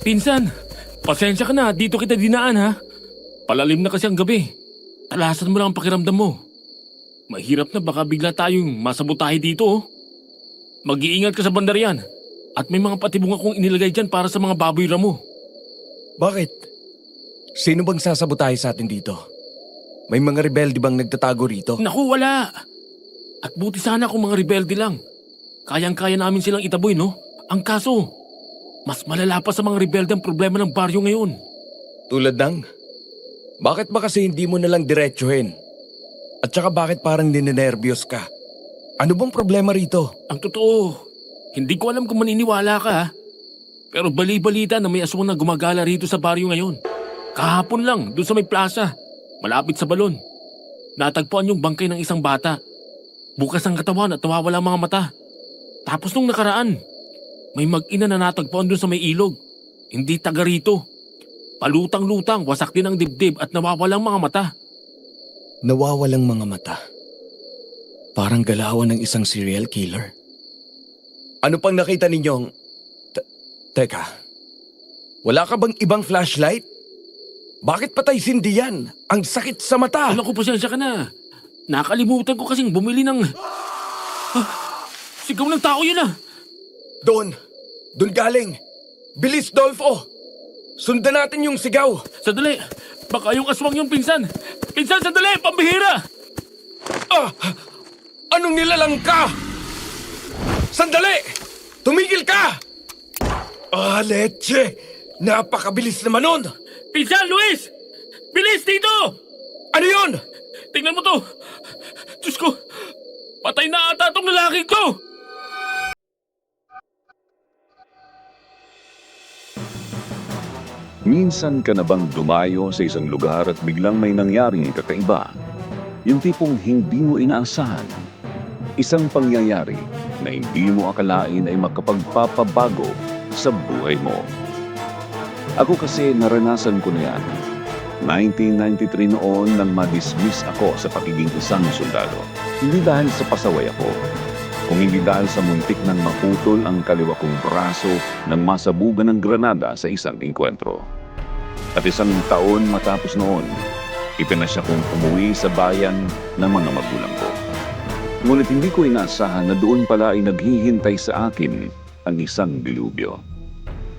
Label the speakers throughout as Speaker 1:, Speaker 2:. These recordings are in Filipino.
Speaker 1: Pinsan, pasensya ka na. Dito kita dinaan ha. Palalim na kasi ang gabi. Talasan mo lang ang pakiramdam mo. Mahirap na baka bigla tayong masabotahe dito oh. Mag-iingat ka sa bandarian. At may mga patibong akong inilagay dyan para sa mga baboy ramo.
Speaker 2: Bakit? Sino bang sasabotahe sa atin dito? May mga rebelde bang nagtatago rito?
Speaker 1: Naku, wala. At buti sana kung mga rebelde lang. Kayang-kaya namin silang itaboy, no? Ang kaso, mas malala pa sa mga rebelde ang problema ng baryo ngayon.
Speaker 2: Tulad ng? Bakit ba kasi hindi mo nalang diretsuhin? At saka bakit parang ninenervyos ka? Ano bang problema rito?
Speaker 1: Ang totoo, hindi ko alam kung maniniwala ka ha. Pero bali-balita na may aswang na gumagala rito sa baryo ngayon. Kahapon lang, doon sa may plaza, malapit sa balon. Natagpuan yung bangkay ng isang bata. Bukas ang katawan at nawawala ang mga mata. Tapos nung nakaraan, may mag-ina na natagpuan doon sa may ilog. Hindi taga rito. Palutang-lutang, wasak din ang dibdib at nawawalang mga mata.
Speaker 2: Nawawalang mga mata. Parang galawan ng isang serial killer. Ano pang nakita ninyong... Teka, wala ka bang ibang flashlight? Bakit patay sindi yan? Ang sakit sa mata!
Speaker 1: Alam ko, pasensya ka na. Nakalimutan ko kasing bumili ng... sigaw ng tao yun ah!
Speaker 2: Doon galing! Bilis, Dolfo! Sundan natin yung sigaw!
Speaker 1: Sandali! Baka yung aswang yung pinsan! Pinsan, sandali! Pambihira!
Speaker 2: Anong nilalang ka? Sandali! Tumigil ka! Leche! Napakabilis naman nun!
Speaker 1: Pinsan, Luis! Bilis dito!
Speaker 2: Ano yun?
Speaker 1: Tingnan mo to! Diyos ko! Patay na ata tong lalaki ko!
Speaker 3: Minsan ka na bang dumayo sa isang lugar at biglang may nangyaring kakaiba? Yung tipong hindi mo inaasahan. Isang pangyayari na hindi mo akalain ay makapagpapabago sa buhay mo. Ako kasi naranasan ko na yan. 1993 noon nang madismiss ako sa pagiging isang sundalo. Hindi dahil sa pasaway ako, kung hindi dahil sa muntik nang maputol ang kaliwa kong braso nang masabugan ng granada sa isang engkwentro. At isang taon matapos noon, ipinasya kong umuwi sa bayan ng mga magulang ko. Ngunit hindi ko inaasahan na doon pala ay naghihintay sa akin ang isang dilubyo.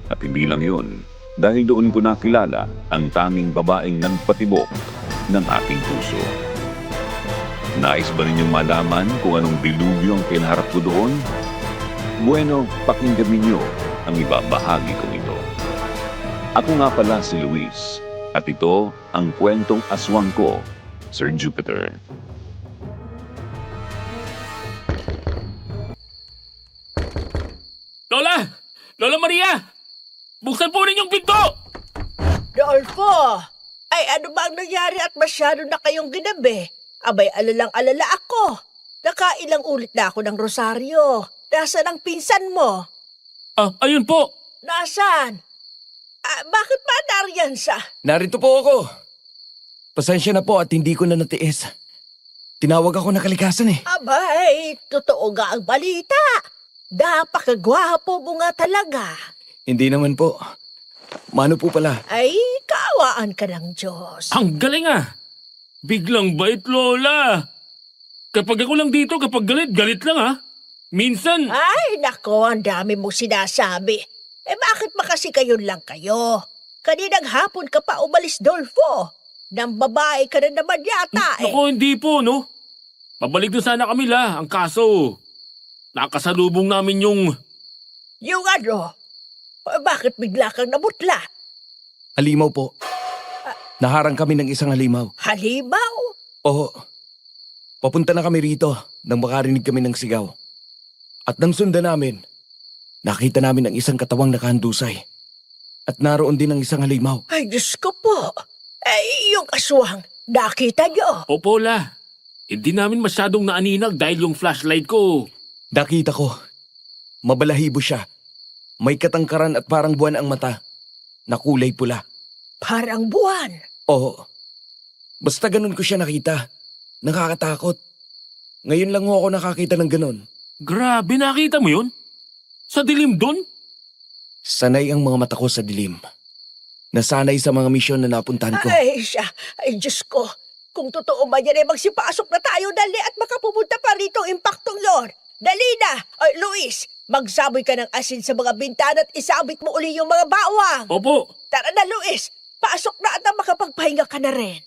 Speaker 3: At hindi lang yun, dahil doon ko nakilala ang tanging babaeng nagpatibok ng aking puso. Nais ba ninyong malaman kung anong dilubyo ang kinaharap ko doon? Bueno, pakinggan ninyo ang ibabahagi kong ito. Ako nga pala si Luis, at ito ang kwentong aswang ko, Sir Jupiter.
Speaker 1: Lola! Lola Maria! Buksan po rin yung pinto!
Speaker 4: Rodolfo! Ay ano ba ang nangyari at masyado na kayong ginabi? Abay alalang-alala ako. Nakailang ulit na ako ng rosaryo. Nasaan ang pinsan mo?
Speaker 1: Ayun po!
Speaker 4: Nasaan? Bakit ba nariyan siya?
Speaker 2: Narito po ako. Pasensya na po at hindi ko na natiis. Tinawag ako na kalikasan eh.
Speaker 4: Abay, totoo nga ang balita. Napakagwapo mo nga talaga.
Speaker 2: Hindi naman po. Mano po pala?
Speaker 4: Ay, kaawaan ka ng Diyos.
Speaker 1: Ang galing ah! Biglang bait, Lola! Kapag ako lang dito, kapag galit, galit lang ah. Minsan...
Speaker 4: Ay, nako, ang dami mong sinasabi. Bakit ba kasi kayo lang kayo? Kaninang hapon ka pa umalis, Dolfo. Nang babae ka na naman yata eh.
Speaker 1: Naku, hindi po, no? Pabalik na sana kami la. Ang kaso, nakasalubong namin yung...
Speaker 4: Yung ano? Bakit bigla kang nabutla?
Speaker 2: Halimaw po. Naharang kami ng isang halimaw.
Speaker 4: Halimaw?
Speaker 2: Oo. Papunta na kami rito nang makarinig kami ng sigaw. At nang sundan namin, nakita namin ang isang katawang nakahandusay. At naroon din ang isang halimaw.
Speaker 4: Ay, Diyos ko po. Yung aswang, nakita niyo?
Speaker 1: Opo, la. Hindi namin masyadong naaninag dahil yung flashlight ko.
Speaker 2: Nakita ko. Mabalahibo siya. May katangkaran at parang buwan ang mata. Na kulay pula.
Speaker 4: Parang buwan.
Speaker 2: Oo. Basta ganun ko siya nakita. Nakakatakot. Ngayon lang ho ako nakakita ng ganun.
Speaker 1: Grabe, nakita mo yun? Sa dilim dun?
Speaker 2: Sanay ang mga mata ko sa dilim. Nasanay sa mga misyon na napuntahan ko.
Speaker 4: Ay, siya. Ay, Diyos ko. Kung totoo man yan, magsipasok na tayo dali at makapumunta pa rito ang impaktong yon. Dali na! Ay, Luis, magsaboy ka ng asin sa mga bintana at isabit mo uli yung mga bawang.
Speaker 1: Opo.
Speaker 4: Tara na, Luis. Pasok na at makapagpahinga ka na rin.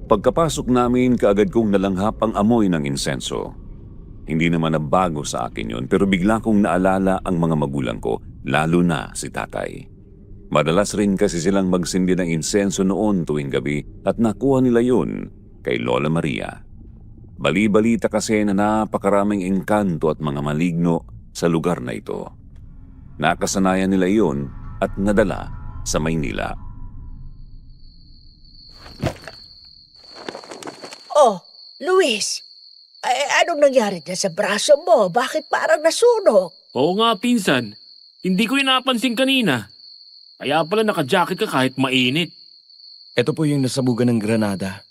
Speaker 3: Pagkapasok namin, kaagad kong nalanghap ang amoy ng insenso. Hindi naman na bago sa akin yun, pero bigla kong naalala ang mga magulang ko, lalo na si tatay. Madalas rin kasi silang magsindi ng insenso noon tuwing gabi at nakuha nila yun kay Lola Maria. Bali-balita kasi na napakaraming engkanto at mga maligno sa lugar na ito. Nakasanayan nila yun at nadala sa Maynila.
Speaker 4: Oh, Luis. Ay, anong nangyari dyan sa braso mo? Bakit parang nasunog?
Speaker 1: Oo nga, pinsan. Hindi ko yung napansin kanina. Kaya pala naka-jacket ka kahit mainit.
Speaker 2: Ito po yung nasabugan ng granada.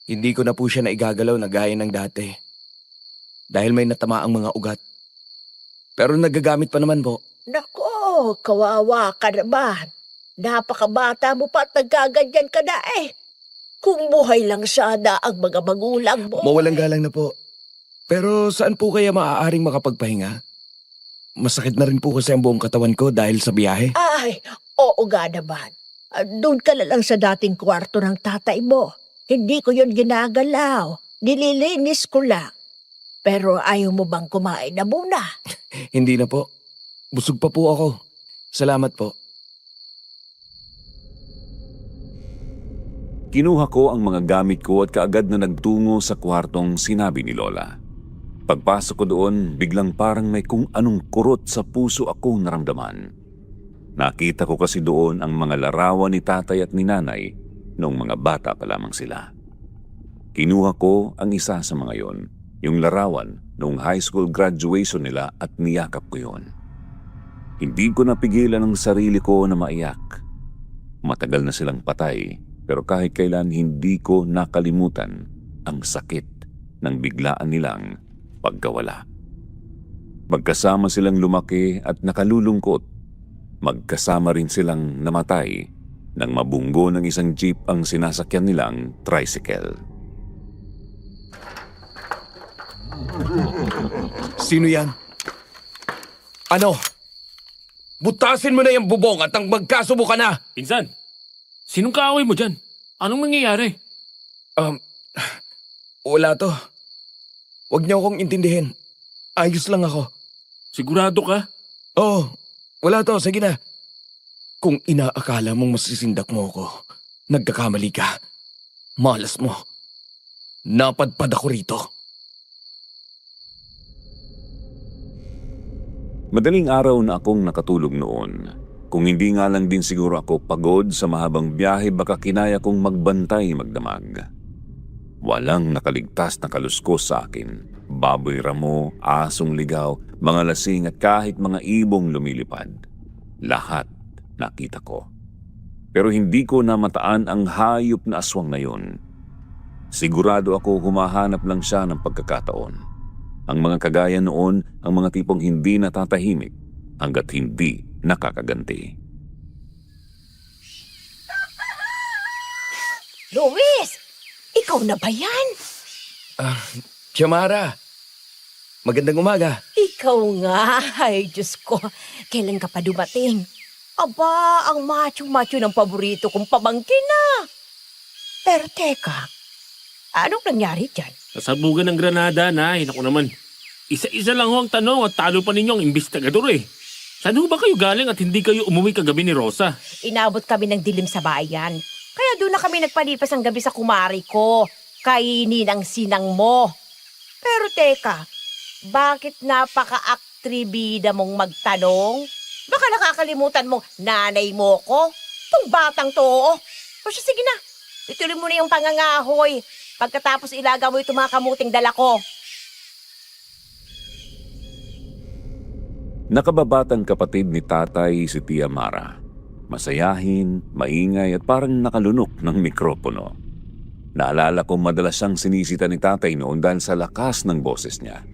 Speaker 2: Hindi ko na po siya naigagalaw na gaya ng dati. Dahil may natamaang mga ugat. Pero nagagamit pa naman po.
Speaker 4: Nako, kawawa ka naman. Napakabata mo pa at nagkaganyan ka na eh. Kung buhay lang sana ang mga magulang mo.
Speaker 2: Mawalang galang na po. Pero saan po kaya maaaring makapagpahinga? Masakit na rin po kasi ang buong katawan ko dahil sa biyahe.
Speaker 4: Ay, oo nga naman. Doon ka na lang sa dating kwarto ng tatay mo. Hindi ko yun ginagalaw. Nililinis ko lang. Pero ayaw mo bang kumain na muna?
Speaker 2: Hindi na po. Busog pa po ako. Salamat po.
Speaker 3: Kinuha ko ang mga gamit ko at kaagad na nagtungo sa kwartong sinabi ni Lola. Pagpasok ko doon, biglang parang may kung anong kurot sa puso akong naramdaman. Nakita ko kasi doon ang mga larawan ni tatay at ni nanay noong mga bata pa lamang sila. Kinuha ko ang isa sa mga yon, yung larawan noong high school graduation nila at niyakap ko yon. Hindi ko napigilan ang sarili ko na maiyak. Matagal na silang patay. Pero kahit kailan hindi ko nakalimutan ang sakit ng biglaan nilang pagkawala. Magkasama silang lumaki at nakalulungkot. Magkasama rin silang namatay nang mabunggo ng isang jeep ang sinasakyan nilang tricycle.
Speaker 2: Sino yan? Ano? Butasin mo na yung bubong at ang magkasubo ka na!
Speaker 1: Pinsan, sinong kaaway mo dyan? Anong nangyayari?
Speaker 2: Wala to. Huwag niyo akong intindihin. Ayos lang ako.
Speaker 1: Sigurado ka?
Speaker 2: Oo, wala to. Sige na. Kung inaakala mong masisindak mo ako, nagkakamali ka. Malas mo. Napadpad ako rito.
Speaker 3: Madaling araw na akong nakatulog noon. Kung hindi nga lang din siguro ako pagod sa mahabang biyahe, baka kinaya kong magbantay magdamag. Walang nakaligtas na kaluskos sa akin. Baboy ramo, asong ligaw, mga lasing at kahit mga ibong lumilipad. Lahat nakita ko. Pero hindi ko namataan ang hayop na aswang na yun. Sigurado ako humahanap lang siya ng pagkakataon. Ang mga kagaya noon, ang mga tipong hindi natatahimik hanggat hindi nakakaganti.
Speaker 4: Luis! Ikaw na ba yan?
Speaker 2: Tiamara, magandang umaga.
Speaker 4: Ikaw nga. Ay, Diyos ko. Kailan ka pa dumating? Aba, ang macho-macho ng paborito kong pamangkin na. Pero teka, anong nangyari dyan?
Speaker 1: Nasabugan ng granada, nay. Naku naman. Isa-isa lang ho ang tanong at talo pa ninyo ang imbestigador eh. Saan ho ba kayo galing at hindi kayo umuwi kagabi ni Rosa?
Speaker 5: Inabot kami ng dilim sa bayan. Kaya doon na kami nagpalipas ang gabi sa kumari ko. Kainin ang sinang mo. Pero teka, bakit napaka-aktribida mong magtanong? Baka nakakalimutan mong nanay mo ko? Itong batang to. O siya, sige na. Ituloy mo na yung pangangahoy. Pagkatapos ilaga mo itong mga kamuting dala ko.
Speaker 3: Nakababatang kapatid ni tatay si Tia Mara. Masayahin, maingay at parang nakalunok ng mikropono. Naalala ko madalas siyang sinisita ni tatay noon dahil sa lakas ng boses niya.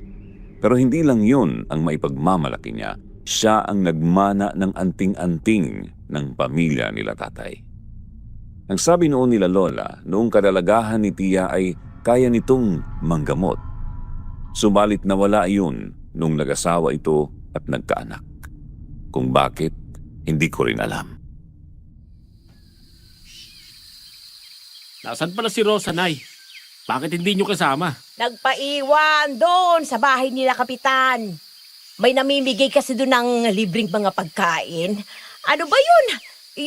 Speaker 3: Pero hindi lang yun ang maipagmamalaki niya. Siya ang nagmana ng anting-anting ng pamilya nila tatay. Ang sabi noon nila lola, noong kadalagahan ni tiya ay kaya nitong manggamot. Subalit nawala yun nung nag-asawa ito at nagkaanak. Kung bakit, hindi ko rin alam.
Speaker 1: Nasaan pala si Rosa, Nay? Bakit hindi nyo kasama?
Speaker 5: Nagpaiwan doon sa bahay nila, Kapitan. May namimigay kasi doon ng libreng mga pagkain. Ano ba yun?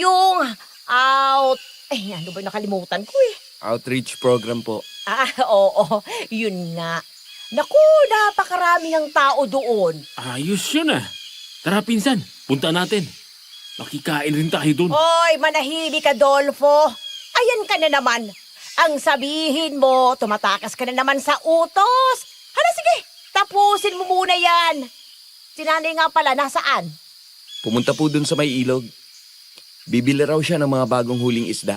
Speaker 5: Yung out... ano ba nakalimutan ko eh?
Speaker 2: Outreach program po.
Speaker 5: Oo, yun nga. Naku, napakarami ng tao doon.
Speaker 1: Ayos yun ah. Tara, pinsan. Punta natin. Makikain rin tayo dun.
Speaker 5: Hoy, manahimik ka, Dolfo. Ayan ka na naman. Ang sabihin mo, tumatakas ka na naman sa utos. Hala, sige, tapusin mo muna yan. Si nanay nga pala, nasaan?
Speaker 2: Pumunta po dun sa may ilog. Bibili raw siya ng mga bagong huling isda.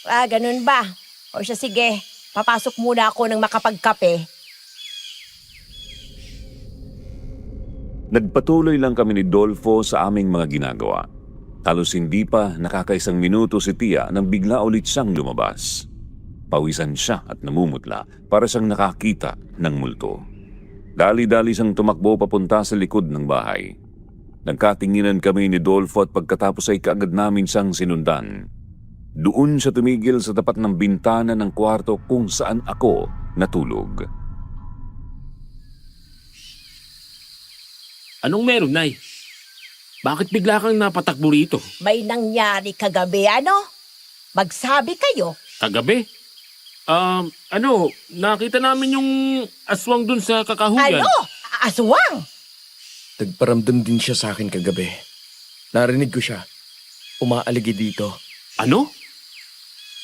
Speaker 5: Ganun ba? O siya, sige, papasok muna ako ng makapagkape.
Speaker 3: Nagpatuloy lang kami ni Dolfo sa aming mga ginagawa. Halos hindi pa nakakaisang minuto si Tia nang bigla ulit siyang lumabas. Pawisan siya at namumutla para siyang nakakita ng multo. Dali-dali siyang tumakbo papunta sa likod ng bahay. Nagkatinginan kami ni Dolfo at pagkatapos ay kaagad namin siyang sinundan. Doon siya tumigil sa tapat ng bintana ng kwarto kung saan ako natulog.
Speaker 1: Anong meron, Nay? Bakit bigla kang napatakbo rito?
Speaker 5: May nangyari kagabi, ano? Magsabi kayo.
Speaker 1: Kagabi? Nakita namin yung aswang dun sa kakahuyan.
Speaker 5: Ano? Aswang?
Speaker 2: Nagparamdam din siya sa akin kagabi. Narinig ko siya. Umaaligi dito.
Speaker 1: Ano?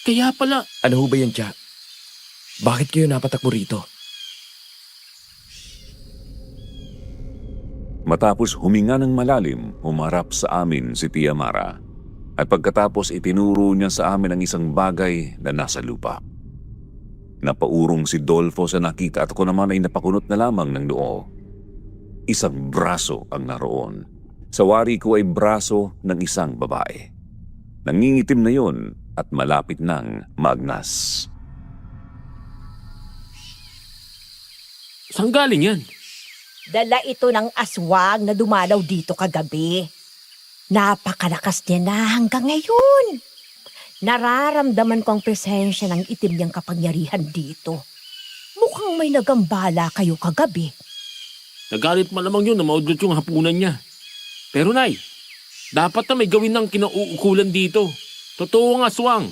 Speaker 1: Kaya pala,
Speaker 2: Ano ho ba yan, Tia? Bakit kayo napatakbo rito?
Speaker 3: Matapos huminga ng malalim, humarap sa amin si Tia Mara. At pagkatapos itinuro niya sa amin ang isang bagay na nasa lupa. Napaurong si Dolfo sa nakita at ako naman ay napakunot na lamang ng noo. Isang braso ang naroon. Sa wari ko ay braso ng isang babae. Nangingitim na yon at malapit nang maagnas.
Speaker 1: saan galing yan?
Speaker 5: Dala ito ng aswang na dumalaw dito kagabi. Napakalakas niya na hanggang ngayon. Nararamdaman ko ang presensya ng itim niyang kapangyarihan dito. Mukhang may nagambala kayo kagabi.
Speaker 1: Nagalit malamang yun na maudlot yung hapunan niya. Pero Nay, dapat na may gawin ng kinauukulan dito. Totoo ang aswang.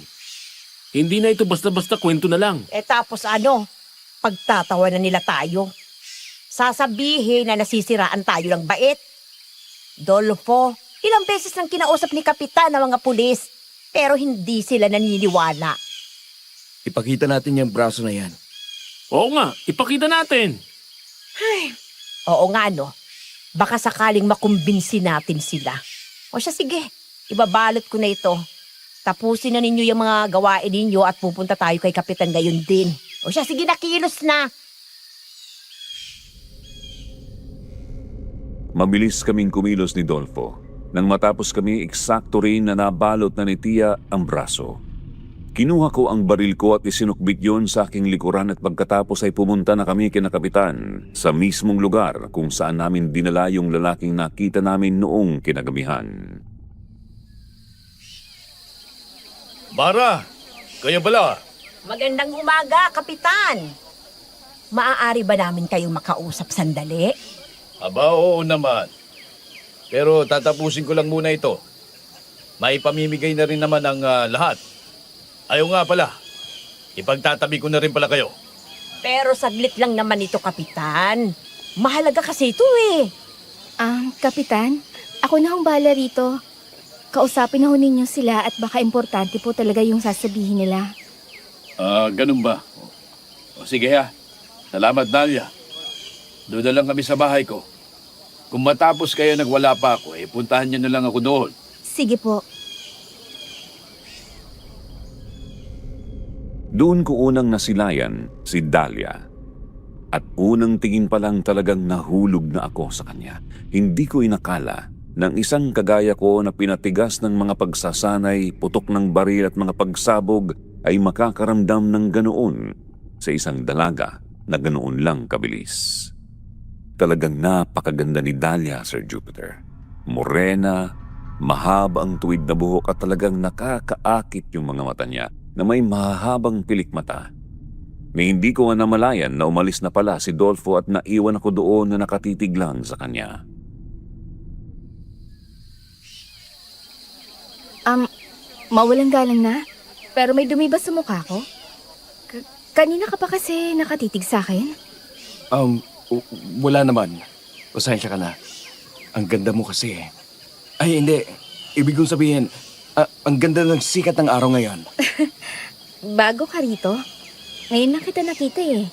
Speaker 1: Hindi na ito basta-basta kwento na lang.
Speaker 5: Tapos ano? Pagtatawa na nila tayo. Sasabihin na nasisiraan tayo ng bait. Dolfo, ilang beses nang kinausap ni Kapitan ng mga pulis, pero hindi sila naniniwala.
Speaker 2: Ipakita natin yung braso na yan.
Speaker 1: Oo nga, ipakita natin.
Speaker 5: Oo nga no, baka sakaling makumbinsi natin sila. O siya sige, ibabalot ko na ito. Tapusin na ninyo yung mga gawain ninyo at pupunta tayo kay Kapitan ngayon din. O siya sige, nakilos na.
Speaker 3: Mabilis kaming kumilos ni Dolfo. Nang matapos kami, eksakto rin na nabalot na ni Tia ang braso. Kinuha ko ang baril ko at isinukbit yon sa aking likuran at pagkatapos ay pumunta na kami kina Kapitan sa mismong lugar kung saan namin dinala yung lalaking nakita namin noong kinagabihan.
Speaker 6: Mara, kaya bala?
Speaker 5: Magandang umaga, Kapitan. Maaari ba namin kayong makausap sandali?
Speaker 6: Aba, oo naman. Pero tatapusin ko lang muna ito. May pamimigay na rin naman ang lahat. Ayaw nga pala. Ipagtatabi ko na rin pala kayo.
Speaker 5: Pero saglit lang naman ito, Kapitan. Mahalaga kasi ito eh.
Speaker 7: Kapitan, ako na hong bala rito. Kausapin na ho ninyo sila at baka importante po talaga yung sasabihin nila.
Speaker 6: Ganun ba? O, sige ha. Salamat, Dalia. Doon na lang kami sa bahay ko. Kung matapos kayo nagwala pa ako, puntahan niyo na lang ako doon.
Speaker 7: Sige po.
Speaker 3: Doon ko unang nasilayan si Dalia. At unang tingin pa lang talagang nahulog na ako sa kanya. Hindi ko inakala ng isang kagaya ko na pinatigas ng mga pagsasanay, putok ng baril at mga pagsabog ay makakaramdam ng ganoon sa isang dalaga na ganoon lang kabilis. Talagang napakaganda ni Dahlia, Sir Jupiter. Morena, mahaba ang tuwid na buhok at talagang nakakaakit yung mga mata niya na may mahabang pilik mata. Na hindi ko namalayan na umalis na pala si Dolfo at naiwan ako doon na nakatitig lang sa kanya.
Speaker 7: Mawalang galang na. Pero may dumi ba sa mukha ko? Kanina ka pa kasi nakatitig sa akin.
Speaker 2: Wala naman. Pasensya ka na. Ang ganda mo kasi. Ay, hindi. Ibig kong sabihin, ang ganda ng sikat ng araw ngayon.
Speaker 7: Bago ka rito? Ngayon lang kita nakita eh.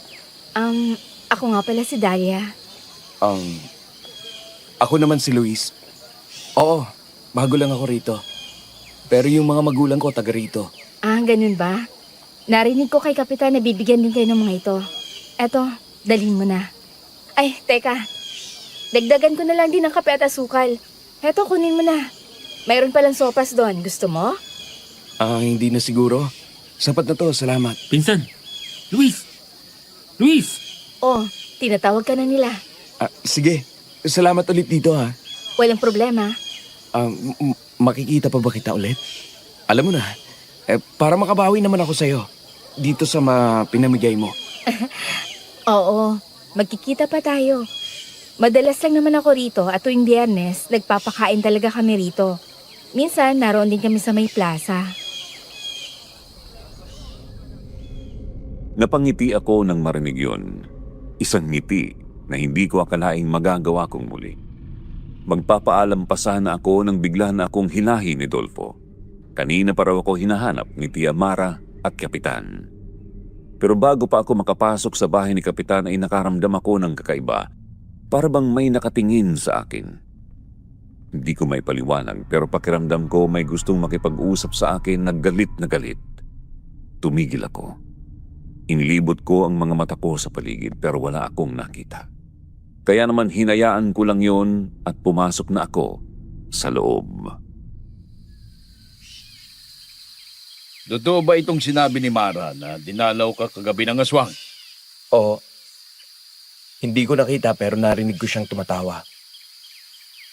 Speaker 7: Ako nga pala si Dahlia.
Speaker 2: Ako naman si Luis. Oo, bago lang ako rito. Pero yung mga magulang ko taga rito.
Speaker 7: Ganun ba? Narinig ko kay Kapitan na bibigyan din kayo ng mga ito. Eto, dalhin mo na. Ay, teka. Dagdagan ko na lang din ng kape at asukal. Eto, kunin mo na. Mayroon palang sopas doon. Gusto mo?
Speaker 2: Hindi na siguro. Sapat na to, salamat.
Speaker 1: Pinsan! Luis! Luis!
Speaker 7: Oh, tinatawag ka na nila.
Speaker 2: Sige, salamat ulit dito ha.
Speaker 7: Walang problema.
Speaker 2: Makikita pa ba kita ulit? Alam mo na, para makabawi naman ako sa'yo. Dito sa pinamigay mo.
Speaker 7: Oo, magkikita pa tayo. Madalas lang naman ako rito at tuwing Biyernes, nagpapakain talaga kami rito. Minsan, naroon din kami sa may plaza.
Speaker 3: Napangiti ako nang marinig yun. Isang ngiti na hindi ko akalaing magagawa kong muli. Magpapaalam pa sana ako nang bigla na akong hilahin ni Dolfo. Kanina pa raw ako hinahanap ni Tia Mara at Kapitan. Pero bago pa ako makapasok sa bahay ni Kapitan ay nakaramdam ako ng kakaiba. Para bang may nakatingin sa akin. Hindi ko may paliwanag pero pakiramdam ko may gustong makipag-usap sa akin na galit na galit. Tumigil ako. Inilibot ko ang mga mata ko sa paligid pero wala akong nakita. Kaya naman hinayaan ko lang yon at pumasok na ako sa loob.
Speaker 6: Totoo ba itong sinabi ni Mara na dinalaw ka kagabi ng aswang?
Speaker 2: Oo. Hindi ko nakita pero narinig ko siyang tumatawa.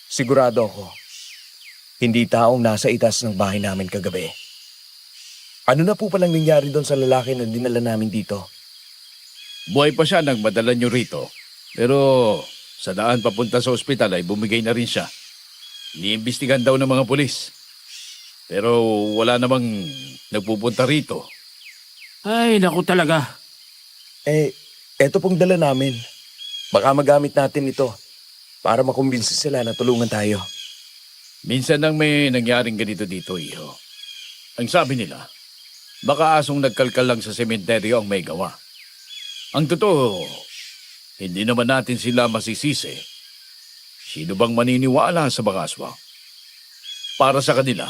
Speaker 2: Sigurado ako, hindi taong nasa itas ng bahay namin kagabi. Ano na po palang nangyari doon sa lalaki na dinala namin dito?
Speaker 6: Buhay pa siya nang madala niyo rito. Pero sa daan papunta sa ospital ay bumigay na rin siya. Iniimbestigan daw ng mga pulis. Pero wala namang nagpupunta rito.
Speaker 1: Ay, naku talaga.
Speaker 2: Eto pong dala namin. Baka magamit natin ito para makumbinsi sila na tulungan tayo.
Speaker 6: Minsan nang may nangyaring ganito dito, iho. Ang sabi nila, baka asong nagkalkal lang sa sementeryo ang may gawa. Ang totoo, hindi naman natin sila masisisi. Sino bang maniniwala sa mga aswang? Para sa kanila,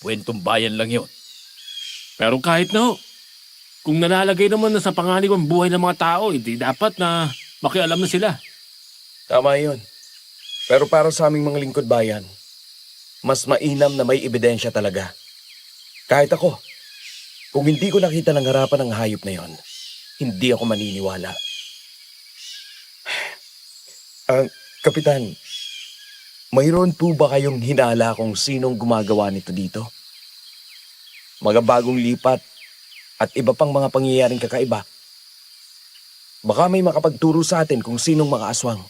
Speaker 6: kwentong bayan lang yun.
Speaker 1: Pero kahit na ho, kung nalalagay naman na sa panganib ang buhay ng mga tao, hindi dapat na makialam na sila.
Speaker 2: Tama yun. Pero para sa aming mga lingkod bayan, mas mainam na may ebidensya talaga. Kahit ako, kung hindi ko nakita ng harapan ng hayop na yon, hindi ako maniniwala. Kapitan, mayroon po ba kayong hinala kung sinong gumagawa nito dito? Mga bagong lipat at iba pang mga pangyayaring kakaiba. Baka may makapagturo sa atin kung sinong mga aswang.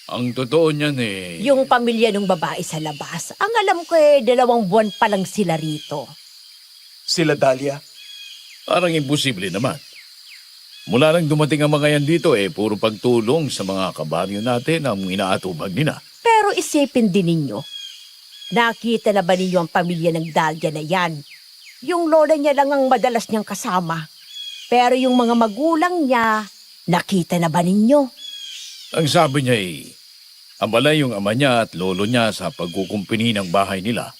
Speaker 6: Ang totoo niyan
Speaker 5: Yung pamilya ng babae sa labas, ang alam ko 2 buwan pa lang sila rito.
Speaker 2: Sila Dahlia?
Speaker 6: parang imposible naman. Mula nang dumating ang mga yan dito puro pagtulong sa mga kabaryo natin ang inaatubag nila.
Speaker 5: Pero isipin din ninyo, nakita na ba ninyo ang pamilya ng Dahlia na yan? Yung lola niya lang ang madalas niyang kasama. Pero yung mga magulang niya, nakita na ba ninyo?
Speaker 6: Ang sabi niya amalay yung ama niya at lolo niya sa pagkukumpini ng bahay nila.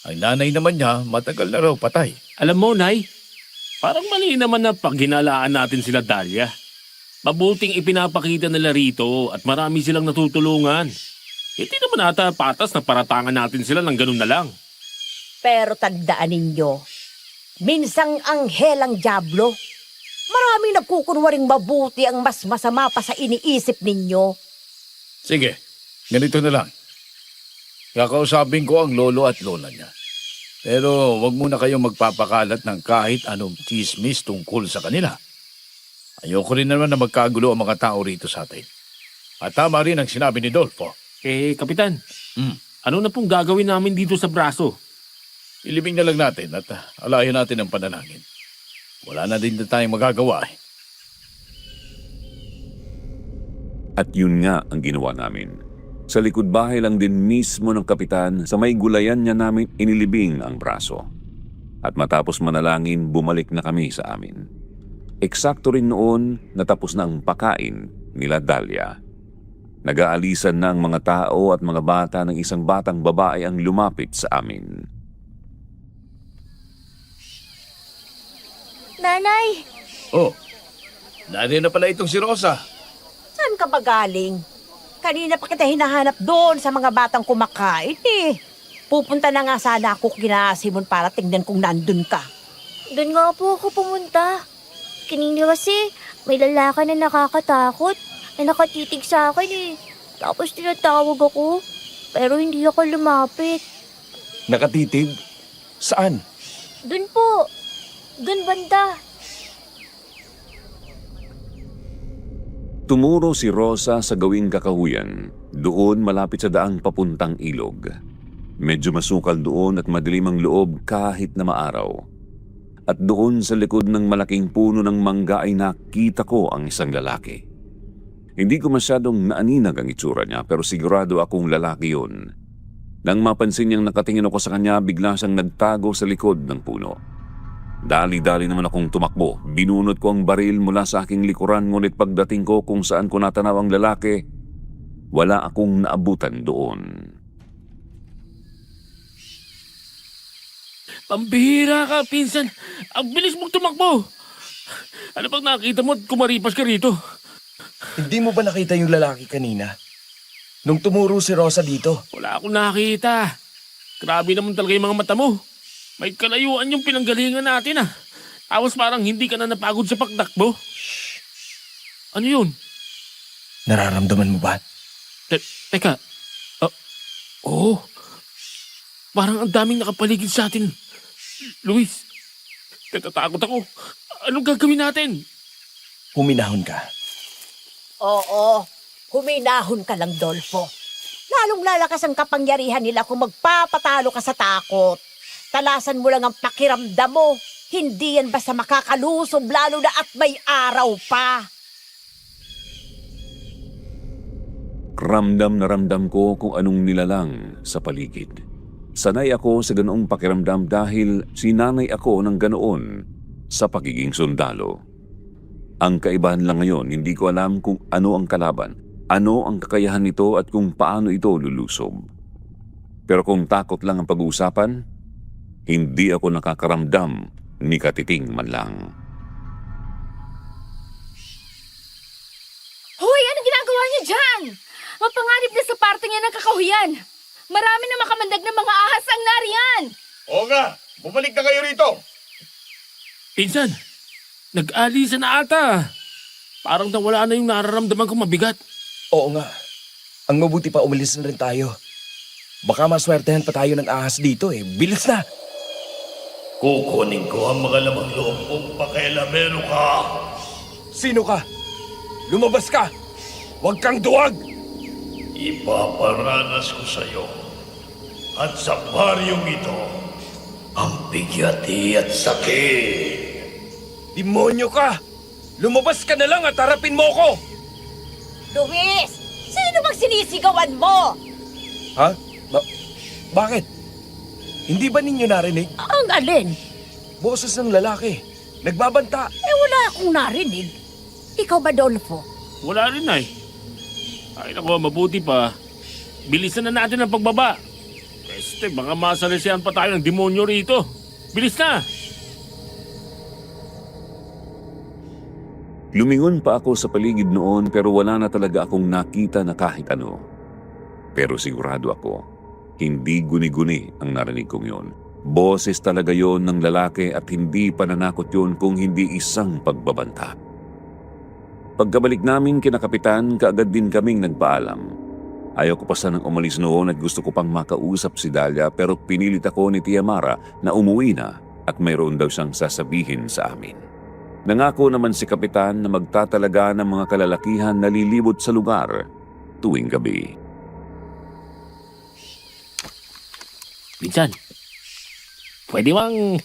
Speaker 6: Ang nanay naman niya matagal na raw patay.
Speaker 1: Alam mo, Nay, Parang mali naman na paghinalaan natin sila, Dahlia. Mabuting ipinapakita nila rito at marami silang natutulungan. Hindi naman ata patas na paratangan natin sila ng ganun na lang.
Speaker 5: Pero tandaan ninyo, minsang anghel ang dyablo. Maraming nagkukunwaring mabuti ang mas masama pa sa iniisip ninyo.
Speaker 6: Sige, ganito na lang. Kakausapin ko ang lolo at lola niya. Pero wag muna kayong magpapakalat ng kahit anong chismis tungkol sa kanila. Ayoko rin naman na magkagulo ang mga tao rito sa atin. At tama rin ang sinabi ni Dolfo.
Speaker 1: Kapitan,
Speaker 6: Hmm.
Speaker 1: ano na pong gagawin namin dito sa braso?
Speaker 6: Ilibing na lang natin at alayan natin ang panalangin. Wala na din na tayong magagawa eh.
Speaker 3: At yun nga ang ginawa namin. Sa likod bahay lang din mismo ng kapitan, sa may gulayan niya namin inilibing ang braso. At matapos manalangin, bumalik na kami sa amin. Eksakto rin noon natapos na ang pakain nila Dahlia. Nag-aalisan na ang mga tao at mga bata ng isang batang babae ang lumapit sa amin.
Speaker 7: Nanay!
Speaker 6: Oh, nari na pala itong si Rosa.
Speaker 5: Saan ka ba galing? Kanina pa kita hinahanap doon sa mga batang kumakain eh. Pupunta na nga sana ako kina Simon para tingnan kung nandun ka.
Speaker 7: Doon nga po ako pumunta. Kanina kasi may lalaki na nakakatakot na nakatitig sa akin eh. Tapos tinatawag ako, pero hindi ako lumapit.
Speaker 2: Nakatitig? Saan?
Speaker 7: Doon po. Doon banda.
Speaker 3: Tumuro si Rosa sa gawing kakahuyan, doon malapit sa daang papuntang ilog. Medyo masukal doon at madilim ang loob kahit na maaraw. At doon sa likod ng malaking puno ng mangga ay nakita ko ang isang lalaki. Hindi ko masyadong naaninag ang itsura niya pero sigurado akong lalaki yun. Nang mapansin niyang nakatingin ako sa kanya, bigla siyang nagtago sa likod ng puno. Dali-dali naman akong tumakbo. Binunot ko ang baril mula sa aking likuran, ngunit pagdating ko kung saan ko natanaw ang lalaki, wala akong naabutan doon.
Speaker 1: Pambihira ka, pinsan. Ang bilis mong tumakbo. Ano pag nakita mo at kumaripas ka rito?
Speaker 2: Hindi mo ba nakita yung lalaki kanina? Nung tumuro si Rosa dito?
Speaker 1: Wala akong nakita. Grabe naman talaga yung mga mata mo. May kalayuan yung pinanggalingan natin ah. Tapos parang hindi ka na napagod sa pagtakbo. Ano yun?
Speaker 2: Nararamdaman mo ba?
Speaker 1: Teka. Oo. Parang ang daming nakapaligid sa atin. Luis, natatakot ako. Anong gagawin natin?
Speaker 2: Huminahon ka.
Speaker 5: Oo, huminahon ka lang, Dolfo. Lalong lalakas ang kapangyarihan nila kung magpapatalo ka sa takot. Talasan mo lang ang pakiramdam mo. Hindi yan basta makakalusob lalo na at may araw pa.
Speaker 3: Ramdam na ramdam ko kung anong nilalang sa paligid. Sanay ako sa ganoong pakiramdam dahil sinanay ako ng ganoon sa pagiging sundalo. Ang kaibahan lang ngayon, hindi ko alam kung ano ang kalaban, ano ang kakayahan nito at kung paano ito lulusob. Pero kung takot lang ang pag-uusapan, hindi ako nakakaramdam ni katiting man lang.
Speaker 7: Hoy, anong ginagawa niyo dyan? Mapangarip na sa parte niya ng kakahuyan. Marami na makamandag na mga ahas ang nariyan.
Speaker 6: Oo nga, bumalik na kayo rito.
Speaker 1: Pinsan, nag-alisa na ata. Parang nawala na yung nararamdaman kong mabigat.
Speaker 2: Oo nga. Ang mabuti pa umalis na rin tayo. Baka maswertehan pa tayo ng ahas dito eh. Bilis na!
Speaker 6: Kukunin ko ang mga lamang loob kung pakialamero ka.
Speaker 2: Sino ka? Lumabas ka! Huwag kang duwag!
Speaker 6: Ipaparanas ko sa iyo at sa baryong ito ang bigyati at sakit.
Speaker 2: Demonyo ka! Lumabas ka na lang at harapin mo ko!
Speaker 5: Luis, sino bang sinisigawan mo?
Speaker 2: Ha? Bakit? Hindi ba ninyo narinig?
Speaker 5: Ang alin?
Speaker 2: Boses ng lalaki. Nagbabanta.
Speaker 5: Wala akong narinig. Ikaw ba, Dolfo?
Speaker 1: Wala rin ay. Ay naku, mabuti pa. Bilisan na natin ang pagbaba. Baka masalisihan pa tayo ng demonyo rito. Bilis na!
Speaker 3: Lumingon pa ako sa paligid noon pero wala na talaga akong nakita na kahit ano. Pero sigurado ako, hindi guni-guni ang narinig kong yon. Boses talaga yon ng lalaki at hindi pananakot yon kung hindi isang pagbabanta. Pagkabalik namin kina Kapitan, kaagad din kaming nagpaalam. Ayaw ko pa sanang umalis noon at gusto ko pang makausap si Dalia pero pinilit ako ni Tia Mara na umuwi na at mayroon daw siyang sasabihin sa amin. Nangako naman si Kapitan na magtatalaga ng mga kalalakihan na lilibot sa lugar tuwing gabi.
Speaker 1: Pinsan, pwede bang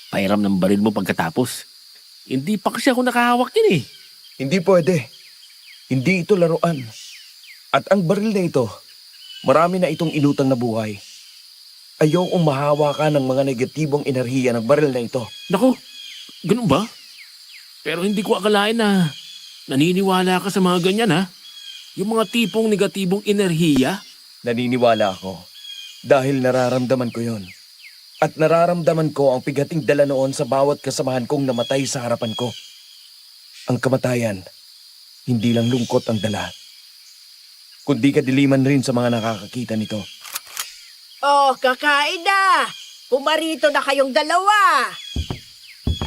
Speaker 1: pahiram ng baril mo pagkatapos? Hindi pa kasi ako nakahawak din eh.
Speaker 2: Hindi pwede. Hindi ito laruan. At ang baril na ito, marami na itong inutang na buhay. Ayokong mahawa ka ng mga negatibong enerhiya ng baril na ito.
Speaker 1: Naku, ganun ba? Pero hindi ko akalain na naniniwala ka sa mga ganyan ha? Yung mga tipong negatibong enerhiya?
Speaker 2: Naniniwala ako. Dahil nararamdaman ko yon. At nararamdaman ko ang pigating dala noon sa bawat kasamahan kong namatay sa harapan ko. Ang kamatayan, hindi lang lungkot ang dala, kundi kadiliman rin sa mga nakakakita nito.
Speaker 4: Oh, kakain na! Pumarito na kayong dalawa!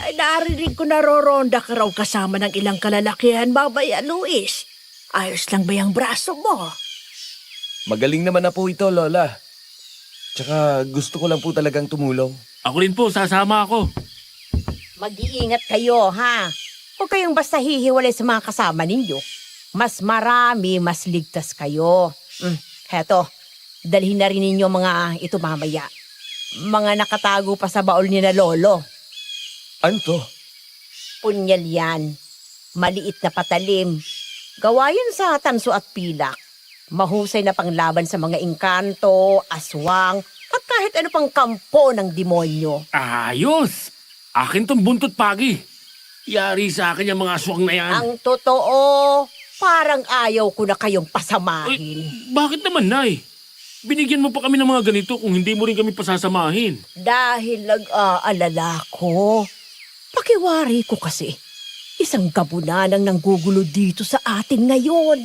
Speaker 4: Ay, narinig ko naroronda ka raw kasama ng ilang kalalakihan, Babaya Luis. Ayos lang ba yung braso mo?
Speaker 2: Magaling naman na po ito, Lola. Tsaka gusto ko lang po talagang tumulong.
Speaker 1: Ako rin po, sasama ako.
Speaker 5: Mag-iingat kayo, ha? Huwag kayong basta hihiwalay sa mga kasama ninyo. Mas marami, mas ligtas kayo. Heto, dalhin na rin ninyo mga ito mamaya. Mga nakatago pa sa baol ni na lolo.
Speaker 2: Ano to?
Speaker 5: Punyal yan. Maliit na patalim. Gawa yun sa tanso at pilak. Mahusay na panglaban sa mga engkanto, aswang, at kahit ano pang kampo ng demonyo.
Speaker 1: Ayos! Akin tong buntot pagi. Yari sa akin yung mga aswang na yan.
Speaker 5: Ang totoo, parang ayaw ko na kayong pasamahin.
Speaker 1: Ay, bakit naman, Nay? Binigyan mo pa kami ng mga ganito kung hindi mo rin kami pasasamahin.
Speaker 5: Dahil nag-aalala ko. Pakiwari ko kasi. Isang gabunan ang nanggugulo dito sa atin ngayon.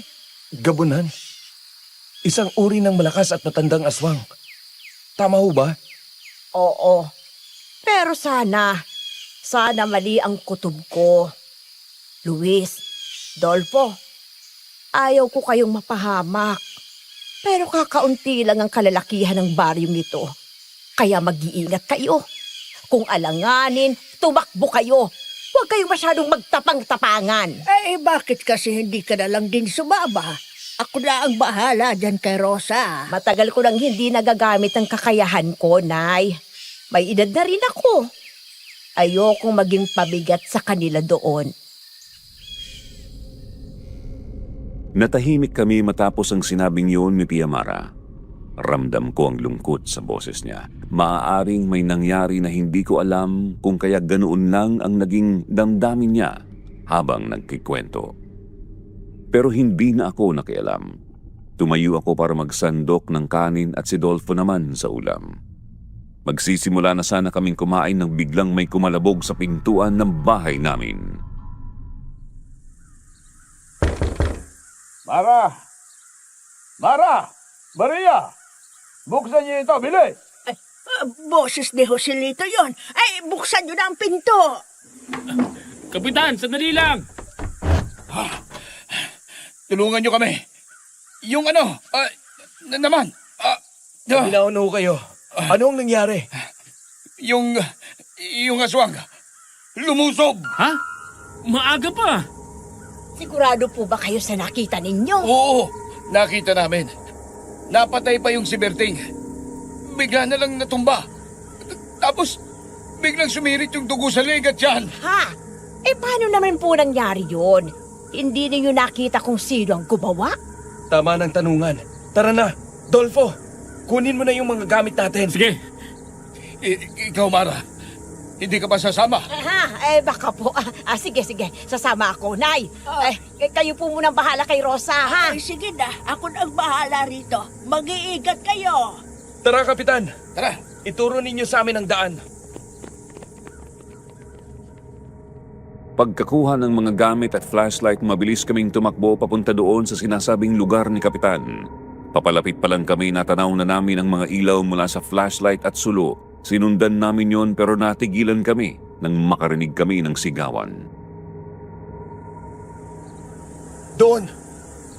Speaker 2: Gabunan? Isang uri ng malakas at matandang aswang. Tama ho ba?
Speaker 5: Oo. Pero sana mali ang kutob ko. Luis, Dolfo, ayaw ko kayong mapahamak. Pero kakaunti lang ang kalalakihan ng baryong ito. Kaya mag-iingat kayo. Kung alanganin, tumakbo kayo. Huwag kayong masyadong magtapang-tapangan.
Speaker 4: Eh, bakit kasi hindi ka na lang din sumama? Ako na ang bahala dyan kay Rosa.
Speaker 5: Matagal ko nang hindi nagagamit ang kakayahan ko, Nay. May edad na rin ako. Ayokong maging pabigat sa kanila doon.
Speaker 3: Natahimik kami matapos ang sinabing yun ni Tia Mara. Ramdam ko ang lungkot sa boses niya. Maaaring may nangyari na hindi ko alam kung kaya ganoon lang ang naging damdamin niya habang nagkikwento. Pero hindi na ako nakialam. Tumayo ako para magsandok ng kanin at si Dolfo naman sa ulam. Magsisimula na sana kaming kumain nang biglang may kumalabog sa pintuan ng bahay namin.
Speaker 6: Mara! Mara! Maria! Buksan niyo ito, bilis!
Speaker 4: Boses ni Joselito yon. Ay, buksan nyo na ang pinto.
Speaker 1: Kapitan, sandali lang!
Speaker 6: Tulungan niyo kami. Yung naman.
Speaker 2: Binaon ho kayo. Ano ang nangyari?
Speaker 6: Yung aswang. Lumusob.
Speaker 1: Ha? Maaga pa!
Speaker 5: Sigurado po ba kayo sa nakita ninyo?
Speaker 6: Oo, nakita namin. Napatay pa yung si Berting. Bigla na lang natumba. Tapos, biglang sumirit yung dugo sa leg at tiyan.
Speaker 5: Ha? Eh paano naman po nangyari yun? Hindi ninyo nakita kung sino ang gumawa?
Speaker 2: Tama ng tanungan. Tara na, Dolfo. Kunin mo na yung mga gamit natin.
Speaker 1: Sige,
Speaker 6: Ikaw, Mara. Hindi ka ba sasama?
Speaker 5: Baka po. Sige. Sasama ako, Nay. Kayo po munang bahala kay Rosa, ha?
Speaker 4: Ay, sige na. Ako na ang bahala rito. Mag-iigat kayo.
Speaker 2: Tara, Kapitan.
Speaker 6: Tara.
Speaker 2: Ituro ninyo sa amin ang daan.
Speaker 3: pagkakuha ng mga gamit at flashlight, mabilis kaming tumakbo papunta doon sa sinasabing lugar ni Kapitan. Papalapit pa lang kami, natanaw na namin ang mga ilaw mula sa flashlight at sulo. Sinundan namin yon pero natigilan kami nang makarinig kami ng sigawan.
Speaker 2: Doon!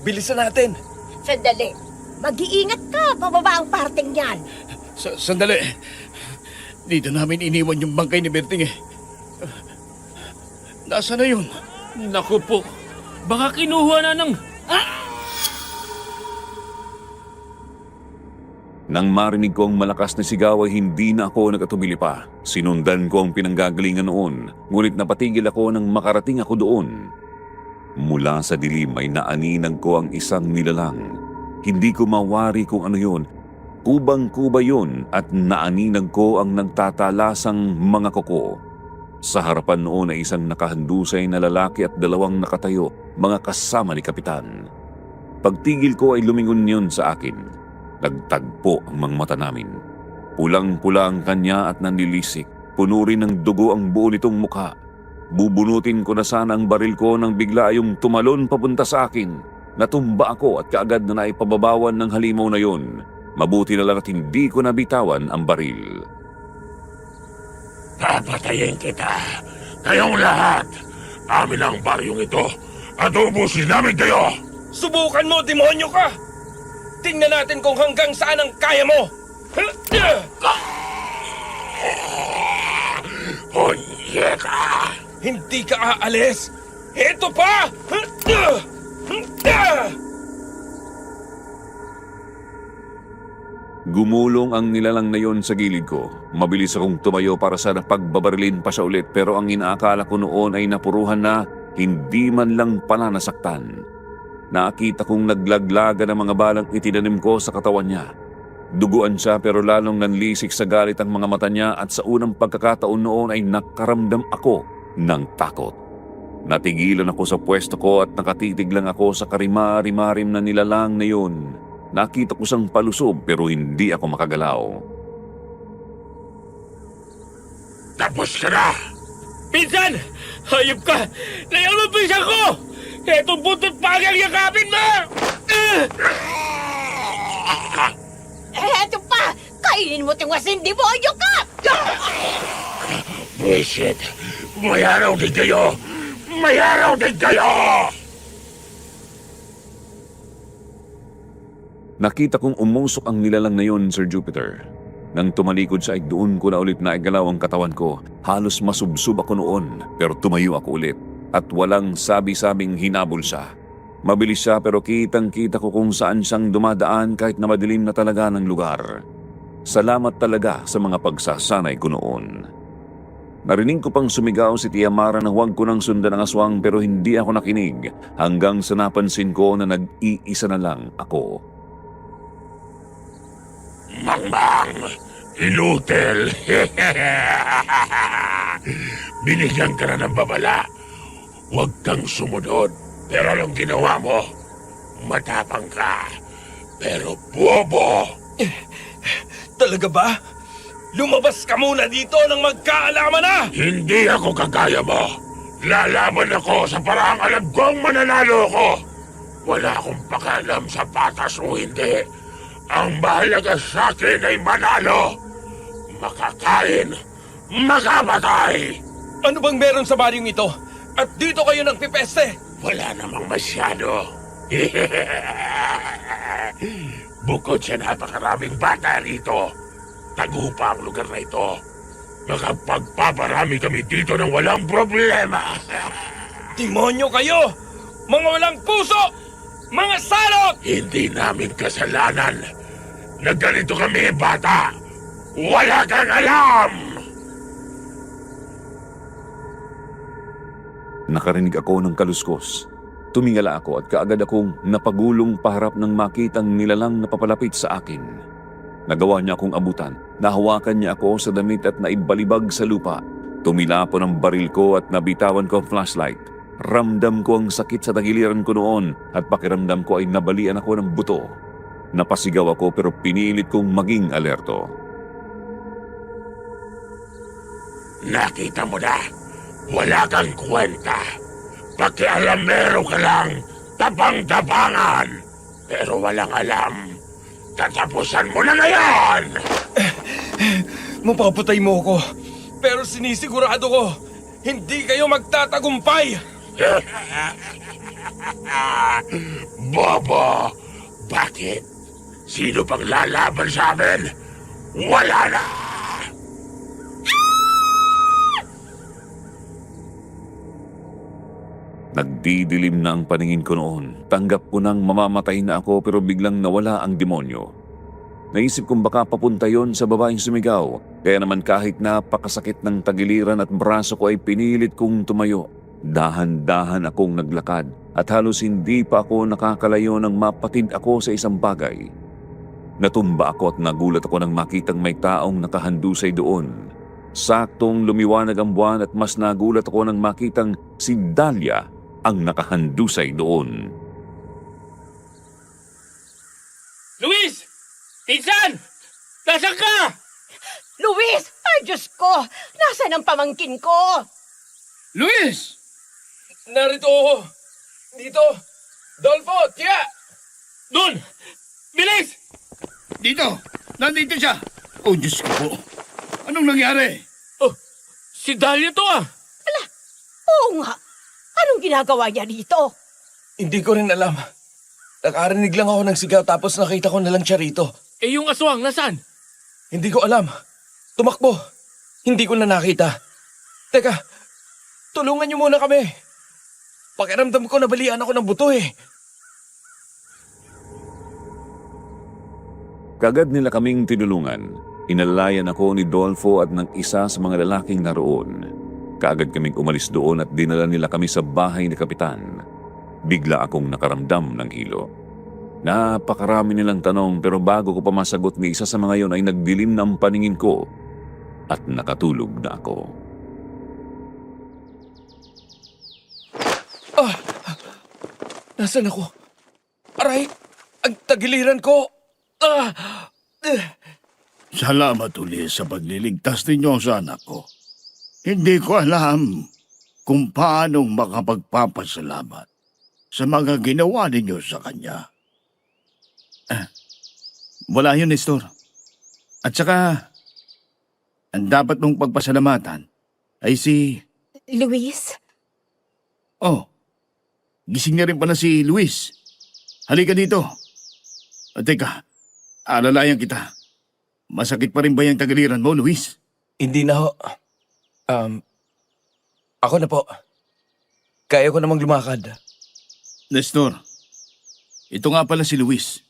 Speaker 2: Bilisan natin!
Speaker 5: Sandali. Mag-iingat ka, pababa ang parting yan.
Speaker 6: Sandali. Dito namin iniwan yung bangkay ni Berting eh. Nasaan na yun?
Speaker 1: Naku po, baka kinuha na ng...
Speaker 3: Nang marinig ko ang malakas na sigaw ay hindi na ako nagkatubili pa. Sinundan ko ang pinanggagalingan noon, ngunit napatigil ako nang makarating ako doon. Mula sa dilim ay naaninag ko ang isang nilalang. Hindi ko mawari kung ano yun. Kubang-kuba yun at naaninag ko ang nagtatalasang mga kuko. Sa harapan noon ay isang nakahandusay na lalaki at dalawang nakatayo, mga kasama ni Kapitan. Pagtigil ko ay lumingon yun sa akin. Nagtagpo ang mga mata namin. Pulang-pula ang kanya at nanlilisik. Puno rin ng dugo ang buo nitong mukha. Bubunutin ko na sana ang baril ko nang bigla yung tumalon papunta sa akin. Natumba ako at kaagad na naipababawan ng halimaw na yun. Mabuti na lang at hindi ko nabitawan ang baril.
Speaker 8: Papatayin kita. Kayong lahat. Amin ang baryong ito at ubusin namin kayo.
Speaker 2: Subukan mo, demonyo ka! Tingnan natin kung hanggang saan ang kaya mo!
Speaker 8: Punyeta!
Speaker 2: Hindi ka aalis! Ito pa!
Speaker 3: Gumulong ang nilalang na yon sa gilid ko. Mabilis akong tumayo para sana pagbabarilin pa siya ulit, pero ang inaakala ko noon ay napuruhan na, hindi man lang pala nasaktan. Nakita kong naglaglaga ng mga balang itinanim ko sa katawan niya. Duguan siya pero lalong nanlisik sa galit ang mga mata niya at sa unang pagkakataon noon ay nakaramdam ako ng takot. Natigilan ako sa pwesto ko at nakatitig lang ako sa karimari-marim na nilalang na yun. Nakita ko siyang palusob pero hindi ako makagalaw.
Speaker 8: Tapos ka na!
Speaker 1: Pinsan! Hayop ka! Layaw mo pinsan ko! Etong buntot pagang yakapin mo!
Speaker 5: Eto pa! Kainin mo ting wasin, demonyo ka!
Speaker 8: Buisit! May araw din kayo! May araw din kayo!
Speaker 3: Nakita kong umusok ang nilalang na yun, Sir Jupiter. Nang tumalikod siya ay doon ko na ulit naigalaw ang katawan ko. Halos masubsob ako noon pero tumayo ako ulit. At walang sabi-sabing hinabol siya. Mabilis siya pero kitang-kita ko kung saan siyang dumadaan kahit na madilim na talaga ng lugar. Salamat talaga sa mga pagsasanay ko noon. Narinig ko pang sumigaw si Tia Mara na huwag ko nang sundan ang aswang pero hindi ako nakinig hanggang sa napansin ko na nag-iisa na lang ako.
Speaker 8: Mangmang! Inutil! Binigyan ka na ng babala. Huwag kang sumunod. Pero anong ginawa mo? Matapang ka. Pero bobo!
Speaker 2: Talaga ba? Lumabas ka muna dito nang magkaalaman na!
Speaker 8: Hindi ako kagaya mo. Lalaban ako sa paraang alam kong mananalo ko. Wala akong pakialam sa patas o hindi. Ang mahalaga sa akin ay manalo. Makakain, makamatay.
Speaker 2: Ano bang meron sa baryong ito? At dito kayo nagpipeste?
Speaker 8: Wala namang masyado. Bukod sa napakaraming bata rito, tagupa ang lugar na ito. Makapagpaparami kami dito ng walang problema.
Speaker 2: Demonyo kayo! Mga walang puso! Mga salot!
Speaker 8: Hindi namin kasalanan na ganito kami, bata. Wala kang alam!
Speaker 3: Nakarinig ako ng kaluskos. Tumingala ako at kaagad akong napagulong paharap ng makitang nilalang na papalapit sa akin. Nagawa niya akong abutan. Nahawakan niya ako sa damit at naibalibag sa lupa. Tumilapon ang baril ko at nabitawan ko ang flashlight. Ramdam ko ang sakit sa tagiliran ko noon at pakiramdam ko ay nabalian ako ng buto. Napasigaw ako pero pinilit kong maging alerto.
Speaker 8: Nakita mo na. Wala kang kwenta. Pakialamero ka lang, tapang-tapangan. Pero walang alam. Tatapusan mo na ngayon!
Speaker 2: Mapapatay mo ko. Pero sinisigurado ko, hindi kayo magtatagumpay.
Speaker 8: Bobo! Bakit? Sino pang lalaban sa amin? Wala na!
Speaker 3: Nagdidilim na ang paningin ko noon. Tanggap ko nang mamamatay na ako pero biglang nawala ang demonyo. Naisip kong baka papunta yon sa babaeng sumigaw. Kaya naman kahit napakasakit ng tagiliran at braso ko ay pinilit kong tumayo. Dahan-dahan akong naglakad at halos hindi pa ako nakakalayo nang mapatid ako sa isang bagay. Natumba ako at nagulat ako nang makitang may taong nakahandusay doon. Saktong lumiwanag ang buwan at mas nagulat ako nang makitang si Dahlia ang nakahandusay doon.
Speaker 1: Luis! Tinsan! Nasaan ka?
Speaker 5: Luis! Ay, Diyos ko! Nasaan ang pamangkin ko?
Speaker 1: Luis!
Speaker 2: Narito ako. Dito. Dolfo, tiya!
Speaker 1: Doon! Bilis!
Speaker 9: Dito! Nandito siya! Oh, Diyos ko po. Anong nangyari?
Speaker 1: Oh, si Dahlia to ah!
Speaker 5: Oo nga. Anong ginagawa niya dito?
Speaker 2: Hindi ko rin alam. Nakarinig lang ako ng sigaw tapos nakita ko na lang siya rito.
Speaker 1: Eh yung aswang, nasaan?
Speaker 2: Hindi ko alam. Tumakbo. Hindi ko na nakita. Teka, tulungan niyo muna kami. Pakiramdam ko nabalian ako ng buto eh.
Speaker 3: Kagad nila kaming tinulungan. Inalayan ako ni Dolfo at ng isa sa mga lalaking naroon. Kaagad kaming umalis doon at dinala nila kami sa bahay ni Kapitan. Bigla akong nakaramdam ng hilo. Napakarami nilang tanong pero bago ko pa masagot ni isa sa mga yon ay nagdilim na ang paningin ko at nakatulog na ako.
Speaker 2: Nasaan ako? Aray, ang tagiliran ko.
Speaker 9: Salamat ulit sa pagliligtas ninyo sa anak ko. Hindi ko alam kung paano makapagpapasalamat sa mga ginawa ninyo sa kanya. Wala yun, Nestor. At saka, ang dapat mong pagpasalamatan ay si...
Speaker 7: Luis?
Speaker 9: Oh, gising na rin pala si Luis. Halika dito. Teka, alalayan kita. Masakit pa rin ba yung tagiliran mo, Luis?
Speaker 2: Hindi na ho. Ako na po. Kaya ko namang lumakad.
Speaker 9: Nestor, ito nga pala si Luis.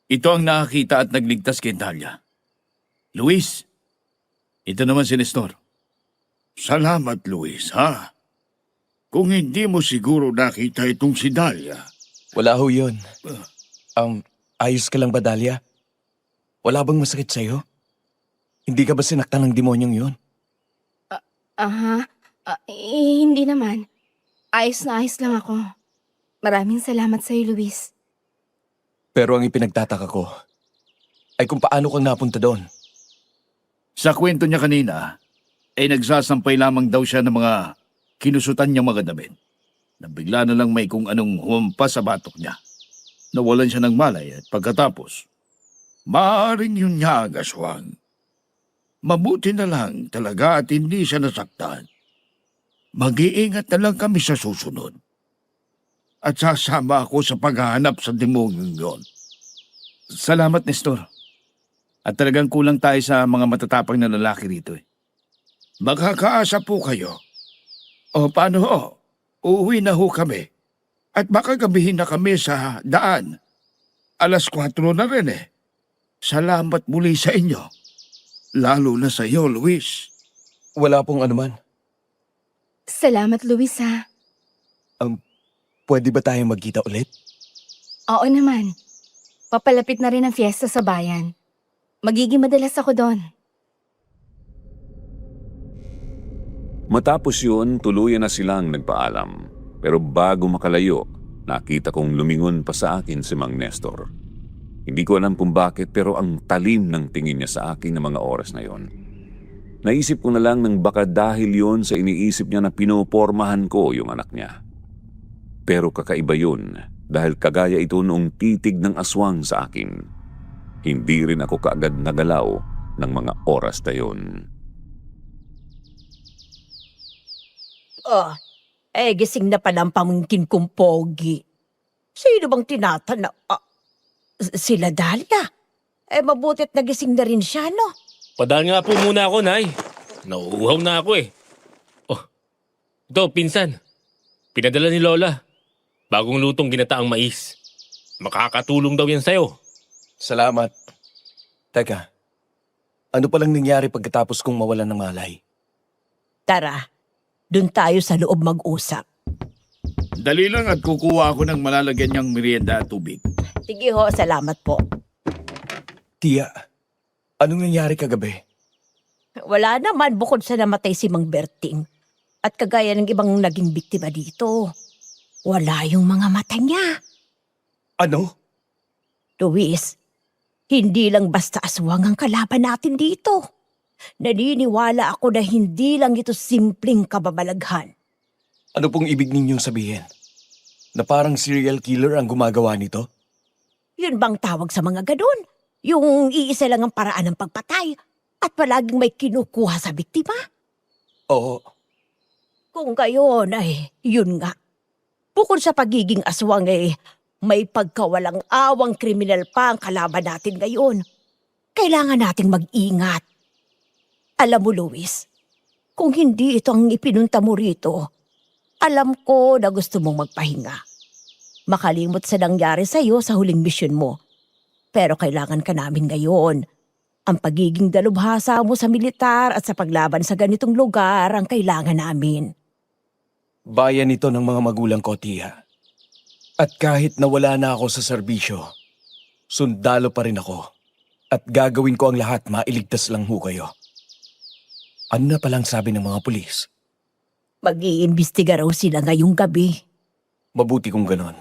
Speaker 9: Ito ang nakakita at nagligtas kay Dahlia. Luis, ito naman si Nestor. Salamat, Luis, ha? Kung hindi mo siguro nakita itong si Dahlia.
Speaker 2: Wala ho yun. Ayos ka lang ba, Dahlia? Wala bang masakit sa'yo? Hindi ka ba sinaktan ng demonyong yun?
Speaker 7: Hindi naman. Ayos na ayos lang ako. Maraming salamat sa'yo, Luis.
Speaker 2: Pero ang ipinagtataka ko ay kung paano kang napunta doon.
Speaker 9: Sa kwento niya kanina, ay nagsasampay lamang daw siya ng mga kinusutan niyang mga damit. Nabigla na lang may kung anong humampas sa batok niya. Nawalan siya ng malay at pagkatapos, maaaring yun niya ang aswang. Mabuti na lang talaga at hindi siya nasaktan. Mag-iingat na lang kami sa susunod. At sasama ako sa paghahanap sa demonyong yon. Salamat, Nestor. At talagang kulang tayo sa mga matatapang na lalaki rito eh. Magkakaasa po kayo. O paano ho? Uuwi na ho kami. At baka gabihin na kami sa daan. 4:00 na rin eh. Salamat muli sa inyo. Lalo na sa iyo, Luis.
Speaker 2: Wala pong anuman.
Speaker 7: Salamat, Luis, ha?
Speaker 2: Pwede ba tayong magkita ulit?
Speaker 7: Oo naman. Papalapit na rin ang fiesta sa bayan. Magiging madalas ako doon.
Speaker 3: Matapos yun, tuluyan na silang nagpaalam. Pero bago makalayo, nakita kong lumingon pa sa akin si Mang Nestor. Hindi ko alam kung bakit pero ang talim ng tingin niya sa akin ng mga oras na yon. Naisip ko na lang nang baka dahil yon sa iniisip niya na pinopormahan ko yung anak niya. Pero kakaiba yun dahil kagaya ito noong titig ng aswang sa akin. Hindi rin ako kaagad nagalaw ng mga oras na yun.
Speaker 5: Gising na pala ang pamangkin kong pogi. Sino bang tinatana? Sila Dahlia. Mabutit nagising na rin siya, no?
Speaker 1: Padaan nga po muna ako, Nay. Nauuhaw na ako eh. Oh, ito, pinsan. Pinadala ni Lola. Bagong lutong ginataang mais. Makakatulong daw yan sa'yo.
Speaker 2: Salamat. Teka, ano palang nangyari pagkatapos kong mawalan ng malay?
Speaker 5: Tara, dun tayo sa loob mag-usap.
Speaker 9: Dali lang at kukuha ako ng malalagyan niyang merienda at tubig.
Speaker 5: Sige ho, salamat po.
Speaker 2: Tia, anong nangyari kagabi?
Speaker 5: Wala naman bukod sa namatay si Mang Berting. At kagaya ng ibang naging biktima dito, wala yung mga mata niya.
Speaker 2: Ano?
Speaker 5: Luis, hindi lang basta aswang ang kalaban natin dito. Naniniwala ako na hindi lang ito simpleng kababalaghan.
Speaker 2: Ano pong ibig ninyong sabihin? Na parang serial killer ang gumagawa nito?
Speaker 5: Yun bang tawag sa mga ganun? Yung iisa lang ang paraan ng pagpatay at palaging may kinukuha sa biktima?
Speaker 2: Oo.
Speaker 5: Kung gayon ay, yun nga. Bukod sa pagiging aswang may pagkawalang awang kriminal pa ang kalaban natin ngayon. Kailangan nating mag-ingat. Alam mo, Luis, kung hindi ito ang ipinunta mo rito, alam ko na gusto mong magpahinga. Makalimot sa nangyari sa'yo sa huling misyon mo. Pero kailangan ka namin ngayon. Ang pagiging dalubhasa mo sa militar at sa paglaban sa ganitong lugar ang kailangan namin.
Speaker 2: Bayan ito ng mga magulang ko, Tia. At kahit nawala na ako sa serbisyo, sundalo pa rin ako. At gagawin ko ang lahat mailigtas lang ho kayo. Ano na palang sabi ng mga pulis?
Speaker 5: Mag-iimbestiga raw sila ngayong gabi.
Speaker 2: Mabuti kung ganon.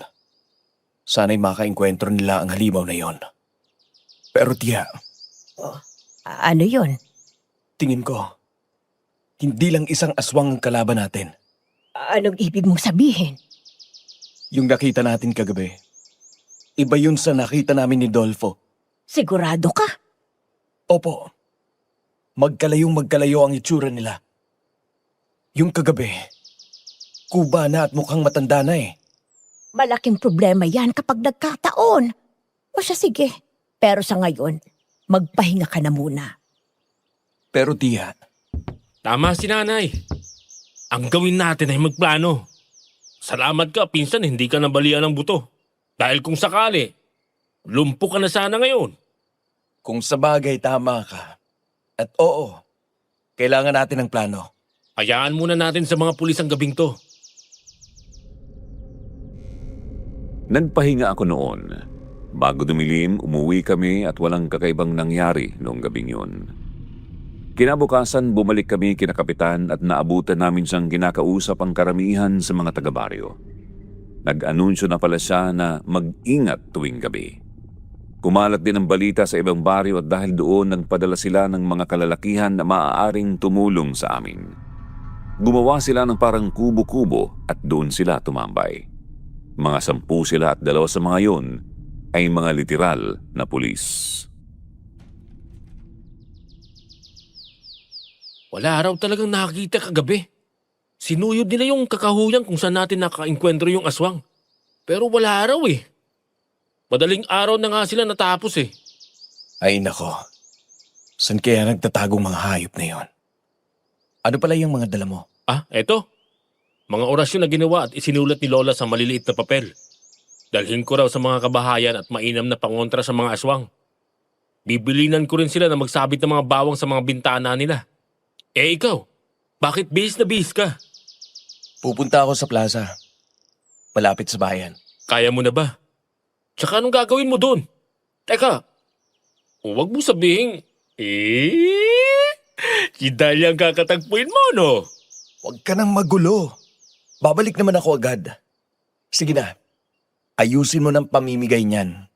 Speaker 2: Sana'y makaengkwentro nila ang halimaw na yon. Pero Tia,
Speaker 5: Ano yon?
Speaker 2: tingin ko, hindi lang isang aswang ang kalaban natin.
Speaker 5: Anong ibig mong sabihin?
Speaker 2: Yung nakita natin kagabi. Iba yun sa nakita namin ni Dolfo.
Speaker 5: Sigurado ka?
Speaker 2: Opo. Magkalayo ang itsura nila. Yung kagabi, kuba na at mukhang matanda na eh.
Speaker 5: Malaking problema yan kapag nagkataon. O siya sige. Pero sa ngayon, magpahinga ka na muna.
Speaker 2: Pero Tia,
Speaker 1: Tama si Nanay. Ang gawin natin ay magplano. Salamat ka, pinsan, hindi ka nabalian ng buto. Dahil kung sakali, lumpo ka na sana ngayon.
Speaker 2: kung sa bagay tama ka. At oo, kailangan natin ng plano.
Speaker 1: Hayaan muna natin sa mga pulis ang gabing to.
Speaker 3: Nagpahinga ako noon. Bago dumilim, umuwi kami at walang kakaibang nangyari noong gabing yun. Kinabukasan, bumalik kami kina Kapitan at naabutan namin siyang kinakausap ang karamihan sa mga taga-baryo. Nag-anunsyo na pala siya na mag-ingat tuwing gabi. Kumalat din ang balita sa ibang baryo at dahil doon nagpadala sila ng mga kalalakihan na maaaring tumulong sa amin. Gumawa sila ng parang kubo-kubo at doon sila tumambay. Mga 10 sila at 2 sa mga yun ay mga literal na pulis.
Speaker 1: Wala raw talagang nakakita kagabi. Sinuyod nila yung kakahuyang kung saan natin nakainkwentro yung aswang. Pero wala raw eh. Madaling araw na nga sila natapos eh.
Speaker 2: Ay nako, saan kaya nagtatagong mga hayop na yon? Ano pala yung mga dala mo?
Speaker 1: Eto. Mga orasyon na ginawa at isinulat ni Lola sa maliliit na papel. Dalhin ko raw sa mga kabahayan at mainam na pangontra sa mga aswang. Bibilinan ko rin sila na magsabit ng mga bawang sa mga bintana nila. Ikaw, bakit bihis na bihis ka?
Speaker 2: Pupunta ako sa plaza. Malapit sa bayan.
Speaker 1: Kaya mo na ba? Tsaka anong gagawin mo doon? Teka, huwag mo sabihin, si Dahlia ang kakatagpuin mo, no?
Speaker 2: Huwag ka nang magulo. Babalik naman ako agad. Sige na, ayusin mo ng pamimigay niyan.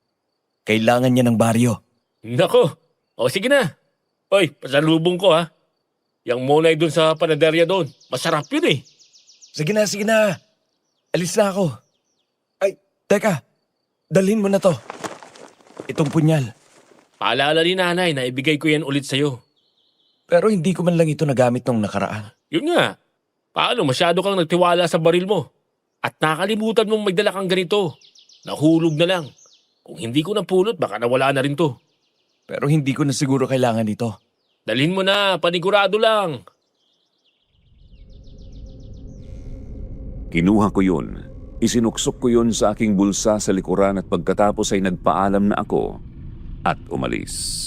Speaker 2: Kailangan niya ng baryo.
Speaker 1: Nako, sige na. Hoy, pasalubong ko ha. Yang monay dun sa panaderya doon. Masarap yun eh.
Speaker 2: Sige na, sige na. Alis na ako. Ay, teka. Dalhin mo na to. Itong punyal.
Speaker 1: Paalala ni nanay na ibigay ko yan ulit sa'yo.
Speaker 2: Pero hindi ko man lang ito nagamit nung nakaraan.
Speaker 1: Yun nga. Paano masyado kang nagtiwala sa baril mo? At nakalimutan mong may dala kang ganito. Nahulog na lang. Kung hindi ko napulot, baka nawala na rin to.
Speaker 2: Pero hindi ko na siguro kailangan ito.
Speaker 1: Dalhin mo na, panigurado lang.
Speaker 3: Kinuha ko yun. Isinuksok ko yun sa aking bulsa sa likuran at pagkatapos ay nagpaalam na ako at umalis.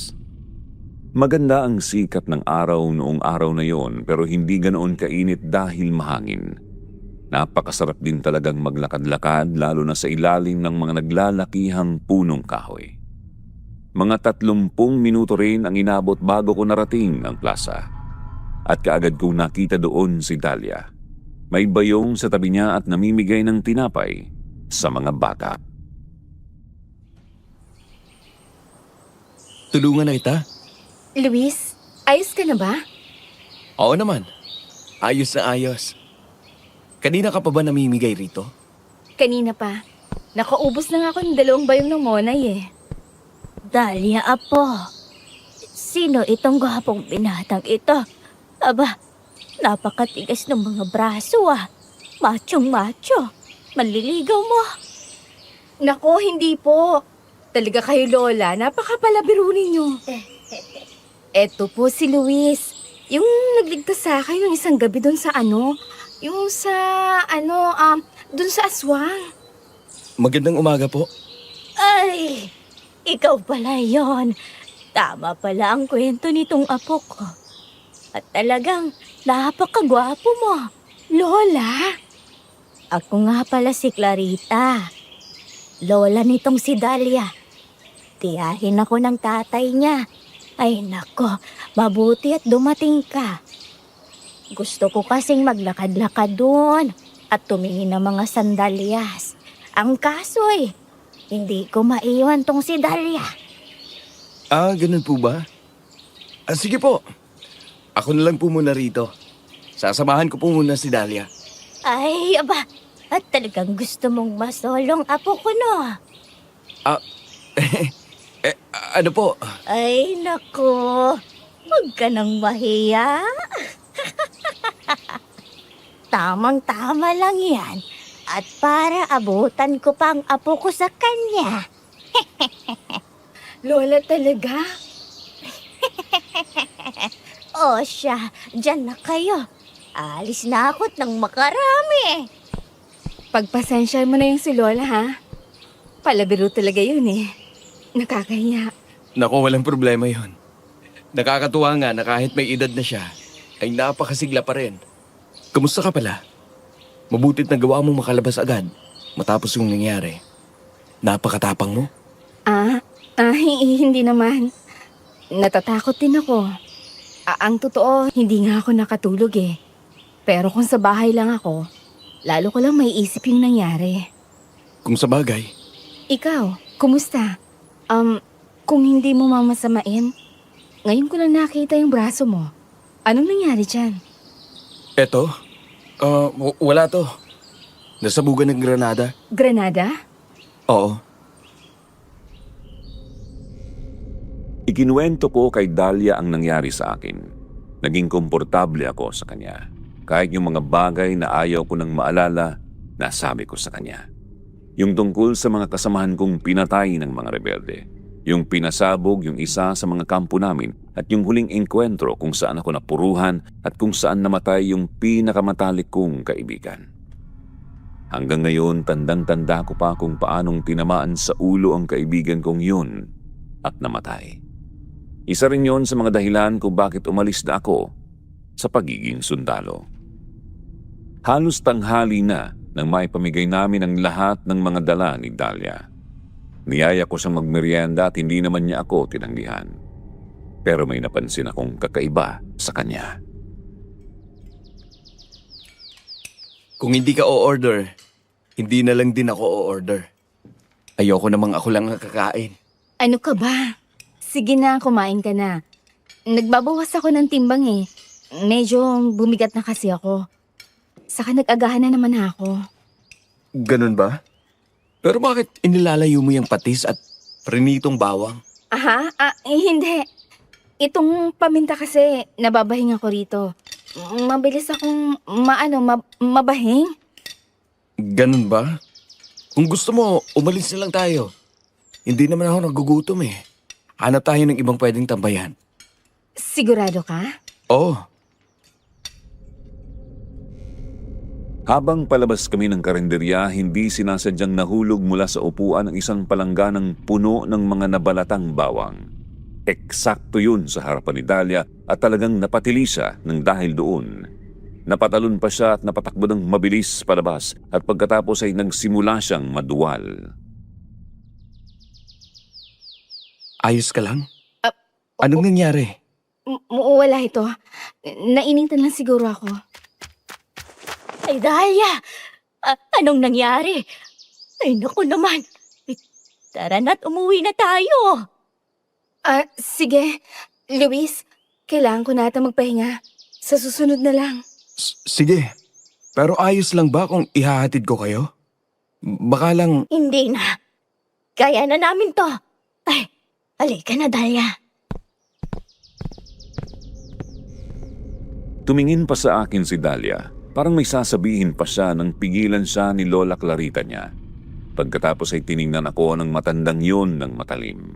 Speaker 3: Maganda ang sikat ng araw noong araw na yon pero hindi ganoon kainit dahil mahangin. Napakasarap din talagang maglakad-lakad lalo na sa ilalim ng mga naglalakihang punong kahoy. Mga 30 minuto rin ang inabot bago ko narating ang plaza. At kaagad kong nakita doon si Dahlia. May bayong sa tabi niya at namimigay ng tinapay sa mga bata.
Speaker 2: Tulungan na kita?
Speaker 7: Luis, ayos ka na ba?
Speaker 2: Oo naman. Ayos na ayos. Kanina ka pa ba namimigay rito?
Speaker 7: Kanina pa. Nakaubos na nga ako ng 2 bayong ng Monay eh.
Speaker 10: Dahlia, apo. Sino itong gwapong binatang ito? Aba, napakatigas ng mga braso ah. Machong-macho. Manliligaw mo.
Speaker 7: Nako, hindi po. Talaga kayo, Lola. Napakapalabiro ninyo. Eto po si Luis. Yung nagligtas sa akin yung isang gabi doon sa yung sa doon sa aswang.
Speaker 2: Magandang umaga po.
Speaker 10: Ay, ikaw pala yon. Tama pala ang kwento nitong apo ko. At talagang napakagwapo mo, Lola. Ako nga pala si Clarita. Lola nitong si Dahlia. Tiyahin ako ng tatay niya. Ay nako, mabuti at dumating ka. Gusto ko kasing maglakad-lakad doon at tumingin ng mga sandalyas. Ang kaso'y, hindi ko maiwan tong si Dahlia.
Speaker 2: Ah, ganun po ba? Ah, sige po. Ako na lang po muna rito. Sasamahan ko po muna si Dahlia.
Speaker 10: Ay, aba, at talagang gusto mong masolong apo ko, no?
Speaker 2: Ano po?
Speaker 10: Ay, nako. Huwag ka nang mahiya. Tamang-tama lang yan. At para abutan ko pa ang apo ko sa kanya.
Speaker 7: Lola talaga?
Speaker 10: O siya, dyan na kayo. Alis na ako't nang makarami.
Speaker 7: Pagpasensya mo na yung si Lola, ha? Palabiro talaga yun eh. Nakakahiya.
Speaker 2: Naku, walang problema yon. Nakakatuwa nga na kahit may edad na siya, ay napakasigla pa rin. Kamusta ka pala? Mabutit na gawa mong makalabas agad matapos yung nangyari. Napakatapang mo.
Speaker 7: Hindi naman. Natatakot din ako. Ang totoo, hindi nga ako nakatulog eh. Pero kung sa bahay lang ako, lalo ko lang may isip yung nangyari.
Speaker 2: Kung sa bagay,
Speaker 7: Ikaw, kumusta? Kung hindi mo mamasamain, ngayon ko lang nakita yung braso mo. Anong nangyari dyan?
Speaker 2: eto, wala to. Nasabugan ng granada.
Speaker 7: Granada?
Speaker 2: Oo.
Speaker 3: Ikinuwento ko kay Dahlia ang nangyari sa akin. Naging komportable ako sa kanya. Kahit yung mga bagay na ayaw ko nang maalala, nasabi ko sa kanya. Yung tungkol sa mga kasamahan kong pinatay ng mga rebelde. Yung pinasabog yung isa sa mga kampo namin at yung huling engkwentro kung saan ako napuruhan at kung saan namatay yung pinakamatalik kong kaibigan. Hanggang ngayon, tandang-tanda ko pa kung paanong tinamaan sa ulo ang kaibigan kong yun at namatay. Isa rin yon sa mga dahilan kung bakit umalis na ako sa pagiging sundalo. Halos tanghali na nang maipamigay namin ang lahat ng mga dala ni Dahlia. Niyaya ko siyang magmerienda at hindi naman niya ako tinanggihan. Pero may napansin akong kakaiba sa kanya.
Speaker 2: Kung hindi ka o-order, hindi na lang din ako o-order. Ayoko namang ako lang ang kakain.
Speaker 7: Ano ka ba? Sige na, kumain ka na. Nagbabawas ako ng timbang eh. medyo bumigat na kasi ako. Saka nag-agahan na naman ako.
Speaker 2: Ganun ba? Pero bakit inilalayo mo yung patis at prinitong bawang?
Speaker 7: Aha? Hindi. Itong paminta kasi, nababahing ako rito. Mabilis akong, mabahing.
Speaker 2: Ganun ba? Kung gusto mo, umalis na lang tayo. Hindi naman ako nagugutom eh. Hanap tayo ng ibang pwedeng tambayan.
Speaker 7: Sigurado ka?
Speaker 2: Oo.
Speaker 3: Habang palabas kami ng karinderya, hindi sinasadyang nahulog mula sa upuan ang isang palangganang puno ng mga nabalatang bawang. Eksakto yun sa harapan ni Dahlia at talagang napatili siya ng dahil doon. Napatalon pa siya at napatakbo ng mabilis palabas at pagkatapos ay nagsimula siyang maduwal.
Speaker 2: Ayos ka lang? Anong nangyari?
Speaker 7: Wala ito. Nainitan lang siguro ako.
Speaker 10: Ay, Dahlia! Anong nangyari? Ay, naku naman. Tara na't umuwi na tayo.
Speaker 7: Sige. Luis, kailangan ko na ata magpahinga. Sa susunod na lang.
Speaker 2: Sige. Pero ayos lang ba kung ihahatid ko kayo? Baka lang...
Speaker 10: Hindi na. Kaya na namin to. Ay, halika na, Dahlia.
Speaker 3: Tumingin pa sa akin si Dahlia. Parang may sasabihin pa siya nang pigilan siya ni Lola Clarita niya. Pagkatapos ay tiningnan ako ng matandang yun ng matalim.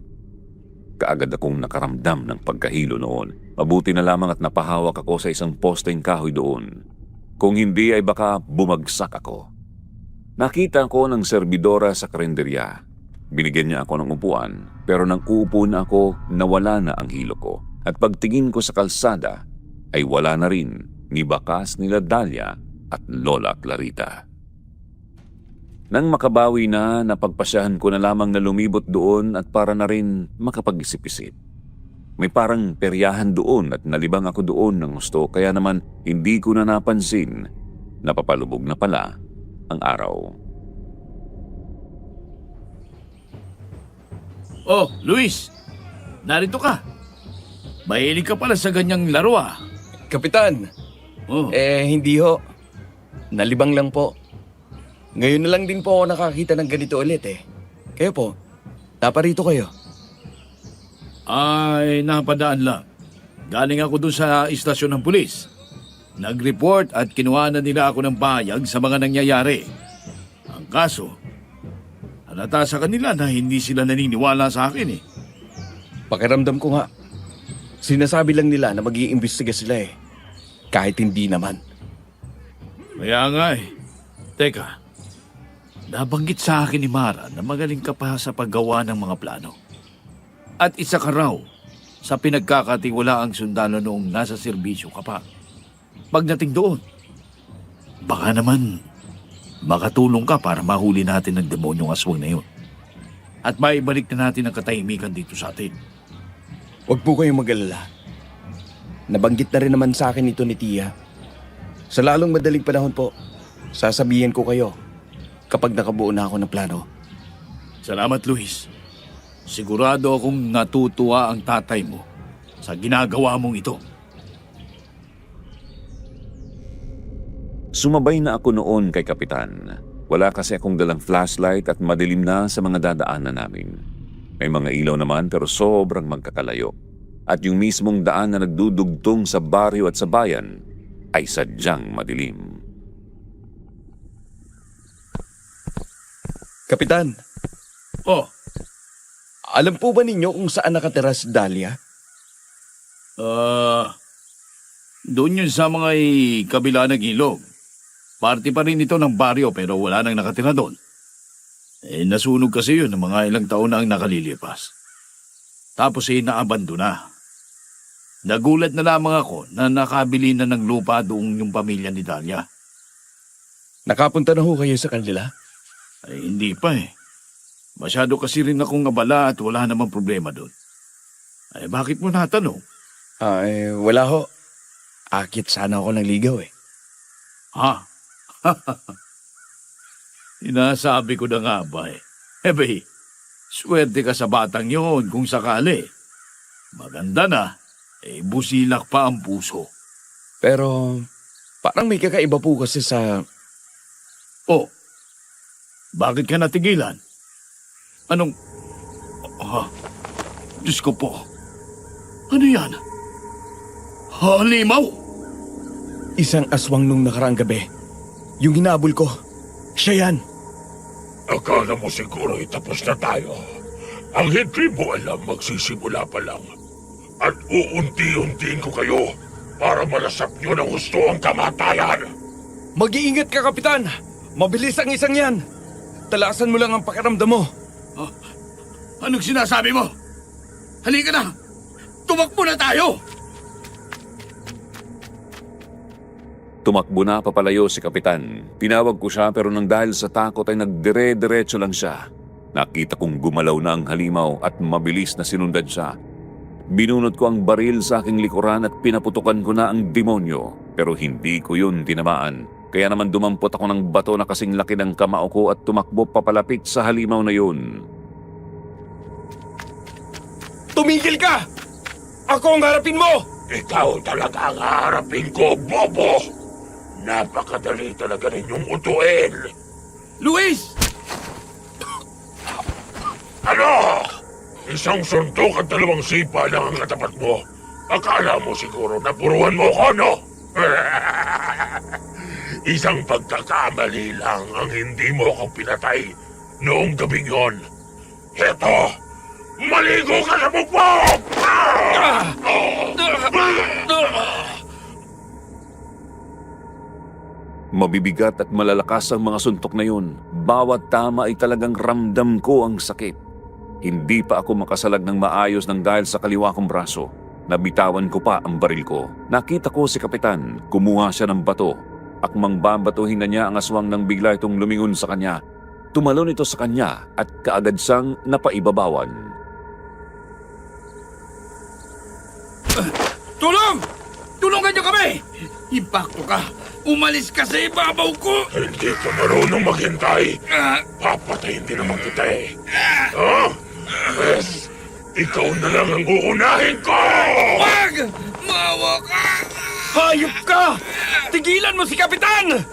Speaker 3: Kaagad akong nakaramdam ng pagkahilo noon. Mabuti na lamang at napahawak ako sa isang posteng kahoy doon. Kung hindi ay baka bumagsak ako. Nakita ko ng serbidora sa karinderya. Binigyan niya ako ng upuan, pero nang uupo na ako, nawala na ang hilo ko. At pagtingin ko sa kalsada, ay wala na rin ni bakas nila Dahlia at Lola Clarita. Nang makabawi na, napagpasyahan ko na lamang na lumibot doon at para na rin makapag-isip-isip. May parang peryahan doon at nalibang ako doon ng gusto kaya naman hindi ko na napansin na papalubog na pala ang araw.
Speaker 9: Oh, Luis! Narito ka. Mahilig ka pala sa ganyang laro ah.
Speaker 2: Kapitan!
Speaker 9: Oh.
Speaker 2: Hindi ho. Nalibang lang po. Ngayon na lang din po ako nakakita ng ganito ulit eh. Kayo po, naparito kayo.
Speaker 9: Ay, napadaan lang. Galing ako dun sa istasyon ng pulis. Nag-report at kinuha na nila ako ng pahayag sa mga nangyayari. Ang kaso, halata sa kanila na hindi sila naniniwala sa akin eh.
Speaker 2: Pakiramdam ko nga. Sinasabi lang nila na mag-iimbestiga sila eh. Kahit hindi naman.
Speaker 9: Kaya nga eh. Teka, nabanggit sa akin ni Mara na magaling ka pa sa paggawa ng mga plano. At isa ka raw sa pinagkakatiwalaang sundalo noong nasa serbisyo ka pa. Pagdating doon, baka naman makatulong ka para mahuli natin ang demonyong aswang na yun. At maibalik na natin ang katahimikan dito sa atin.
Speaker 2: Huwag po kayong mag-alala. Nabanggit na rin naman sa akin ito ni Tia. Sa lalong madaling panahon po, sasabihin ko kayo kapag nakabuo na ako ng plano.
Speaker 9: Salamat, Luis. Sigurado akong natutuwa ang tatay mo sa ginagawa mong ito.
Speaker 3: Sumabay na ako noon kay Kapitan. Wala kasi akong dalang flashlight at madilim na sa mga dadaanan namin. May mga ilaw naman pero sobrang magkakalayo. At yung mismong daan na nagdudugtong sa baryo at sa bayan ay sadyang madilim.
Speaker 2: Kapitan,
Speaker 9: Oh,
Speaker 2: alam po ba ninyo kung saan nakatira si Dahlia?
Speaker 9: doon yun sa mga kabila ng ilog. Parte pa rin ito ng baryo pero wala nang nakatira doon. Nasunog kasi yun ng mga ilang taon na ang nakalilipas. Tapos naabandona. Nagulat na lamang ako na nakabili na ng lupa doon yung pamilya ni Dahlia.
Speaker 2: Nakapunta na ho kayo sa kanila?
Speaker 9: Ay, hindi pa eh. Masyado kasi rin akong abala at wala namang problema doon. Ay, bakit mo natanong?
Speaker 2: Wala ho. Akit sana ako ng ligaw eh.
Speaker 9: Ha? Inasabi ko na nga ba eh. Swerte ka sa batang yon kung sakali. Maganda na, busilak pa ang puso.
Speaker 2: Pero parang may kakaiba po kasi sa...
Speaker 9: Oh, bakit ka natigilan? Anong... Diyos ko po. Ano yan? Halimaw?
Speaker 2: Isang aswang nung nakaraang gabi. Yung hinabol ko. Siya yan.
Speaker 8: Akala mo siguro tapos na tayo. Ang hindi mo alam magsisimula pa lang. At uunti-untiin ko kayo para malasap nyo ng gusto ang kamatayan.
Speaker 2: Mag-iingat ka, Kapitan. Mabilis ang isang yan. Talasan mo lang ang pakiramdam mo.
Speaker 9: Anong sinasabi mo? Halika na! Tumakbo na tayo!
Speaker 3: Tumakbo na papalayo si Kapitan. Tinawag ko siya pero nang dahil sa takot ay nagdire-diretso lang siya. Nakita kong gumalaw na ang halimaw at mabilis na sinundan siya. Binunot ko ang baril sa aking likuran at pinaputukan ko na ang demonyo. Pero hindi ko yun tinamaan. Kaya naman dumampot ako ng bato na kasing laki ng kamao ko at tumakbo papalapit sa halimaw na yun.
Speaker 2: Tumigil ka! Ako ang harapin mo!
Speaker 8: Ikaw talaga ang haharapin ko, Bobo! Napakadali talaga ninyong utuin!
Speaker 9: Luis!
Speaker 8: Ano? Isang suntok at 2 sipa lang ang katapat mo. Akala mo siguro na puruan mo ko, no? Isang pagkakamali lang ang hindi mo ako pinatay noong gabing yon. Heto, maligo ka sa bukbok!
Speaker 3: Mabibigat at malalakas ang mga suntok na yun. Bawat tama ay talagang ramdam ko ang sakit. Hindi pa ako makasalag ng maayos ng dahil sa kaliwa kong braso. Nabitawan ko pa ang baril ko. Nakita ko si Kapitan. Kumuha siya ng bato. Akmang babatuhin na niya ang aswang nang bigla itong lumingon sa kanya. Tumalon ito sa kanya at kaagad siyang napaibabawan.
Speaker 9: Tulong! Tulungan niyo kami! Impakto ka! Umalis ka sa ibabaw ko!
Speaker 8: Hindi ka marunong maghintay. Papatayin din naman kita eh. Oh? Yes, ikaw na lang ang uunahin ko!
Speaker 9: Wag! Maawa ka!
Speaker 2: Hayop ka! Tigilan mo si Kapitan!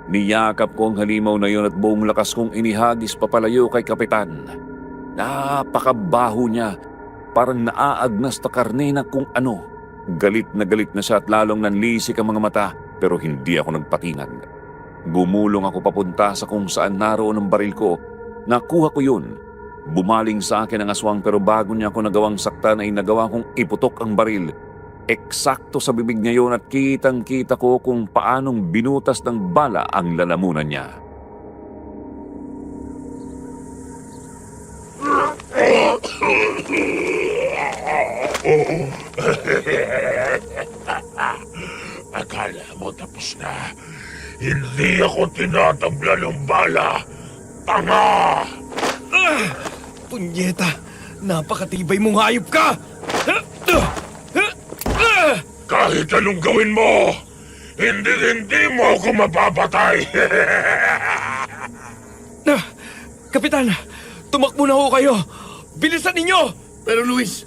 Speaker 3: Niyakap ko ang halimaw na yun at buong lakas kong inihagis papalayo kay Kapitan. Napakabaho niya. Parang naaagnas na karne na kung ano. Galit na siya at lalong nanlisik ang mga mata pero hindi ako nagpatingan. Gumulong ako papunta sa kung saan naroon ang baril ko. Nakuha ko yun. Bumaling sa akin ang aswang pero bago niya ako nagawang saktan ay nagawa kong iputok ang baril. Eksakto sa bibig niya yun at kitang-kita ko kung paanong binutas ng bala ang lalamunan niya.
Speaker 8: Akala mo tapos na. Hindi ako tinatabla ng bala. Tanga!
Speaker 2: Punyeta! Napakatibay mong hayop ka!
Speaker 8: Kahit anong gawin mo, hindi mo ako mapapatay.
Speaker 2: Kapitan, tumakbo na ho kayo! Bilisan ninyo!
Speaker 9: Pero Luis,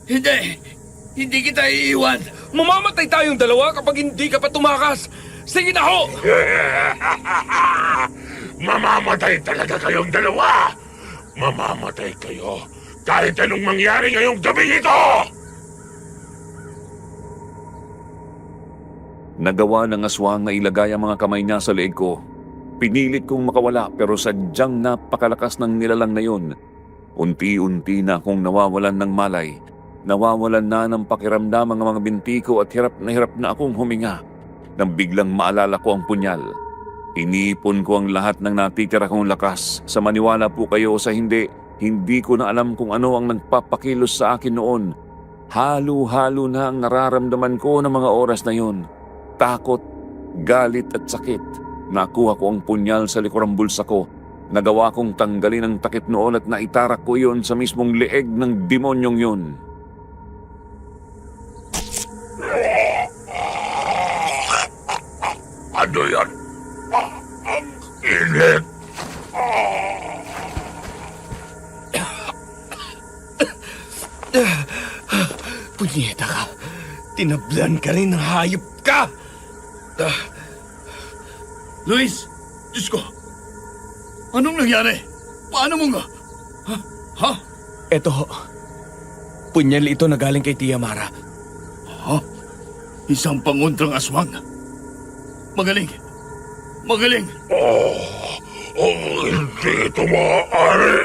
Speaker 9: hindi kita iiwan.
Speaker 2: Mamamatay tayong dalawa kapag hindi ka pa tumakas! Sige na ho!
Speaker 8: Mamamatay talaga kayong dalawa! Mamamatay kayo kahit anong mangyari ngayong gabi ito!
Speaker 3: Nagawa ng aswang na ilagay ang mga kamay niya sa leeg ko. Pinilit kong makawala pero sadyang napakalakas ng nilalang na yun. Unti-unti na akong nawawalan ng malay. Nawawalan na ng pakiramdam ang mga binti ko at hirap na akong huminga. Nang biglang maalala ko ang punyal. Inipon ko ang lahat ng natitira kong lakas. Sa maniwala po kayo sa hindi ko na alam kung ano ang nagpapakilos sa akin noon. Halo-halo na ang nararamdaman ko ng mga oras na yun. Takot, galit at sakit. Nakuha ko ang punyal sa likurang bulsa ko. Nagawa kong tanggalin ang takip noon at naitarak ko yun sa mismong leeg ng demonyong yun.
Speaker 8: Ano yan? Ang init!
Speaker 2: Punyeta ka. Tinablan ka rin ng hayop ka!
Speaker 9: Luis! Diyos ko! Anong nangyari? Paano mo nga? Ha?
Speaker 2: Eto ho. Punyal ito na galing kay Tia Mara.
Speaker 9: Ha? Isang pangontrang aswang. Magaling! Magaling!
Speaker 8: Hindi ito maaari.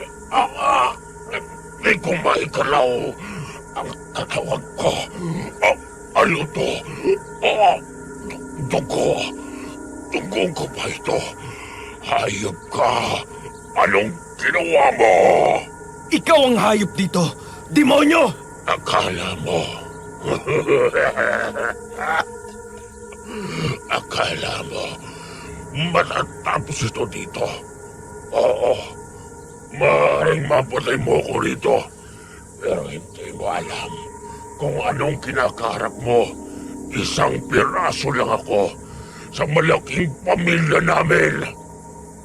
Speaker 8: Hindi ko maikalaw ang katawan ko. Ano to? Dugo. Dugong ko ba ito? Hayop ka. Anong ginawa mo?
Speaker 2: Ikaw ang hayop dito! Demonyo!
Speaker 8: Akala mo. Akala mo. Matatapos ito dito. Oo. Maaaring mapatay mo ko rito. Pero hindi mo alam kung anong kinakaharap mo. Isang piraso lang ako sa malaking pamilya namin.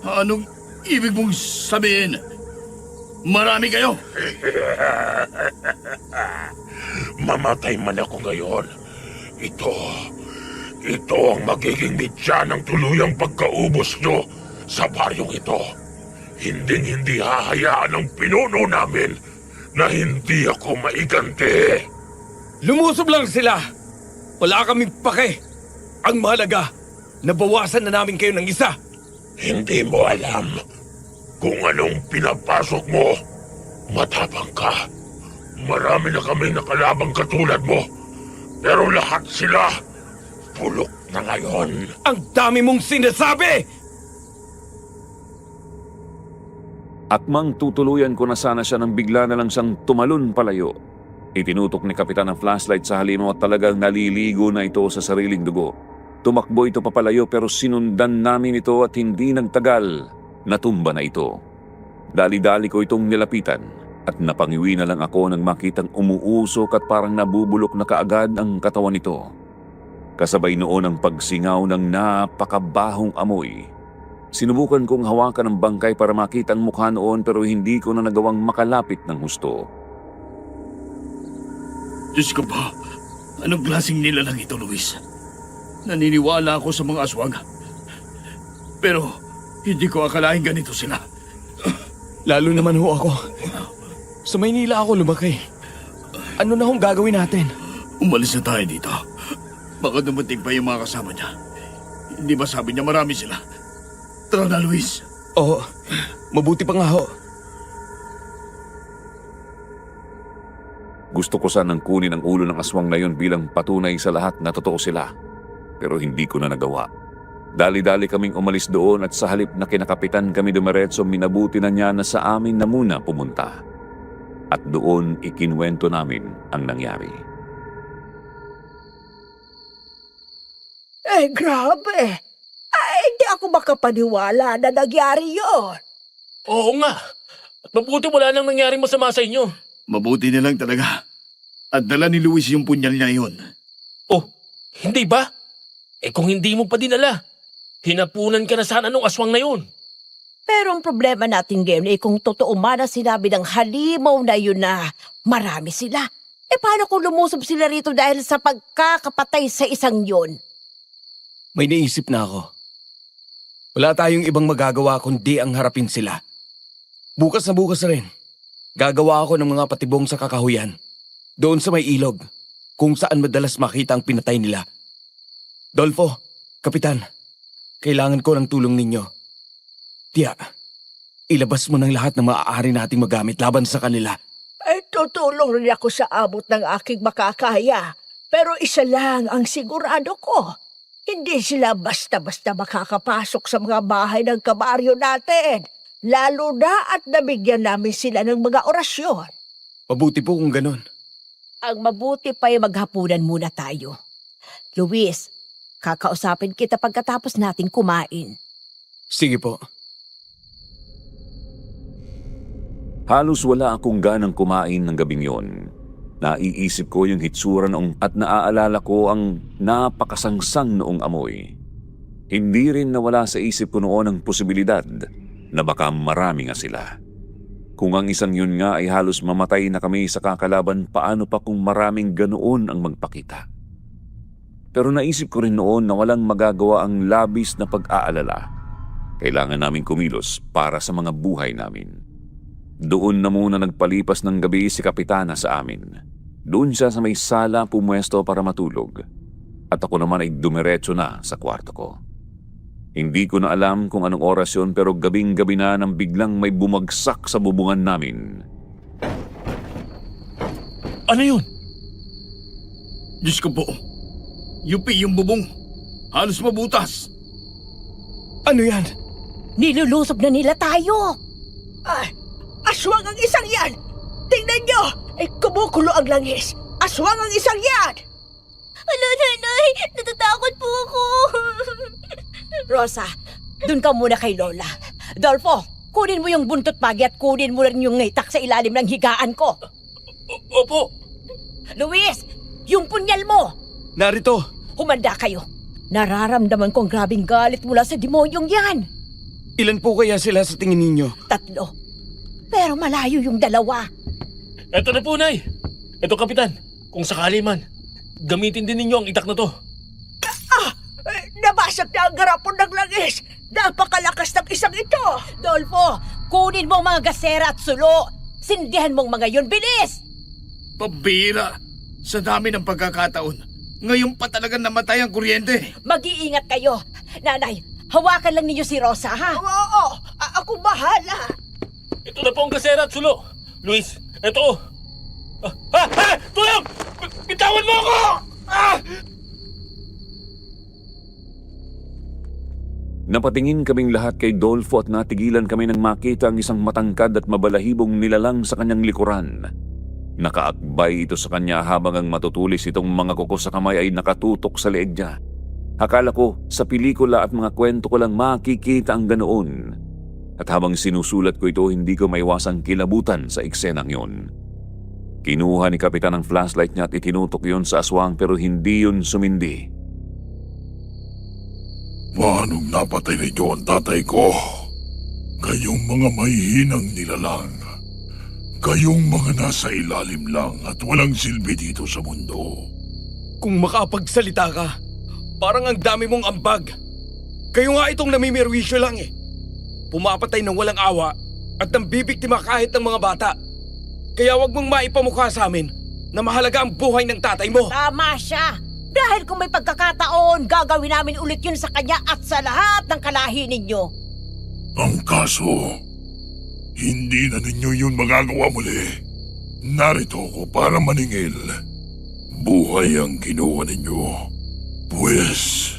Speaker 9: Anong ibig mong sabihin? Marami kayo?
Speaker 8: Mamatay man ako ngayon. Ito ang magiging mitya ng tuluyang pagkaubos nyo sa baryong ito. Hindi hahayaan ng pinuno namin na hindi ako maiganti.
Speaker 2: Lumusob lang sila! Wala kaming pake! Ang mahalaga, nabawasan na namin kayo ng isa!
Speaker 8: Hindi mo alam kung anong pinapasok mo. Matapang ka. Marami na kaming nakalabang katulad mo. Pero lahat sila pulok na ngayon.
Speaker 2: Ang dami mong sinasabi!
Speaker 3: Akmang tutuluyan ko na sana siya nang bigla na lang siyang tumalon palayo. Itinutok ni Kapitan ang flashlight sa halimaw at talagang naliligo na ito sa sariling dugo. Tumakbo ito papalayo pero sinundan namin ito at hindi nagtagal. Natumba na ito. Dali-dali ko itong nilapitan at napangiwi na lang ako nang makitang umuusok at parang nabubulok na kaagad ang katawan nito. Kasabay noon ang pagsingaw ng napakabahong amoy. Sinubukan kong hawakan ang bangkay para makita ang mukha noon pero hindi ko na nagawang makalapit ng husto.
Speaker 9: Diyos ko ba? Anong klaseng nilalang ito, Luis? Naniniwala ako sa mga aswang. Pero hindi ko akalain ganito sila.
Speaker 2: Lalo naman ho ako. Sa Maynila ako lumaki. Ano na hong gagawin natin?
Speaker 9: Umalis na tayo dito. Baka dumating pa yung mga kasama niya. Hindi ba sabi niya marami sila? Tara na, Luis.
Speaker 2: Oo, mabuti pa nga ho.
Speaker 3: Gusto ko sanang kunin ang ulo ng aswang na yun bilang patunay sa lahat na totoo sila. Pero hindi ko na nagawa. Dali-dali kaming umalis doon at sa halip na kinakapitan kami dumiretso, minabuti na niya na sa amin na muna pumunta. At doon ikinwento namin ang nangyari.
Speaker 4: Grabe. Hindi ako makapaniwala na nangyari yun.
Speaker 1: Oo nga. At mabuti wala nang nangyaring masama sa inyo.
Speaker 9: Mabuti na lang talaga. At dala ni Luis yung punyal niya yun.
Speaker 1: Oh, hindi ba? Kung hindi mo pa dinala, hinapunan ka na sana nung aswang na yun.
Speaker 5: Pero ang problema natin ngayon kung totoo man ang sinabi ng halimaw na yun na marami sila. Paano kung lumusob sila rito dahil sa pagkakapatay sa isang yun?
Speaker 2: May naisip na ako. Wala tayong ibang magagawa kundi ang harapin sila. Bukas na bukas rin. Gagawa ako ng mga patibong sa kakahuyan. Doon sa may ilog, kung saan madalas makita ang pinatay nila. Dolfo, Kapitan, kailangan ko ng tulong ninyo. Tia, ilabas mo ng lahat ng maaari nating magamit laban sa kanila.
Speaker 4: Tutulong rin ako sa abot ng aking makakaya. Pero isa lang ang sigurado ko. Hindi sila basta-basta makakapasok sa mga bahay ng kabaryo natin. Lalo na at nabigyan namin sila ng mga orasyon.
Speaker 2: Mabuti po kung ganun.
Speaker 5: Ang mabuti pa ay maghapunan muna tayo. Luis, kakausapin kita pagkatapos natin kumain.
Speaker 2: Sige po.
Speaker 3: Halos wala akong ganang kumain ng gabing yon. Naiisip ko yung hitsura noong at naaalala ko ang napakasangsang noong amoy. Hindi rin nawala sa isip ko noon ang posibilidad na baka marami nga sila. Kung ang isang yun nga ay halos mamatay na kami sa kakalaban, paano pa kung maraming ganoon ang magpakita? Pero naisip ko rin noon na walang magagawa ang labis na pag-aalala. Kailangan namin kumilos para sa mga buhay namin. Doon na muna nagpalipas ng gabi si Kapitana sa amin. Doon siya sa may sala pumwesto para matulog. At ako naman ay dumiretso na sa kwarto ko. Hindi ko na alam kung anong oras yun pero gabing-gabi na nang biglang may bumagsak sa bubungan namin.
Speaker 9: Ano yun? Diyos ko po. Yupi yung bubong. Halos mabutas.
Speaker 2: Ano yan?
Speaker 5: Nilulusob na nila tayo!
Speaker 4: Ay, aswang ang isang yan! Tingnan nyo! Ay, kumukulo ang langis! Aswang ang isang yan!
Speaker 10: Ala, nanay! Natatakot po ako!
Speaker 5: Rosa, dun ka muna kay Lola. Dolfo, kunin mo yung buntot pagi at kunin mo rin yung ngitak sa ilalim ng higaan ko.
Speaker 1: Opo!
Speaker 5: Luis, yung punyal mo!
Speaker 2: Narito!
Speaker 5: Humanda kayo. Nararamdaman kong grabing galit mula sa demonyong yan.
Speaker 2: Ilan po kaya sila sa tingin ninyo?
Speaker 5: 3. Pero malayo yung 2.
Speaker 1: Eto na po, Nay. Eto, Kapitan. Kung sakali man, gamitin din ninyo ang itak na to.
Speaker 4: Nabasag na ang garapon ng langis! Napakalakas ng isang ito!
Speaker 5: Dolfo, kunin mo ang mga gasera at sulo. Sindihan mong mga yun, bilis!
Speaker 9: Pambira. Sa dami ng pagkakataon. Ngayon pa talaga namatay ang kuryente.
Speaker 5: Mag-iingat kayo. Nanay, hawakan lang ninyo si Rosa, ha?
Speaker 4: Oo, ako bahala!
Speaker 1: Ito na po ang gasera at sulo. Luis, eto. Tulong! Bitawan mo ako!
Speaker 3: Napatingin kaming lahat kay Dolfo at natigilan kami nang makita ang isang matangkad at mabalahibong nilalang sa kanyang likuran. Nakaakbay ito sa kanya habang ang matutulis itong mga kuko sa kamay ay nakatutok sa leeg niya. Akala ko sa pelikula at mga kwento ko lang makikita ang ganoon. At habang sinusulat ko ito, hindi ko maiwasang kilabutan sa eksenang yon. Kinuha ni Kapitan ang flashlight niya at itinutok yon sa aswang pero hindi yun sumindi.
Speaker 8: Paanong napatay ninyo ang tatay ko? Kayong mga mahihinang nilalang. Kayong mga nasa ilalim lang at walang silbi dito sa mundo.
Speaker 2: Kung makapagsalita ka, parang ang dami mong ambag. Kayo nga itong namimirwisyo lang eh. Pumapatay ng walang awa at nambibiktima kahit ng mga bata. Kaya wag mong maipamukha sa amin na mahalaga ang buhay ng tatay mo.
Speaker 5: Tama siya. Dahil kung may pagkakataon, gagawin namin ulit yun sa kanya at sa lahat ng kalahi ninyo.
Speaker 8: Ang kaso, hindi na ninyo yun magagawa muli. Narito ako para maningil. Buhay ang kinuha ninyo. Pues,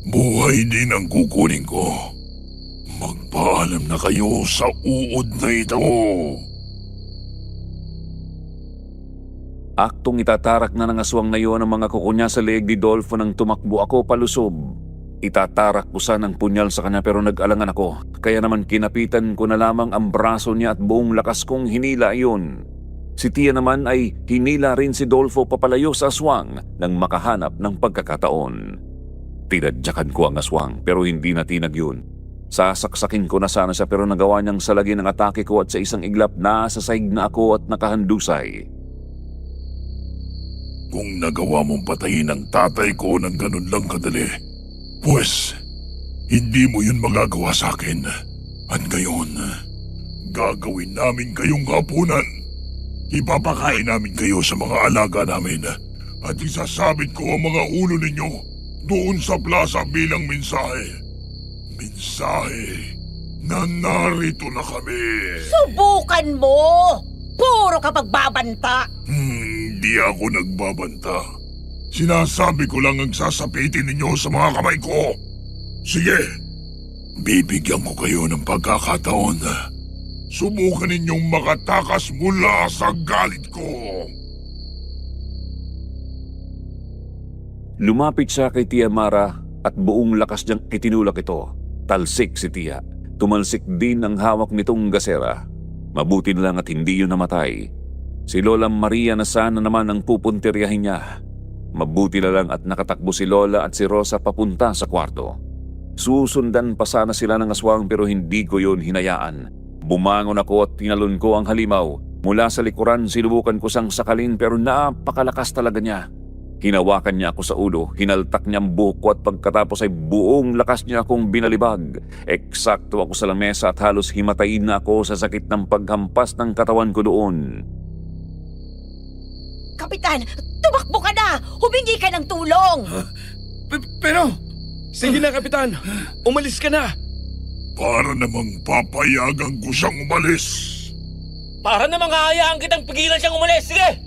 Speaker 8: buhay din ang kukunin ko. Magpaalam na kayo sa uod na ito.
Speaker 3: Aktong itatarak na ng aswang na iyon ang mga kuko niya sa leeg ni Dolfo nang tumakbo ako palusob. Itatarak ko sana ng punyal sa kanya pero nag-alangan ako. Kaya naman kinapitan ko na lamang ang braso niya at buong lakas kong hinila iyon. Si Tia naman ay hinila rin si Dolfo papalayo sa aswang nang makahanap ng pagkakataon. Tinadyakan ko ang aswang pero hindi natinag yun. Sasaksakin ko na sana siya pero nagawa niyang salagin ang atake ko at sa isang iglap nasasaig na ako at nakahandusay.
Speaker 8: Kung nagawa mong patayin ang tatay ko ng ganun lang kadali, pues, hindi mo yun magagawa sa akin. At ngayon, gagawin namin kayong hapunan. Ipapakain namin kayo sa mga alaga namin. At isasabit ko ang mga ulo ninyo doon sa plaza bilang mensahe. Mensahe na narito na kami.
Speaker 5: Subukan mo! Puro ka pagbabanta!
Speaker 8: Hindi ako nagbabanta. Sinasabi ko lang ang sasapitin ninyo sa mga kamay ko. Sige, bibigyan ko kayo ng pagkakataon. Subukan ninyong makatakas mula sa galit ko.
Speaker 3: Lumapit siya kay Tia Mara at buong lakas niyang itinulak ito. Talsik si Tia. Tumalsik din ang hawak nitong gasera. Mabuti na lang at hindi yun namatay. Si Lola Maria na sana naman ang pupuntiryahin niya. Mabuti na lang at nakatakbo si Lola at si Rosa papunta sa kwarto. Susundan pa sana sila ng aswang pero hindi ko yun hinayaan. Bumangon ako at tinalon ko ang halimaw. Mula sa likuran, sinubukan ko siyang sakalin pero napakalakas talaga niya. Hinawakan niya ako sa ulo, hinaltak niya ang buhok ko at pagkatapos ay buong lakas niya akong binalibag. Eksakto ako sa lamesa at halos himatayin na ako sa sakit ng paghampas ng katawan ko doon.
Speaker 5: Kapitan, tumakbo ka na! Humingi ka ng tulong!
Speaker 2: Pero... Sige na, Kapitan. Umalis ka na.
Speaker 8: Para namang papayagan ko siyang umalis.
Speaker 1: Para namang haayaan kitang pigilan siyang umalis. Sige!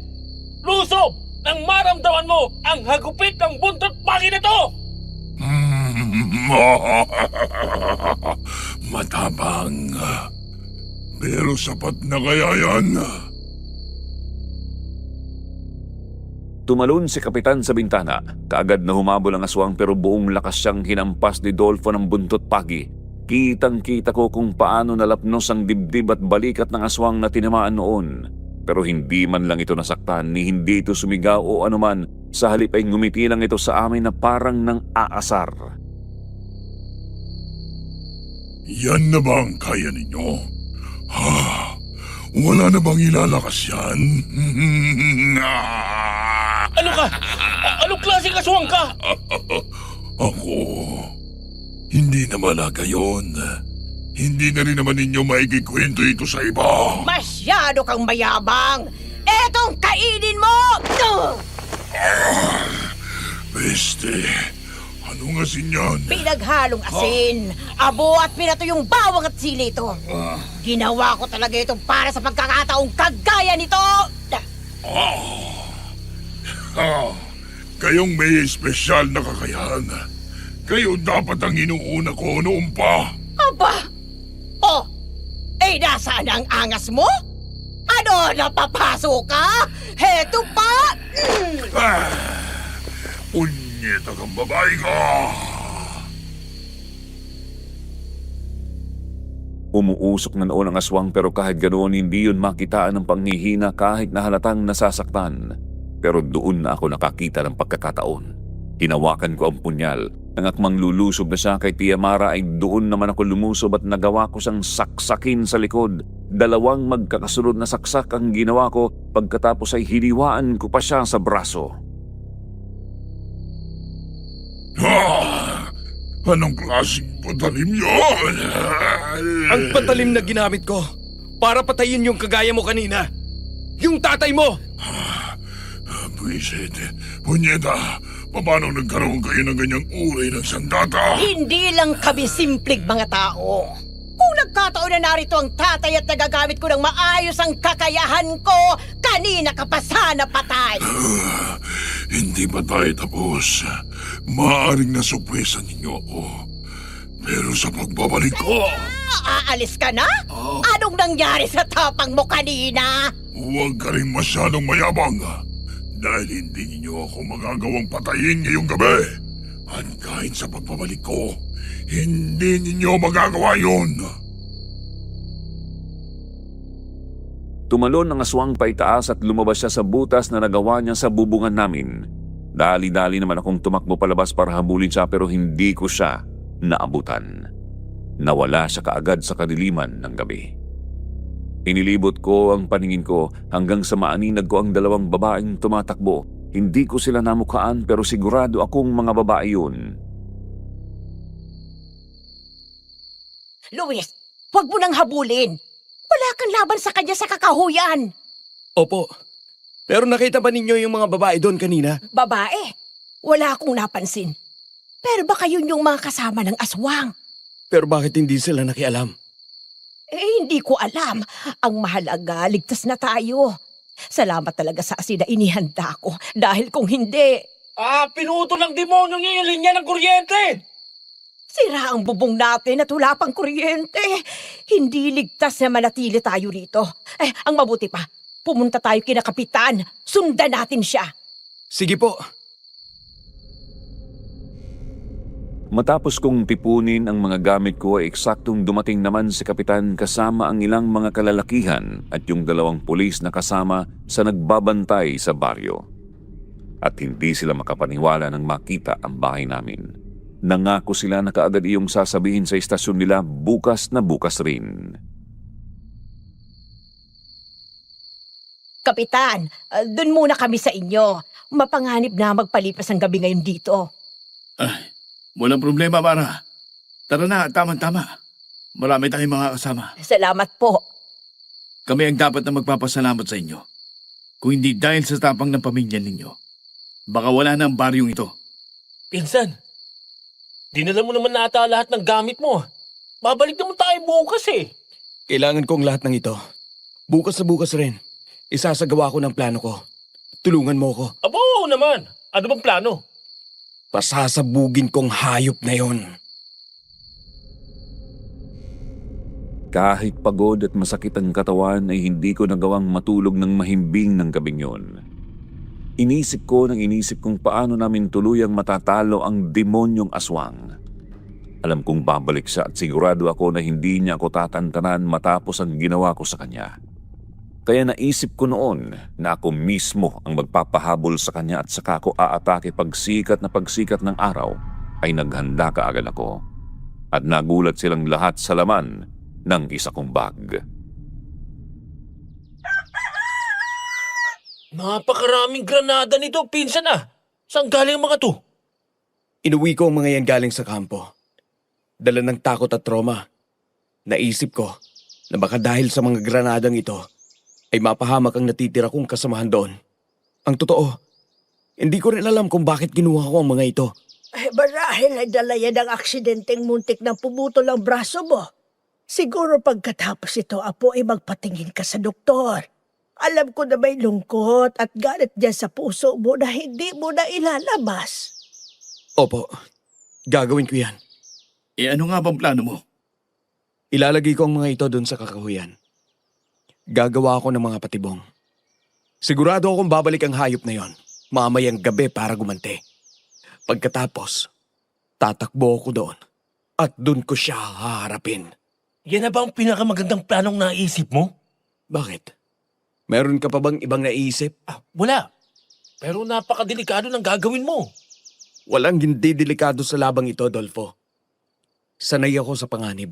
Speaker 1: Lusob! Nang maramdaman mo ang hagupit ng buntot pagi na to!
Speaker 8: Matabang. Pero sapat na kaya yan.
Speaker 3: Tumalon si Kapitan sa bintana. Kaagad na humabol ang aswang pero buong lakas siyang hinampas ni Dolfo ng buntot pagi. Kitang-kita ko kung paano nalapnos ang dibdib at balikat ng aswang na tinamaan noon. Pero hindi man lang ito nasaktan ni hindi ito sumigaw o anuman. Sa halip ay ngumiti lang ito sa amin na parang nang aasar.
Speaker 8: Yan na ba ang kaya ninyo? Wala na bang ilalakas yan?
Speaker 1: Ano ka? Anong klaseng aswang ka?
Speaker 8: Ako, hindi na malaga yun. Hindi na rin naman ninyo maikikwento ito sa iba.
Speaker 5: Masyado kang mayabang! Etong kainin mo!
Speaker 8: Peste, anong asin yan?
Speaker 5: Pinaghalong asin, abo at pinato yung bawang at sili ito. Ginawa ko talaga ito para sa pagkakataong kagaya nito!
Speaker 8: Kayong may espesyal na kakayahan. Kayo dapat ang inuuna ko noon pa.
Speaker 5: Aba! Oh! Eh, nasaan ang angas mo? Ano, napapasok ka? Heto pa!
Speaker 8: Punyeta kang babae ka!
Speaker 3: Umuusok na noon ang aswang pero kahit ganoon hindi yun makitaan ng panghihina kahit na halatang nasasaktan. Pero doon na ako nakakita ng pagkakataon. Hinawakan ko ang punyal. Nang akmang lulusob na siya kay Tia Mara ay doon naman ako lumusob at nagawa ko siyang saksakin sa likod. 2 magkakasunod na saksak ang ginawa ko pagkatapos ay hiniwaan ko pa siya sa braso.
Speaker 8: Anong klaseng patalim yun?
Speaker 2: Ang patalim na ginamit ko para patayin yung kagaya mo kanina. Yung tatay mo!
Speaker 8: Buisit, punyeta, paano nagkaroon kayo ng ganyang uri ng sandata?
Speaker 5: Hindi lang kami simplig mga tao. Kung nagkataon na narito ang tatay at nagagamit ko ng maayos ang kakayahan ko, kanina ka pa sana patay.
Speaker 8: Hindi pa tayo tapos. Maaaring nasupwesan ninyo ako. Pero sa pagbabalik ko...
Speaker 5: Aalis ka na? Anong nangyari sa tapang mo kanina?
Speaker 8: Huwag ka rin masyadong mayabang. Dahil hindi ninyo ako magagawang patayin ngayong gabi. At kahit sa pagbabalik ko, hindi ninyo magagawa yun.
Speaker 3: Tumalon ang aswang paitaas at lumabas siya sa butas na nagawa niya sa bubungan namin. Dali-dali naman akong tumakbo palabas para habulin siya pero hindi ko siya naabutan. Nawala siya kaagad sa kadiliman ng gabi. Inilibot ko ang paningin ko hanggang sa maaninag ko ang 2 babaeng tumatakbo. Hindi ko sila namukhaan pero sigurado akong mga babae yun.
Speaker 5: Luis, huwag mo nang habulin. Wala kang laban sa kanya sa kakahuyan.
Speaker 2: Opo. Pero nakita ba ninyo yung mga babae doon kanina?
Speaker 5: Babae, wala akong napansin. Pero baka yun yung mga kasama ng aswang.
Speaker 2: Pero bakit hindi sila nakialam?
Speaker 5: Hindi ko alam. Ang mahalaga, ligtas na tayo. Salamat talaga sa asin na inihanda ko. Dahil kung hindi...
Speaker 1: Pinuto ng demonyo niya yung linya ng kuryente!
Speaker 5: Sira ang bubong natin at wala pang kuryente. Hindi ligtas na manatili tayo rito. Ang mabuti pa, pumunta tayo kina Kapitan. Sundan natin siya.
Speaker 2: Sige po.
Speaker 3: Matapos kong tipunin ang mga gamit ko ay eksaktong dumating naman si Kapitan kasama ang ilang mga kalalakihan at yung 2 pulis na kasama sa nagbabantay sa baryo. At hindi sila makapaniwala nang makita ang bahay namin. Nangako sila na kaagad iyong sasabihin sa istasyon nila bukas na bukas rin.
Speaker 5: Kapitan, dun muna kami sa inyo. Mapanganib na magpalipas ang gabi ngayon dito.
Speaker 9: Walang problema, Mara. Tara na, tama-tama. Marami tayong mga kasama.
Speaker 5: Salamat po.
Speaker 9: Kami ang dapat na magpapasalamat sa inyo. Kung hindi dahil sa tapang ng pamilya ninyo, baka wala na ang baryong ito.
Speaker 1: Pinsan, dinala mo naman nata lahat ng gamit mo. Babalik naman tayo bukas eh.
Speaker 2: Kailangan ko ang lahat ng ito. Bukas na bukas rin. Isasagawa ko ng plano ko. Tulungan mo ko.
Speaker 1: Aba, oo naman. Ano bang plano?
Speaker 2: Pasasabugin kong hayop na yon.
Speaker 3: Kahit pagod at masakit ang katawan ay hindi ko nagawang matulog ng mahimbing ng gabing yun. Inisip ko kung paano namin tuluyang matatalo ang demonyong aswang. Alam kong babalik siya at sigurado ako na hindi niya ako tatantanan matapos ang ginawa ko sa kanya. Kaya naisip ko noon na ako mismo ang magpapahabol sa kanya at saka ako aatake pagsikat ng araw ay naghanda kaagad ako. At nagulat silang lahat sa laman ng isa kong bag.
Speaker 1: Napakaraming granada nito, pinsan ah. Saan galing ang mga to?
Speaker 2: Inuwi ko ang mga yan galing sa kampo. Dala ng takot at trauma. Naisip ko na baka dahil sa mga granadang ito ay mapahamak ang natitira kong kasamahan doon. Ang totoo, hindi ko rin alam kung bakit kinuha ko ang mga ito.
Speaker 4: Marahil ay dala yan ng aksidenteng muntik na pumutol ang braso mo. Siguro pagkatapos ito, Apo, ay magpatingin ka sa doktor. Alam ko na may lungkot at galit dyan sa puso mo na hindi mo na ilalabas.
Speaker 2: Opo, gagawin ko yan.
Speaker 9: Ano nga bang plano mo?
Speaker 2: Ilalagay ko ang mga ito doon sa kakahuyan. Gagawa ako ng mga patibong. Sigurado akong babalik ang hayop na yon mamayang gabi para gumanti. Pagkatapos, tatakbo ako doon at doon ko siya haharapin.
Speaker 1: Yan na ba ang pinakamagandang planong naisip mo?
Speaker 2: Bakit? Meron ka pa bang ibang naisip?
Speaker 1: Wala. Pero napakadelikado ng gagawin mo.
Speaker 2: Walang hindi delikado sa labang ito, Dolfo. Sanay ako sa panganib.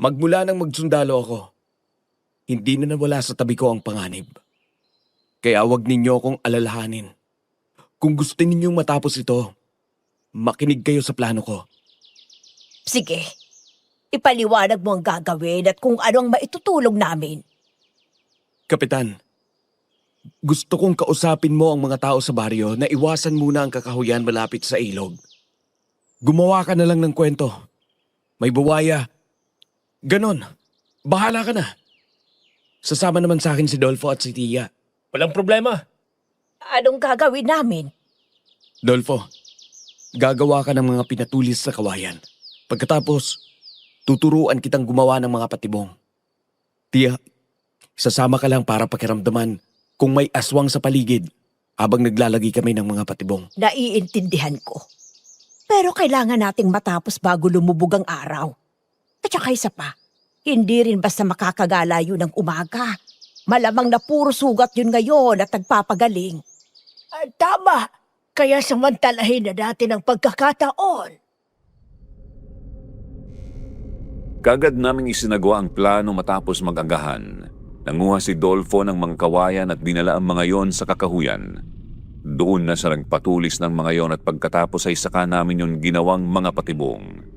Speaker 2: Magmula nang magsundalo ako, hindi na nawala sa tabi ko ang panganib. Kaya wag ninyo akong alalahanin. Kung gusto ninyong matapos ito, makinig kayo sa plano ko.
Speaker 5: Sige, ipaliwanag mo ang gagawin at kung ano ang maitutulong namin.
Speaker 2: Kapitan, gusto kong kausapin mo ang mga tao sa baryo na iwasan muna ang kakahuyan malapit sa ilog. Gumawa ka na lang ng kwento. May buwaya. Ganon. Bahala ka na. Sasama naman sa akin si Dolfo at si Tia.
Speaker 1: Walang problema.
Speaker 5: Anong gagawin namin?
Speaker 2: Dolfo, gagawa ka ng mga pinatulis sa kawayan. Pagkatapos, tuturuan kitang gumawa ng mga patibong. Tia, sasama ka lang para pakiramdaman kung may aswang sa paligid habang naglalagay kami ng mga patibong.
Speaker 5: Naiintindihan ko. Pero kailangan nating matapos bago lumubog ang araw. At saka isa pa, hindi rin basta makakagala yun ng umaga. Malamang na puro sugat yun ngayon at nagpapagaling.
Speaker 4: Tama. Kaya samantalahin na natin ang pagkakataon.
Speaker 3: Kagad naming isinagawa ang plano matapos mag-agahan. Nanguha si Dolfo ng mga kawayan at dinala ang mga yon sa kakahuyan. Doon na siya nagpatulis ng mga yon at pagkatapos ay saka namin yung ginawang mga patibong.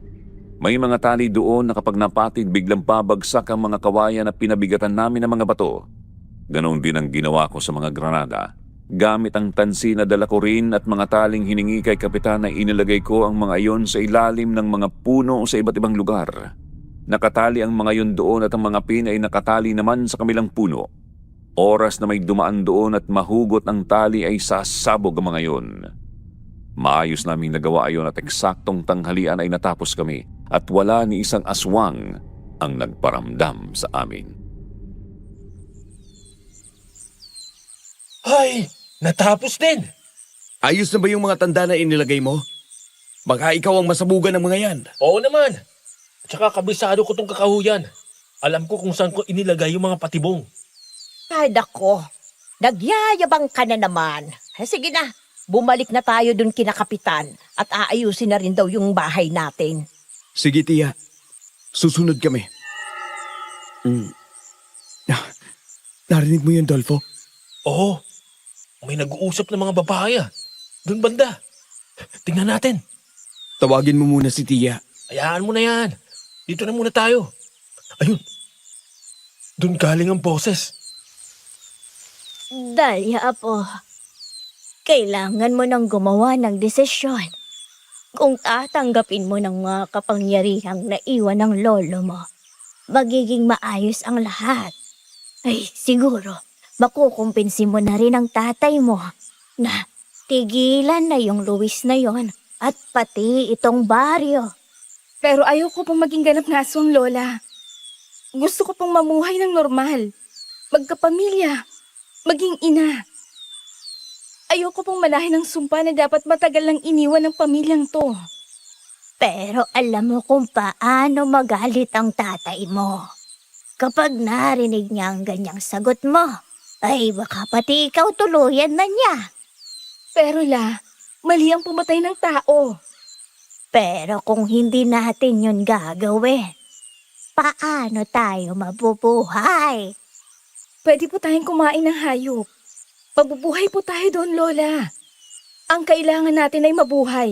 Speaker 3: May mga tali doon na kapag napatid biglang pabagsak ang mga kawayan at pinabigatan namin ng mga bato. Ganon din ang ginawa ko sa mga granada. Gamit ang tansi na dala ko rin at mga taling hiningi kay kapitan na inilagay ko ang mga iyon sa ilalim ng mga puno sa iba't ibang lugar. Nakatali ang mga iyon doon at ang mga pin ay nakatali naman sa kamilang puno. Oras na may dumaan doon at mahugot ang tali ay sasabog ang mga iyon. Maayos naming nagawa ayon at eksaktong tanghalian ay natapos kami at wala ni isang aswang ang nagparamdam sa amin.
Speaker 1: Ay, natapos din.
Speaker 2: Ayos na ba yung mga tanda na inilagay mo? Baka ikaw ang masabugan ng mga yan.
Speaker 1: Oo naman. At saka kabisado ko tong kakahuyan. Alam ko kung saan ko inilagay yung mga patibong.
Speaker 5: Ay, dako. Nagyayabang ka na naman. Sige na, bumalik na tayo dun kina kapitan at aayusin na rin daw yung bahay natin.
Speaker 2: Sige, Tia. Susunod kami. Narinig mo yun, Dolfo?
Speaker 1: Oo, may nag-uusap ng mga babae ah. Doon banda. Tingnan natin.
Speaker 2: Tawagin mo muna si Tia.
Speaker 1: Hayaan mo na yan. Dito na muna tayo. Ayun. Doon galing ang boses.
Speaker 10: Dahlia, Apo. Kailangan mo nang gumawa ng desisyon. Kung tatanggapin mo ng mga kapangyarihang naiwan ng lolo mo, magiging maayos ang lahat. Ay, siguro, makukumpinsi mo na rin ang tatay mo na tigilan na yung Luis na yon at pati itong baryo.
Speaker 7: Pero ayoko pong maging ganap na aswang, Lola. Gusto ko pong mamuhay ng normal. Magkapamilya. Maging ina. Ayoko pong manahin ng sumpa na dapat matagal lang iniwan ng pamilyang to.
Speaker 10: Pero alam mo kung paano magalit ang tatay mo. Kapag narinig niya ang ganyang sagot mo, ay baka pati ikaw tuluyan na niya.
Speaker 7: Pero La, mali ang pumatay ng tao.
Speaker 10: Pero kung hindi natin yun gagawin, paano tayo mabubuhay?
Speaker 7: Pwede po tayong kumain ng hayop. Mabubuhay po tayo doon, Lola. Ang kailangan natin ay mabuhay.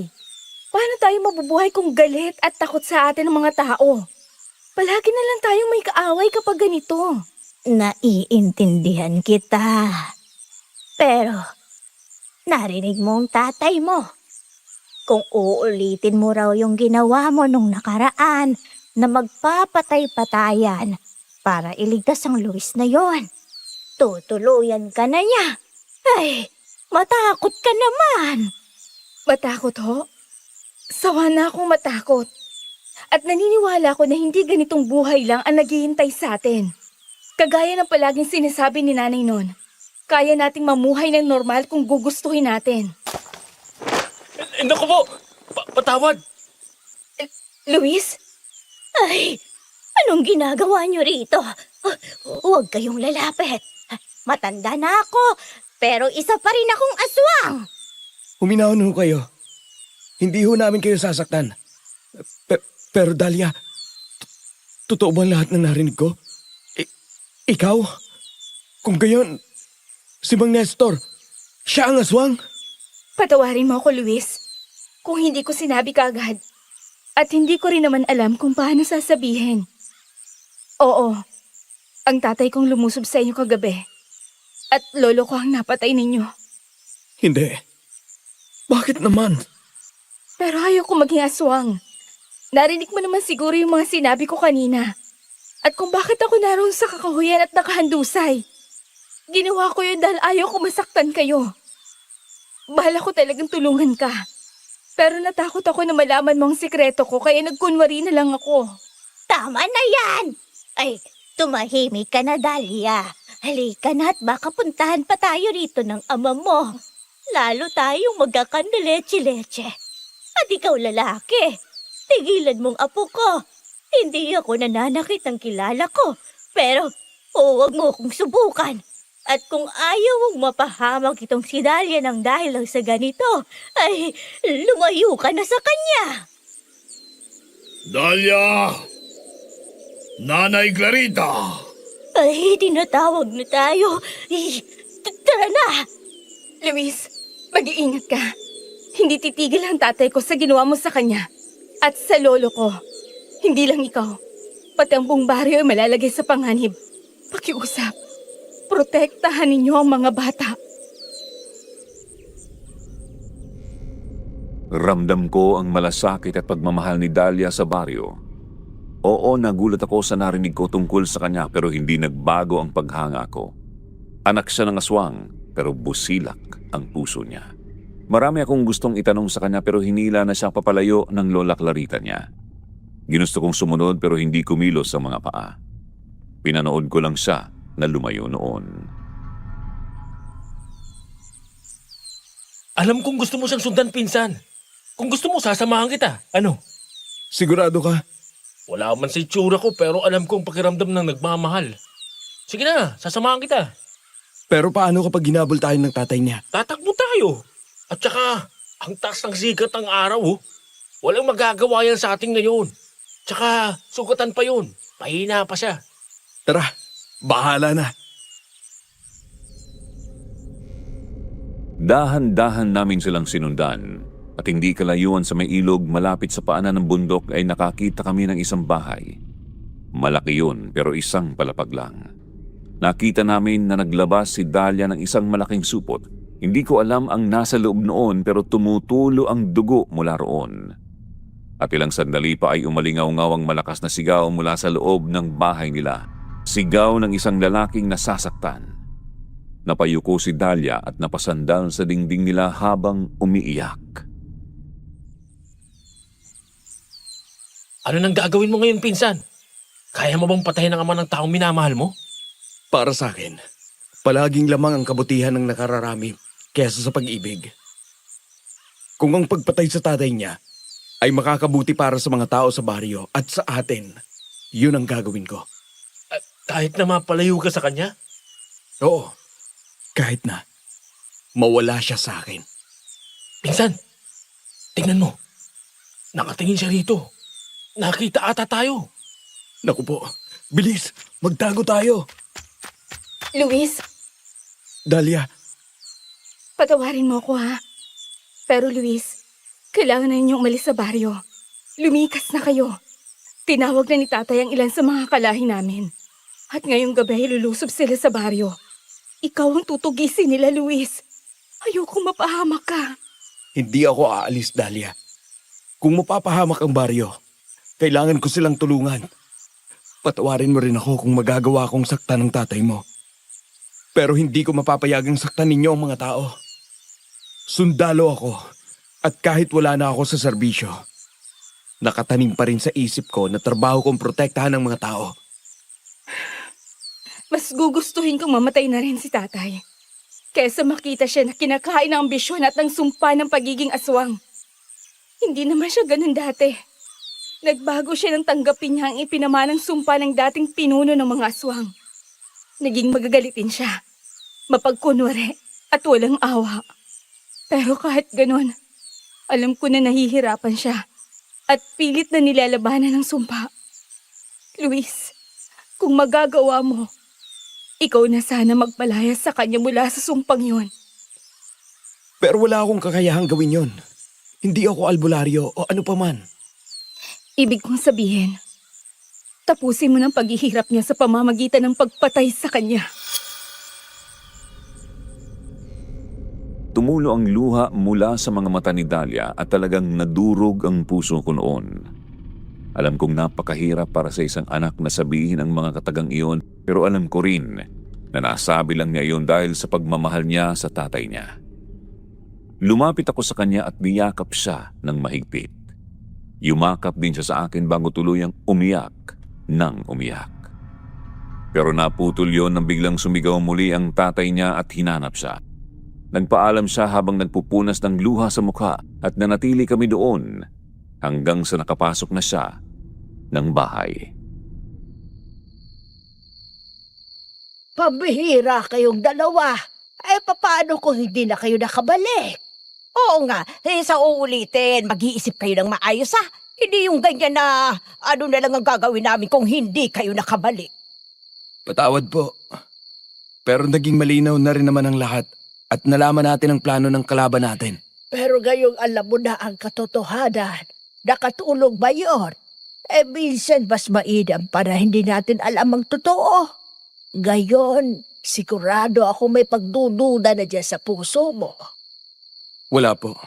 Speaker 7: Paano tayo mabubuhay kung galit at takot sa atin ng mga tao? Palagi na lang tayong may kaaway kapag ganito.
Speaker 10: Naiintindihan kita. Pero, narinig mo ang tatay mo. Kung uulitin mo raw yung ginawa mo nung nakaraan na magpapatay-patayan para iligtas ang Luis na yon, tutuluyan ka na niya. Ay, matakot ka naman.
Speaker 7: Matakot ho? Sawa na akong matakot. At naniniwala ko na hindi ganitong buhay lang ang naghihintay sa atin. Kagaya ng palaging sinasabi ni nanay nun, kaya nating mamuhay ng normal kung gugustuhin natin.
Speaker 1: Naku po! Patawad!
Speaker 7: Luis?
Speaker 10: Ay, anong ginagawa niyo rito? Huwag kayong lalapit. Matanda na ako, pero isa pa rin akong aswang.
Speaker 2: Huminahon ho kayo. Hindi ho namin kayo sasaktan. Pero Dahlia, totoo ba lahat na narinig ko? Ikaw? Kung gayon, si Mang Nestor, siya ang aswang?
Speaker 7: Patawarin mo ako, Luis. Kung hindi ko sinabi kaagad. At hindi ko rin naman alam kung paano sasabihin. Oo, ang tatay kong lumusob sa inyo kagabi. At lolo ko ang napatay ninyo.
Speaker 2: Hindi. Bakit naman?
Speaker 7: Pero ayaw ko maging aswang. Narinig mo naman siguro yung mga sinabi ko kanina. At kung bakit ako naroon sa kakahuyan at nakahandusay. Ginawa ko yun dahil ayaw ko masaktan kayo. Bahala ko talagang tulungan ka. Pero natakot ako na malaman mo ang sikreto ko kaya nagkunwari na lang ako.
Speaker 10: Tama na yan! Ay, tumahimik ka na, Dahlia. Halika na at baka puntahan pa tayo rito ng ama mo. Lalo tayong magkakandileche-leche. At ikaw lalaki, tigilan mong apo ko. Hindi ako nananakit ng kilala ko. Pero huwag mo akong subukan. At kung ayaw mong mapahamak itong si Dahlia ng dahil lang sa ganito, ay lumayo ka na sa kanya.
Speaker 9: Dahlia! Nanay Clarita!
Speaker 10: Ay, tinatawag na tayo. Tara na!
Speaker 7: Luis, mag-iingat ka. Hindi titigil ang tatay ko sa ginawa mo sa kanya. At sa lolo ko. Hindi lang ikaw. Pati ang buong baryo ay malalagay sa panganib. Pakiusap. Protektahan ninyo ang mga bata.
Speaker 3: Ramdam ko ang malasakit at pagmamahal ni Dahlia sa baryo. Oo, nagulat ako sa narinig ko tungkol sa kanya pero hindi nagbago ang paghanga ko. Anak siya ng aswang pero busilak ang puso niya. Marami akong gustong itanong sa kanya pero hinila na siya papalayo ng Lola Clarita niya. Ginusto kong sumunod pero hindi kumilos sa mga paa. Pinanood ko lang siya na lumayo noon.
Speaker 1: Alam kong gusto mo siyang sundan, pinsan. Kung gusto mo, sasamahan kita. Ano?
Speaker 2: Sigurado ka?
Speaker 1: Wala man sa itsura ko pero alam kong pakiramdam ng nagmamahal. Sige na, sasamahan kita.
Speaker 2: Pero paano kapag ginabol tayo ng tatay niya?
Speaker 1: Tatakbo tayo. At saka, ang taas ng sikat ng araw, oh. Walang magagawa yan sa ating ngayon. Tsaka, sugatan pa yun. Pahina pa siya.
Speaker 2: Tara, bahala na.
Speaker 3: Dahan-dahan namin silang sinundan at hindi kalayuan sa may ilog malapit sa paanan ng bundok ay nakakita kami ng isang bahay. Malaki yun pero isang palapag lang. Nakita namin na naglabas si Dahlia ng isang malaking supot. Hindi ko alam ang nasa loob noon pero tumutulo ang dugo mula roon. At ilang sandali pa ay umalingaw-ngaw ang malakas na sigaw mula sa loob ng bahay nila. Sigaw ng isang lalaking nasasaktan. Napayuko si Dahlia at napasandal sa dingding nila habang umiiyak.
Speaker 1: Ano nang gagawin mo ngayon, pinsan? Kaya mo bang patayin ang ama ng taong minamahal mo?
Speaker 2: Para sa akin, palaging lamang ang kabutihan ng nakararami kesa sa pag-ibig. Kung ang pagpatay sa tatay niya ay makakabuti para sa mga tao sa baryo at sa atin, yun ang gagawin ko.
Speaker 1: Kahit na mapalayo ka sa kanya?
Speaker 2: Oo, kahit na mawala siya sa akin.
Speaker 1: Pinsan, tingnan mo. Nakatingin siya rito. Nakita ata tayo.
Speaker 2: Naku po, bilis, magtago tayo.
Speaker 7: Luis,
Speaker 2: Dahlia,
Speaker 7: patawarin mo ako ha. Pero Luis, kailangan na ninyong umalis sa baryo. Lumikas na kayo. Tinawag na ni tatay ang ilan sa mga kalahi namin. At ngayong gabi lulusob sila sa baryo. Ikaw ang tutugisin nila, Luis. Ayoko mapahamak ka.
Speaker 2: hindi ako aalis, Dahlia. Kung mapapahamak ang baryo, kailangan ko silang tulungan. Patawarin mo rin ako kung magagawa kong saktan ng tatay mo. Pero hindi ko mapapayagang saktan ninyo ang mga tao. Sundalo ako at kahit wala na ako sa serbisyo, nakatanim pa rin sa isip ko na trabaho kong protektahan ng mga tao.
Speaker 7: Mas gugustuhin kong mamatay na rin si tatay. Kesa makita siya na kinakain ng ambisyon at ng sumpa ng pagiging aswang. Hindi naman siya ganun dati. Nagbago siya nang tanggapin niya ang ipinamanang sumpa ng dating pinuno ng mga aswang. Naging magagalitin siya, mapagkunwari at walang awa. Pero kahit ganun, alam ko na nahihirapan siya at pilit na nilalabanan ng sumpa. Luis, kung magagawa mo, ikaw na sana magpalayas sa kanya mula sa sumpang yun.
Speaker 2: Pero wala akong kakayahang gawin yon. Hindi ako albularyo o ano pa man.
Speaker 7: Ibig kong sabihin, tapusin mo ng paghihirap niya sa pamamagitan ng pagpatay sa kanya.
Speaker 3: Tumulo ang luha mula sa mga mata ni Dahlia at talagang nadurog ang puso ko noon. Alam kong napakahirap para sa isang anak na sabihin ang mga katagang iyon, pero alam ko rin na nasabi lang niya iyon dahil sa pagmamahal niya sa tatay niya. Lumapit ako sa kanya at niyakap siya ng mahigpit. Yumakap din siya sa akin bago tuluyang umiyak ng umiyak. Pero naputol yon nang biglang sumigaw muli ang tatay niya at hinanap siya. Nagpaalam siya habang nagpupunas ng luha sa mukha at nanatili kami doon hanggang sa nakapasok na siya ng bahay.
Speaker 4: Pambihira kayong dalawa. Ay, paano kung hindi na kayo nakabalik?
Speaker 5: Oo nga, sa uulitin, mag-iisip kayo ng maayos ha. Hindi yung ganyan na ano na lang ang gagawin namin kung hindi kayo nakabalik.
Speaker 2: Patawad po. Pero naging malinaw na rin naman ang lahat at nalaman natin ang plano ng kalaban natin.
Speaker 4: Pero ngayong alam mo na ang katotohanan. Nakatulog ba yun? Minsan mas mainam para hindi natin alam ang totoo. Ngayon, sigurado ako may pagdududa na dyan sa puso mo.
Speaker 2: Wala po.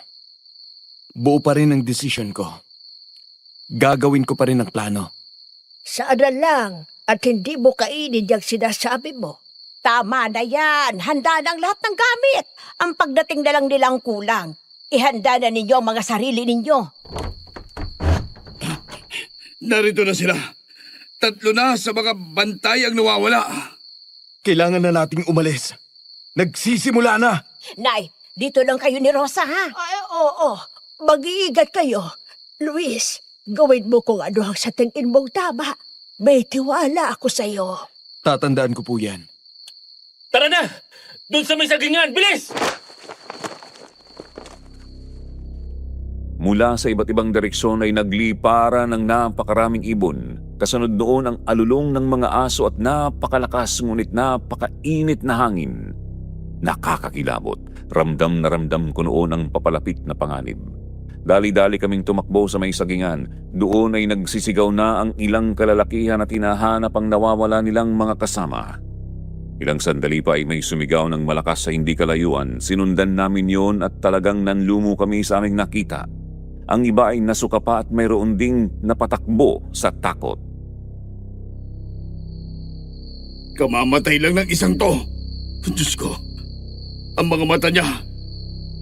Speaker 2: Buo pa rin ang desisyon ko. Gagawin ko pa rin ang plano.
Speaker 4: Sana lang at hindi mo kainin yung sinasabi mo.
Speaker 5: Tama na yan, handa ng lahat ng gamit. Ang pagdating na lang nilang kulang. Ihanda na ninyo ang mga sarili ninyo.
Speaker 9: Narito na sila. 3 na sa mga bantay ang nawawala.
Speaker 2: Kailangan na nating umalis. Nagsisimula na!
Speaker 5: Nay, dito lang kayo ni Rosa ha.
Speaker 4: Ay, oo. Mag-iingat kayo. Luis, gawin mo kung ano ang sa tingin mong tama. May tiwala ako sa'yo.
Speaker 2: Tatandaan ko po yan.
Speaker 1: Tara na! Doon sa may sagingan! Bilis!
Speaker 3: Mula sa iba't ibang direksyon ay naglipara ng napakaraming ibon. Kasunod doon ang alulong ng mga aso at napakalakas ngunit napakainit na hangin. Nakakakilabot. Ramdam na ramdam ko noon ang papalapit na panganib. Dali-dali kaming tumakbo sa may sagingan. Doon ay nagsisigaw na ang ilang kalalakihan at hinahanap ang nawawala nilang mga kasama. Ilang sandali pa ay may sumigaw ng malakas sa hindi kalayuan. Sinundan namin yon at talagang nanlumo kami sa aming nakita. Ang iba ay nasuka pa at mayroon ding napatakbo sa takot.
Speaker 9: Kamamatay lang ng isang to. Diyos ko, ang mga mata niya,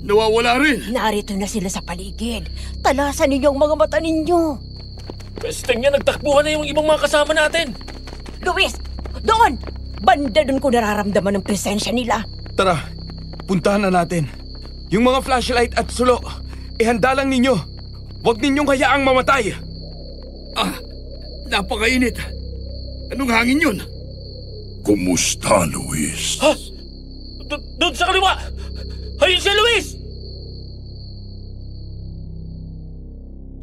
Speaker 9: nawawala rin.
Speaker 5: Narito na sila sa paligid. Talasan ninyo ang mga mata ninyo.
Speaker 1: Pesteng niya, nagtakbuhan na yung ibang mga kasama natin.
Speaker 5: Luis, doon! Banda doon ko nararamdaman ng presensya nila.
Speaker 2: Tara, puntahan na natin. Yung mga flashlight at sulo, ihanda lang ninyo. Huwag ninyong hayaang mamatay.
Speaker 9: Napakainit. Anong hangin yun?
Speaker 8: Kumusta, Luis?
Speaker 1: Ha? Doon sa kaliwa! Ayun si Luis!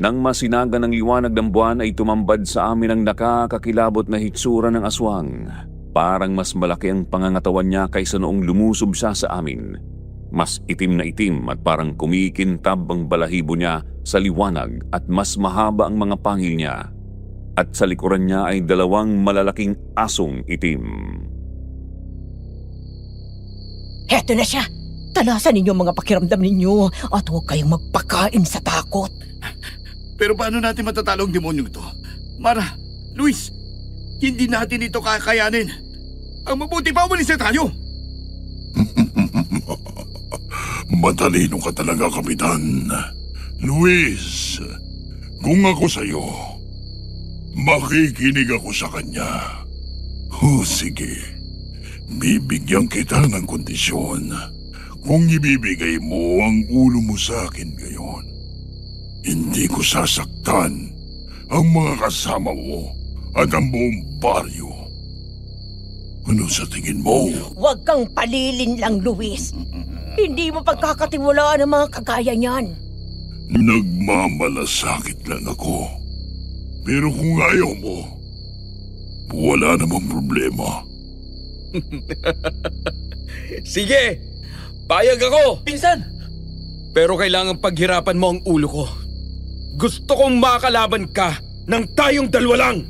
Speaker 3: Nang masinaga ng liwanag ng buwan ay tumambad sa amin ang nakakakilabot na hitsura ng aswang. Parang mas malaki ang pangangatawan niya kaysa noong lumusob siya sa amin. Mas itim na itim at parang kumikintab ang balahibo niya sa liwanag at mas mahaba ang mga pangil niya. At sa likuran niya ay 2 malalaking asong itim.
Speaker 5: Heto na siya. Talasan ninyo ang mga pakiramdam ninyo at huwag kayong magpakain sa takot.
Speaker 9: Pero paano natin matatalo ang demonyong ito? Mara, Luis, hindi natin ito kakayanin. Ang mabuti pa, umalis na tayo.
Speaker 8: Matalino ka talaga, Kapitan. Luis, kung ako sa'yo, makikinig ako sa kanya. Sige, bibigyan kita ng kondisyon. Kung ibibigay mo ang ulo mo sa akin ngayon, hindi ko sasaktan ang mga kasama mo at ang buong baryo. Ano sa tingin mo?
Speaker 5: Huwag kang palilin lang, Luis. Hindi mo pagkakatiwalaan ang mga kagaya niyan.
Speaker 8: Nagmamalasakit lang ako. Pero kung ayaw mo, wala namang problema.
Speaker 2: Sige, payag ako.
Speaker 1: Pinsan!
Speaker 2: Pero kailangan paghirapan mo ang ulo ko. Gusto kong makalaban ka nang tayong 2 lang.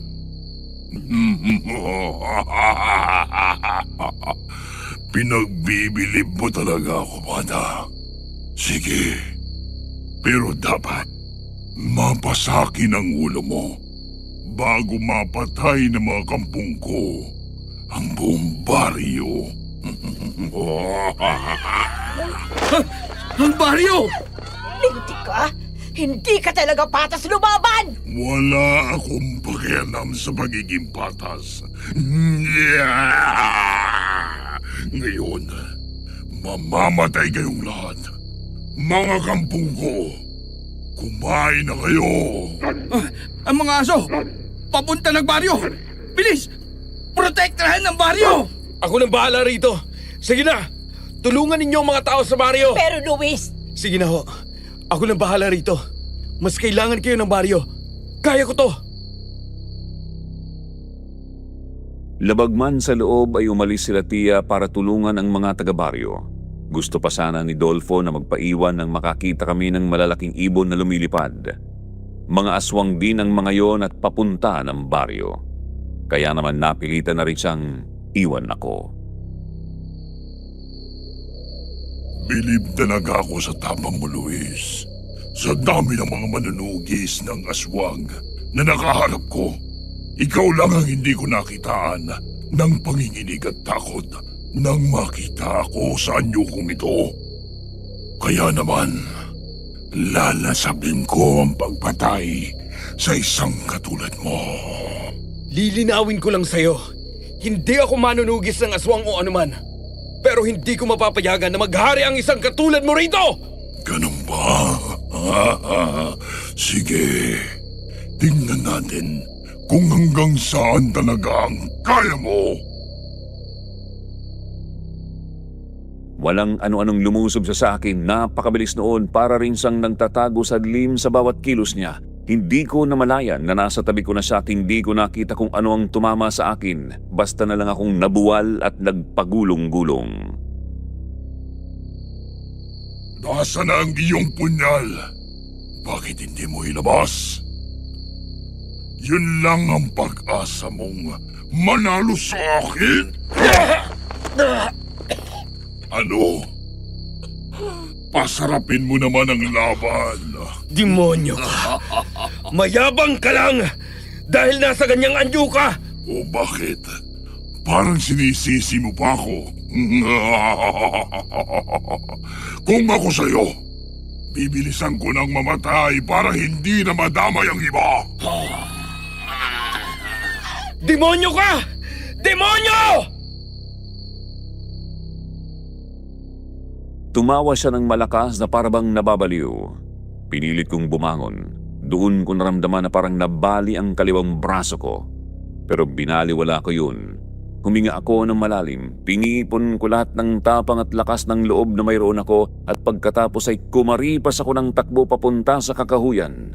Speaker 8: Pinagbibilib mo talaga ako, bata. Sige, pero dapat mapasakin ang ulo mo bago mapatay ng mga kampung ko ang buong baryo.
Speaker 9: Ang baryo!
Speaker 5: Linti ka? Hindi ka talaga patas lumaban!
Speaker 8: Wala akong pakialam sa pagiging patas. Ngayon, mamamatay kayong lahat. Mga kampung ko, kumain na kayo.
Speaker 9: Ang mga aso, papunta ng baryo! Bilis! Protektahan ng baryo!
Speaker 2: Ako nang bahala rito. Sige na, tulungan ninyo ang mga tao sa baryo.
Speaker 5: Pero Luis,
Speaker 2: Sige na ho, ako nang bahala rito. Mas kailangan kayo ng baryo. Kaya ko to.
Speaker 3: Labagman sa loob ay umalis sila Tia para tulungan ang mga taga-baryo. Gusto pa sana ni Dolfo na magpaiwan nang makakita kami ng malalaking ibon na lumilipad. Mga aswang din ang mga yon at papunta ng baryo. Kaya naman napilitan na rin siyang iwan ako.
Speaker 8: Bilib talaga ako sa tapang mo, Luis. Sa dami ng mga manunugis ng aswang na nakaharap ko, ikaw lang ang hindi ko nakitaan ng panginginig at takot nang makita ako sa anyo kong ito. Kaya naman, lalasabin ko ang pagpatay sa isang katulad mo.
Speaker 2: Lilinawin ko lang sa'yo. Hindi ako manunugis ng aswang o anuman. Pero hindi ko mapapayagan na maghari ang isang katulad mo rito!
Speaker 8: Ganun ba? Sige, tingnan natin kung hanggang saan talaga ang kaya mo.
Speaker 3: Walang ano-anong lumusob sa akin, napakabilis noon para rin siyang nagtatago sa dilim sa bawat kilos niya. Hindi ko namalayan na nasa tabi ko na siya at hindi ko nakita kung ano ang tumama sa akin. Basta na lang akong nabuwal at nagpagulong-gulong.
Speaker 8: Nasaan na ang iyong punyal? Bakit hindi mo ilabas? Yun lang ang pag-asa mong manalo sa akin? Ano? Pasarapin mo naman ang laban.
Speaker 2: Demonyo ka! Mayabang ka lang! Dahil nasa ganyang anyo ka!
Speaker 8: O bakit? Parang sinisisi mo pa ako. Kung ako sa'yo, bibilisan ko ng mamatay para hindi na madamay ang iba.
Speaker 2: Demonyo ka! Demonyo!
Speaker 3: Tumawa siya ng malakas na parabang nababaliw. Pinilit kong bumangon. Doon ko naramdaman na parang nabali ang kaliwang braso ko. Pero binaliwala ko yun. Huminga ako ng malalim. Pinipon ko lahat ng tapang at lakas ng loob na mayroon ako at pagkatapos ay kumaripas ako ng takbo papunta sa kakahuyan.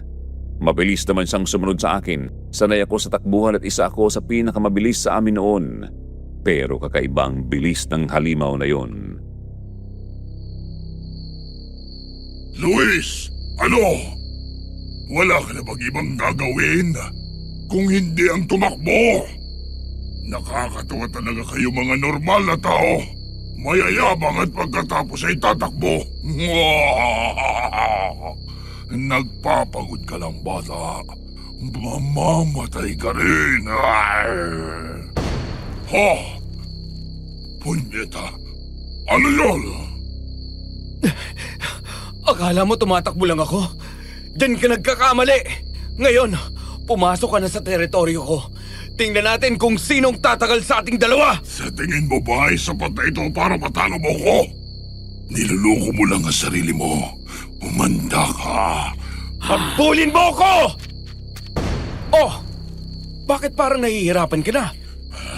Speaker 3: Mabilis naman siyang sumunod sa akin. Sanay ako sa takbuhan at isa ako sa pinakamabilis sa amin noon. Pero kakaibang bilis ng halimaw na yon.
Speaker 8: Luis, ano? Wala ka na bang ibang gagawin? Kung hindi ang tumakbo. Nakakatawa talaga kayo mga normal na tao. Mayayabang at pagkatapos ay tatakbo. Nagpapagod ka lang, bata. Mamamatay ka rin. Ha? Punyeta. Ano yun?
Speaker 2: Akala mo tumatakbo lang ako? Diyan ka nagkakamali! Ngayon, pumasok ka na sa teritoryo ko. Tingnan natin kung sinong tatagal sa ating dalawa!
Speaker 8: Sa tingin mo ba ay sapat na ito para matalo mo ko? Niluloko mo lang ang sarili mo. Umanda ka.
Speaker 2: Habulin mo ako! Oh! Bakit parang nahihirapan ka na?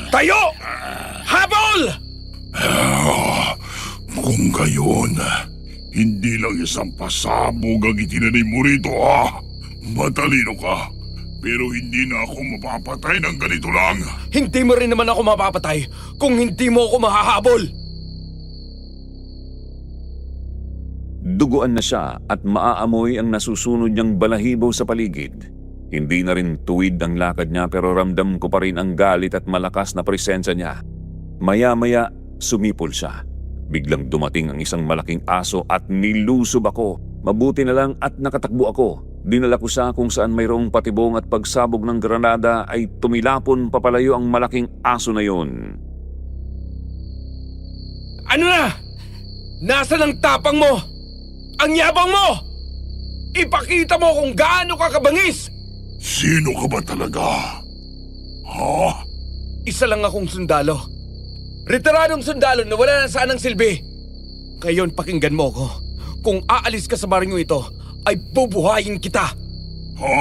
Speaker 2: Tayo! Habol!
Speaker 8: Kung gayon, hindi lang isang pasabog ang itinanim mo rito, ha? Matalino ka, pero hindi na ako mapapatay ng ganito lang.
Speaker 2: Hindi mo rin naman ako mapapatay kung hindi mo ako mahahabol!
Speaker 3: Duguan na siya at maaamoy ang nasusunod niyang balahibo sa paligid. Hindi na rin tuwid ang lakad niya pero ramdam ko pa rin ang galit at malakas na presensya niya. Maya-maya, sumipol siya. Biglang dumating ang isang malaking aso at nilusob ako. Mabuti na lang at nakatakbo ako. Dinala ko siya kung saan mayroong patibong at pagsabog ng granada ay tumilapon papalayo ang malaking aso na yon.
Speaker 2: Ano na? Nasaan ang tapang mo? Ang yabang mo! Ipakita mo kung gaano ka kabangis!
Speaker 8: Sino ka ba talaga? Ha?
Speaker 2: Isa lang akong sundalo. Retiradong sundalo na wala na saan ang silbi. Ngayon pakinggan mo ko. Kung aalis ka sa baryong ito, ay bubuhayin kita.
Speaker 8: Ha?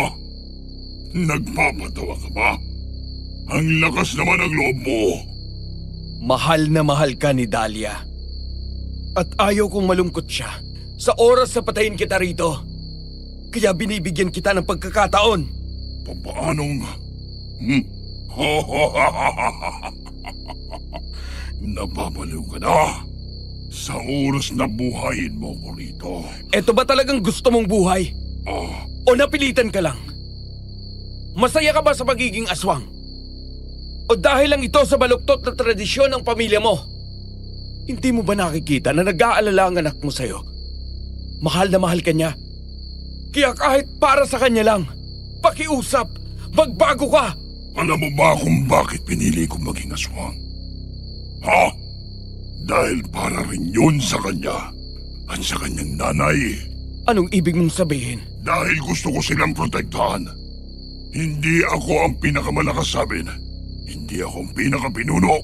Speaker 8: Nagpapatawa ka ba? Ang lakas naman ng loob mo.
Speaker 2: Mahal na mahal ka ni Dahlia. At ayaw kong malungkot siya sa oras na patayin kita rito. Kaya binibigyan kita ng pagkakataon.
Speaker 8: Paanong? Napapaliw ka na. Sa oras na buhayin mo ko rito.
Speaker 2: Eto ba talagang gusto mong buhay? O napilitan ka lang? Masaya ka ba sa pagiging aswang? O dahil lang ito sa baluktot na tradisyon ng pamilya mo? Hindi mo ba nakikita na nag-aalala ang anak mo sa'yo? Mahal na mahal ka niya. Kaya kahit para sa kanya lang, pakiusap, magbago ka!
Speaker 8: Alam mo ba kung bakit pinili kong maging aswang? Ha? Dahil para rin yun sa kanya at sa kanyang nanay.
Speaker 2: Anong ibig mong sabihin?
Speaker 8: Dahil gusto ko silang protektahan. Hindi ako ang pinakamalakas sa amin. Hindi ako ang pinakapinuno.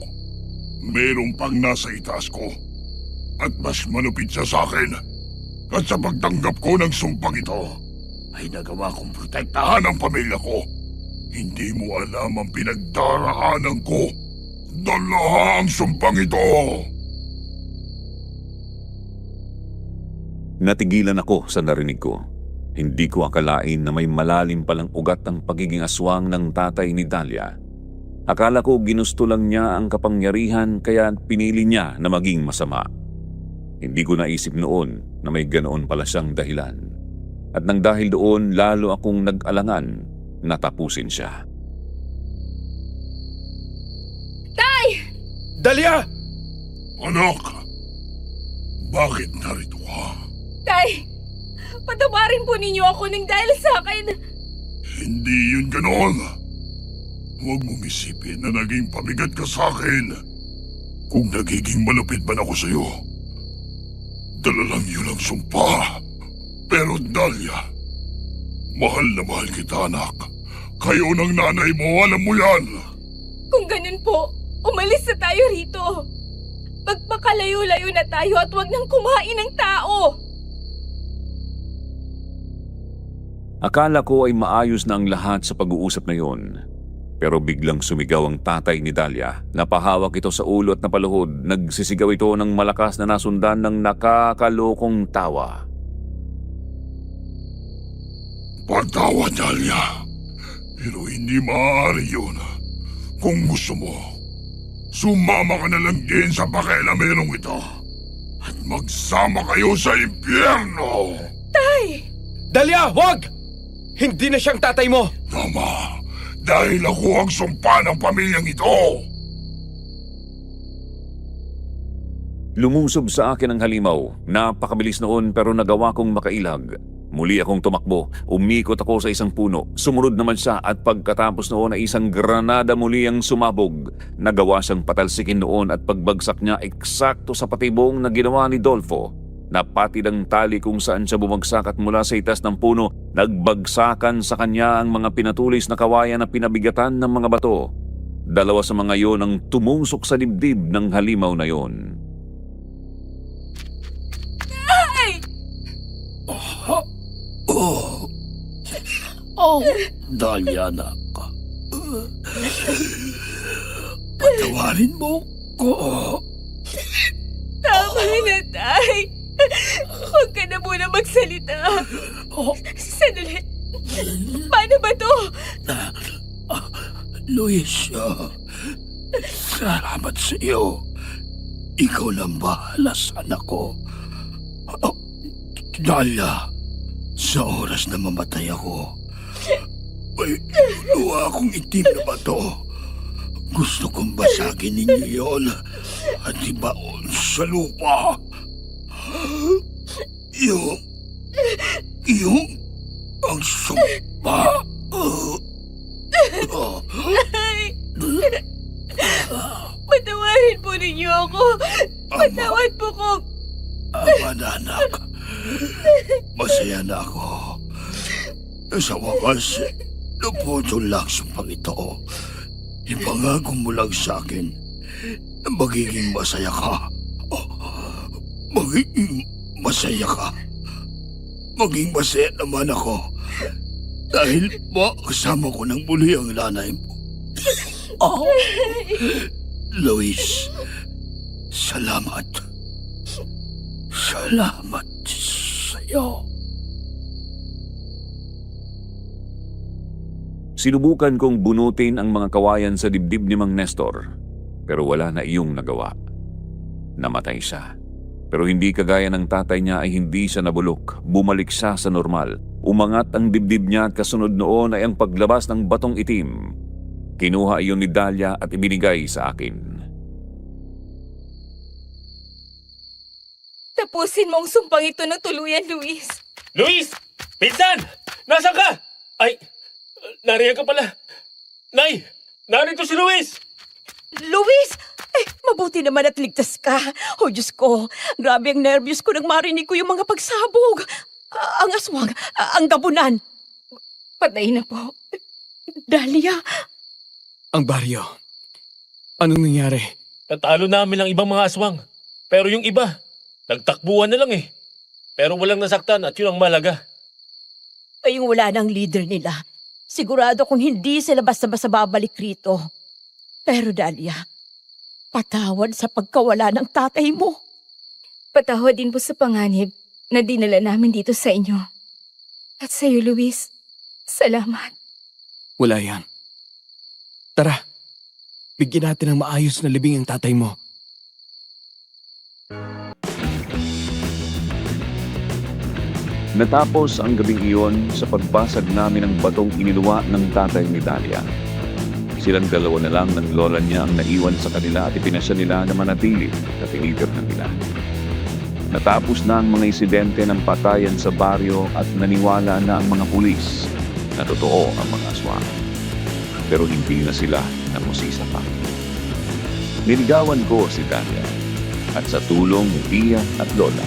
Speaker 8: Merong pang nasa itaas ko. At mas malupit siya sa akin. At sa pagtanggap ko ng sumpang ito, ay nagawa kong protektahan ang pamilya ko. Hindi mo alam ang pinagdaraanan ko. Dala ang sumpang ito.
Speaker 3: Natigilan ako sa narinig ko. Hindi ko akalain na may malalim palang ugat ang pagiging aswang ng tatay ni Dahlia. Akala ko ginusto lang niya ang kapangyarihan kaya pinili niya na maging masama. Hindi ko naisip noon na may ganoon pala siyang dahilan. At nang dahil doon, lalo akong nag-alangan na tapusin siya.
Speaker 2: Dahlia!
Speaker 8: Anak, bakit narito ka?
Speaker 7: Tay, patawarin po ninyo ako ng dahil sa akin.
Speaker 8: Hindi yun ganoon. Huwag mong isipin na naging pabigat ka sa akin. Kung nagiging malupit man ako sa'yo, dala lang yun ang sumpa. Pero Dahlia, mahal na mahal kita, anak. Kayo ng nanay mo, alam mo yan.
Speaker 7: Kung ganun po, umalis na tayo rito. Magpakalayo-layo na tayo at wag nang kumain ng tao.
Speaker 3: Akala ko ay maayos na ang lahat sa pag-uusap na yon. Pero biglang sumigaw ang tatay ni Dahlia. Napahawak ito sa ulo at napaluhod. Nagsisigaw ito ng malakas na nasundan ng nakakalokong tawa.
Speaker 8: Patawad, Dahlia. Pero hindi maaari yun. Kung gusto mo, sumama ka na lang din sa pakialamerong ito. At magsama kayo sa impyerno.
Speaker 2: Dahlia, wag! Hindi na siyang tatay mo!
Speaker 8: Tama. Dahil ako ang sumpa ng pamilyang ito.
Speaker 3: Lumusob sa akin ang halimaw. Napakabilis noon pero nagawa kong makailag. Muli akong tumakbo. Umikot ako sa isang puno. Sumunod naman siya at pagkatapos noon ay isang granada muli ang sumabog. Nagawa siyang patalsikin noon at pagbagsak niya eksakto sa patibong na ginawa ni Dolfo. Napatid ang tali kung saan siya bumagsak at mula sa itas ng puno, nagbagsakan sa kanya ang mga pinatulis na kawayan na pinabigatan ng mga bato. Dalawa sa mga yon ang tumusok sa dibdib ng halimaw na yon.
Speaker 9: Dahlia, anak. Patawarin mo ko.
Speaker 7: Tama na, Tay. Huwag ka na muna magsalita. Sandali. Paano ba to?
Speaker 9: Luis, salamat sa iyo. Ikaw lang bahala sa anak ko. Dahlia, sa oras na mamatay ako, may luwa akong itim na bato. Gusto kong basagin ninyo yon at ibaon sa lupa. Yung ang sumpa.
Speaker 7: Patawarin po ninyo ako. Patawad po ko.
Speaker 9: Ama na, anak. Masaya na ako. Sa wakas, naputol lang sumpang ito. Ipangako mo lang sa akin na magiging masaya ka. Magiging masaya ka. Maging masaya naman ako. Dahil makasama ko ng muli ang nanay mo. Luis, salamat. Salamat sa'yo.
Speaker 3: Sinubukan kong bunutin ang mga kawayan sa dibdib ni Mang Nestor, pero wala na iyong nagawa. Namatay siya. Pero hindi kagaya ng tatay niya ay hindi siya nabulok. Bumalik siya sa normal. Umangat ang dibdib niya at kasunod noon ay ang paglabas ng batong itim. Kinuha iyon ni Dahlia at ibinigay sa akin.
Speaker 7: Tapusin mo ang sumpang ito ng tuluyan, Luis.
Speaker 1: Luis! Pinsan! Nasaan ka? Ay, nariyan ka pala. Nay! Narito si Luis!
Speaker 4: Luis! Mabuti naman at ligtas ka. Oh, Diyos ko. Grabe ang nervyos ko nang marinig ko yung mga pagsabog. Ang aswang, ang gabunan.
Speaker 7: Patay na po.
Speaker 4: Dahlia,
Speaker 2: Ang baryo. Anong nangyari?
Speaker 1: Natalo namin ang ibang mga aswang. Pero yung iba, nagtakbuhan na lang eh. Pero walang nasaktan at yun ang malaga.
Speaker 4: ay yung wala ng leader nila. Sigurado kung hindi sila basta-basta babalik rito. Pero Dahlia, patawad sa pagkawala ng tatay mo.
Speaker 7: Patawad din po sa panganib na dinala namin dito sa inyo. At sa iyo, Luis, salamat.
Speaker 2: Wala yan. Tara, bigyan natin ng maayos na libing ang tatay mo.
Speaker 3: Natapos ang gabing iyon sa pagbasag namin ng batong iniluwa ng tatay ni Dalia. Silang dalawa na lang ng lola niya ang naiwan sa kanila at ipinasya nila na manatili na tinitir na nila. Natapos na ang mga insidente ng patayan sa baryo at naniwala na ang mga pulis na totoo ang mga aswang. Pero hindi na sila namusisa pa. Niligawan ko si Dalia at sa tulong ni Tia at Lola,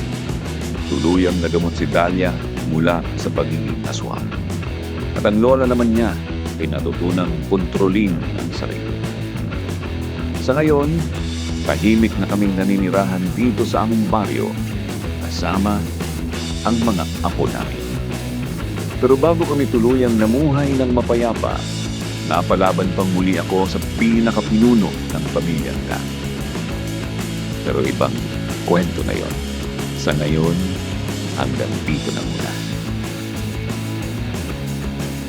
Speaker 3: tuluyang nagamot si Dalia mula sa pagiging aswang. At ang lola naman niya ay natutunang kontrolin ang sarili. Sa ngayon, tahimik na kaming naninirahan dito sa aming baryo kasama ang mga apo namin. Pero bago kami tuluyang namuhay ng mapayapa, napalaban pang muli ako sa pinakapinuno ng pamilyang na. Pero ibang kwento na yon. Sa ngayon, hanggang dito na muna.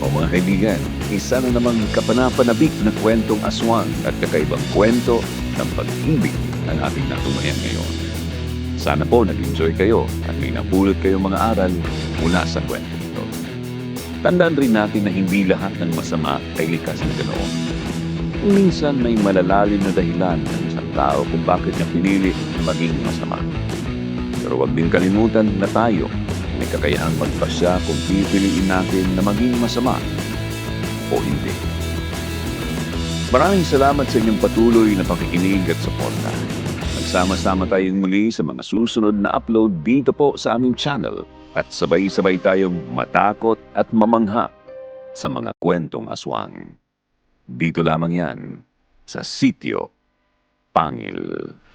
Speaker 3: O mga kaibigan, isa na namang kapanapanabik na kwentong aswang at kakaibang kwento ng pag-ibig ang ating natumayan ngayon. Sana po nag-enjoy kayo at may napulot kayong mga aral mula sa kwento ito. Tandaan rin natin na hindi lahat ng masama ay likas na ganoon. Minsan may malalalim na dahilan ng isang tao kung bakit niya pinili na maging masama. Pero huwag din kalimutan na tayo may kakayahang magpasya kung pipiliin natin na maging masama o hindi. Maraming salamat sa inyong patuloy na pakikinig at suporta. Magsama-sama tayong muli sa mga susunod na upload dito po sa aming channel at sabay-sabay tayong matakot at mamangha sa mga kwentong aswang. Dito lamang yan sa Sitio Pangil.